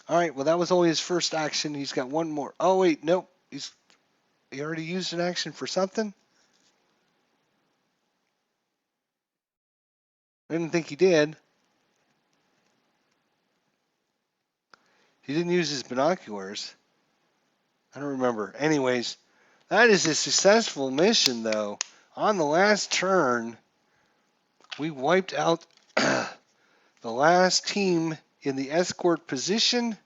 All right, well, that was only his first action. He's got 1 more. Oh, wait, nope. He already used an action for something? I didn't think he did. He didn't use his binoculars. I don't remember. Anyways, that is a successful mission, though. On the last turn, we wiped out the last team in the escort position.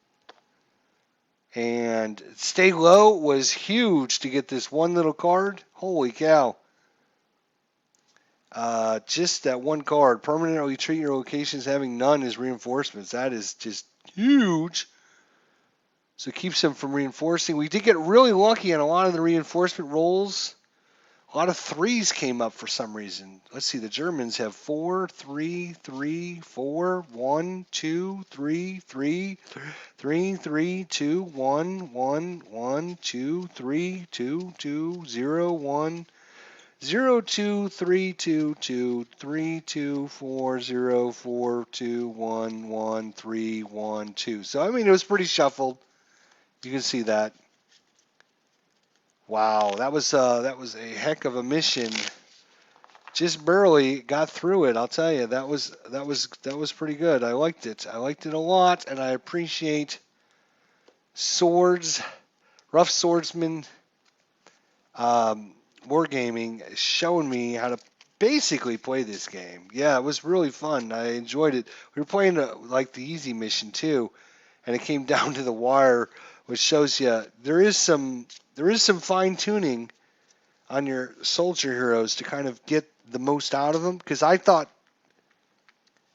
And stay low was huge to get this one little card. Holy cow. Just that one card. Permanently treat your locations having none as reinforcements. That is just huge. So it keeps them from reinforcing. We did get really lucky on a lot of the reinforcement rolls. A lot of 3s came up for some reason. Let's see, the Germans have 4, 3, 3, 4, 1, 2, 3, 3, 3, 3, 2, 1, 1, 1, 2, 3, 2, 2, 0, 1, 0, 2, 3, 2, 2, 3, 2, 4, 0, 4, 2, 1, 1, 3, 1, 2. So, I mean, it was pretty shuffled. You can see that. Wow, that was a heck of a mission. Just barely got through it. I'll tell you, that was pretty good. I liked it. I liked it a lot, and I appreciate Rough Swordsman Wargaming showing me how to basically play this game. Yeah, it was really fun. I enjoyed it. We were playing like the easy mission too, and it came down to the wire, which shows you there is some fine tuning on your soldier heroes to kind of get the most out of them. Because I thought,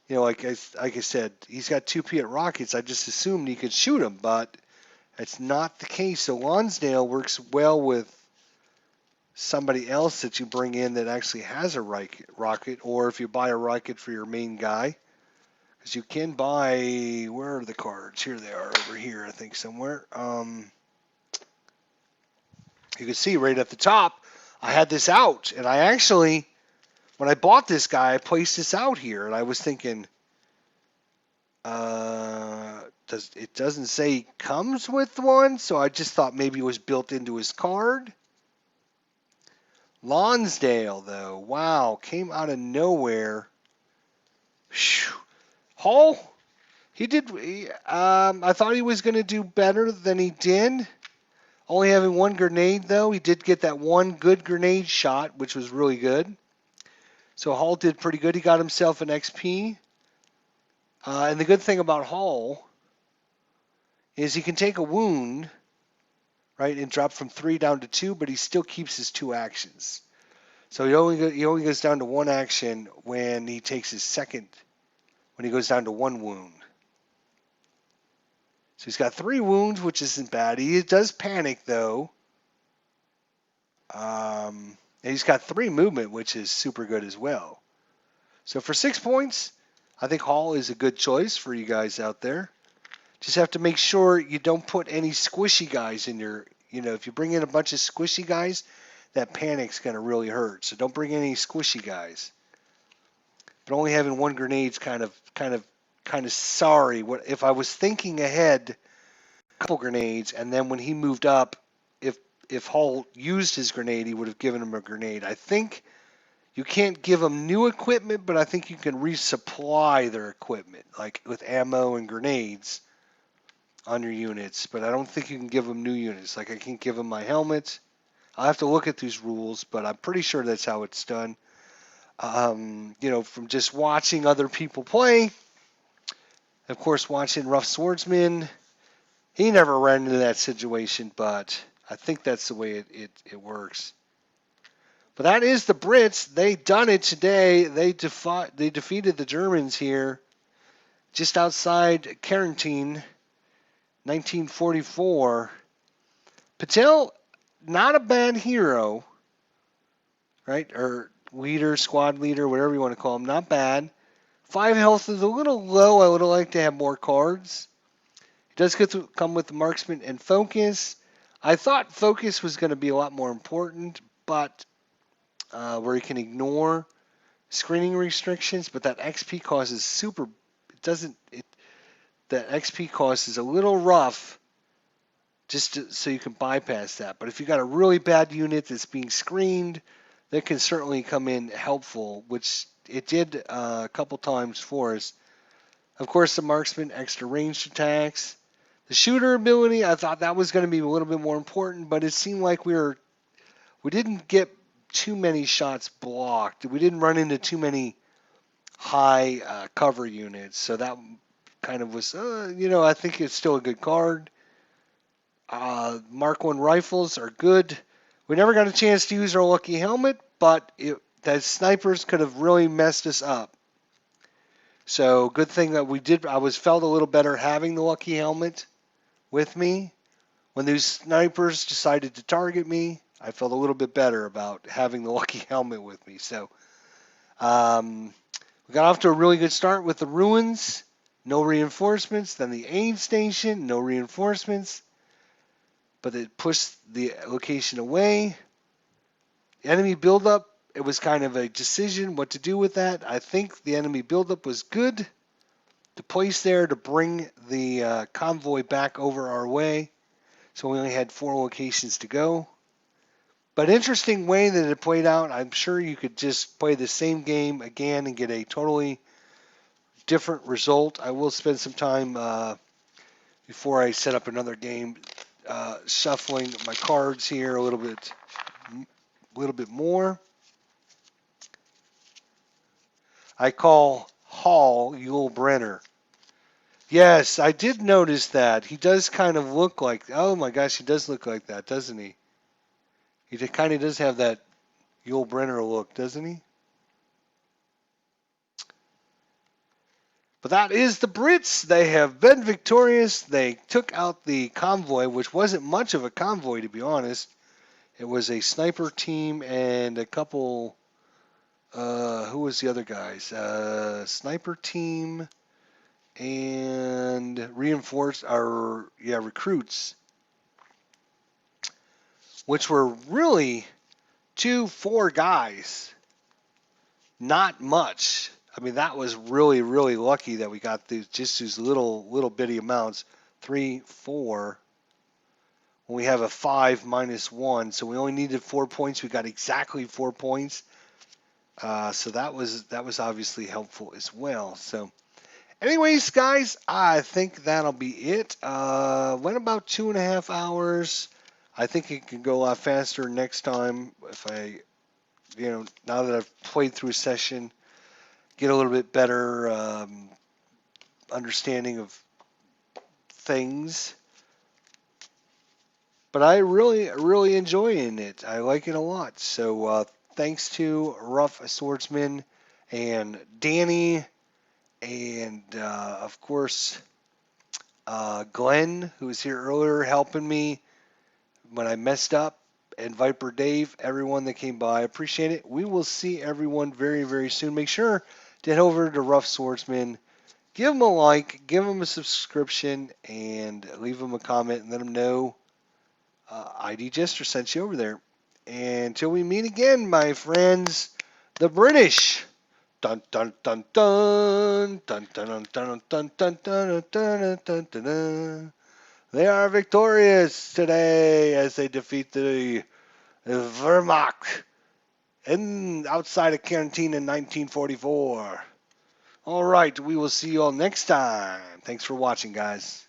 like I said, he's got 2P at rockets. I just assumed he could shoot them, but that's not the case. So Lonsdale works well with somebody else that you bring in that actually has a rocket, or if you buy a rocket for your main guy. Because you can buy, where are the cards? Here they are, over here, I think somewhere. You can see right at the top, I had this out. And I actually, when I bought this guy, I placed this out here. And I was thinking, it doesn't say he comes with one. So I just thought maybe it was built into his card. Lonsdale, though, wow, came out of nowhere. Whew. Hall, I thought he was going to do better than he did. Only having 1 grenade, though. He did get that 1 good grenade shot, which was really good. So Hall did pretty good. He got himself an XP. And the good thing about Hall is he can take a wound, right, and drop from 3 down to 2, but he still keeps his 2 actions. So he only goes down to 1 action when he takes his second, when he goes down to 1 wound. So he's got 3 wounds, which isn't bad. He does panic, though. And he's got 3 movement, which is super good as well. So for 6 points, I think Hall is a good choice for you guys out there. Just have to make sure you don't put any squishy guys in your, if you bring in a bunch of squishy guys, that panic's going to really hurt. So don't bring in any squishy guys. But only having 1 grenade's kind of sorry. What if I was thinking ahead, a couple grenades, and then when he moved up, if Hall used his grenade, he would have given him a grenade. I think you can't give them new equipment, but I think you can resupply their equipment, like with ammo and grenades on your units. But I don't think you can give them new units. Like I can't give them my helmet. I'll have to look at these rules, but I'm pretty sure that's how it's done. From just watching other people play, of course, watching Rough Swordsman, he never ran into that situation, but I think that's the way it works. But that is the Brits. They done it today. They defeated the Germans here just outside Quarantine, 1944. Patel, not a bad hero, right? Or leader, squad leader, whatever you want to call him. Not bad. 5 health is a little low. I would have liked to have more cards. It does come with marksman and focus. I thought focus was going to be a lot more important, but where you can ignore screening restrictions, but that XP cost is super. That XP cost is a little rough, so you can bypass that. But if you got a really bad unit that's being screened, that can certainly come in helpful, which it did a couple times for us. Of course, the marksman, extra ranged attacks. The shooter ability, I thought that was going to be a little bit more important, but it seemed like we didn't get too many shots blocked. We didn't run into too many high cover units, so that kind of was, I think it's still a good card. Mark 1 rifles are good. We never got a chance to use our lucky helmet, but that snipers could have really messed us up. So good thing that we did. I felt a little better having the lucky helmet with me. When these snipers decided to target me, I felt a little bit better about having the lucky helmet with me. So we got off to a really good start with the ruins. No reinforcements. Then the aid station, no reinforcements. But it pushed the location away. The enemy buildup, it was kind of a decision what to do with that. I think the enemy buildup was good to place there to bring the convoy back over our way. So we only had 4 locations to go. But interesting way that it played out. I'm sure you could just play the same game again and get a totally different result. I will spend some time before I set up another game shuffling my cards here a little bit more. I call Hall Yul Brenner. Yes, I did notice that. He does kind of look like, oh my gosh, he does look like that, doesn't he? He kind of does have that Yul Brenner look, doesn't he? But that is the Brits. They have been victorious. They took out the convoy, which wasn't much of a convoy, to be honest. It was a sniper team and a couple, who was the other guys? Sniper team and recruits, which were really 4 guys. Not much. I mean, that was really, really lucky that we got these little bitty amounts. 3, 4. When we have a 5 minus 1, so we only needed 4 points. We got exactly 4 points. So that was obviously helpful as well. So, anyways, guys, I think that'll be it. Went about 2.5 hours. I think it can go a lot faster next time if I, now that I've played through a session, get a little bit better understanding of things. but I really enjoying it. I like it a lot. So thanks to Rough Swordsman and Danny, and of course Glenn, who was here earlier helping me when I messed up, and Viper Dave, everyone that came by. I appreciate it. We will see everyone very soon. Make sure to head over to Rough Swordsman. Give them a like, give them a subscription, and leave them a comment and let them know ID Jester sent you over there. And until we meet again, my friends, the British. Dun dun dun dun dun dun dun dun dun dun dun dun dun dun. They are victorious today as they defeat the Wehrmacht outside of Canteen in 1944. All right, we will see you all next time. Thanks for watching, guys.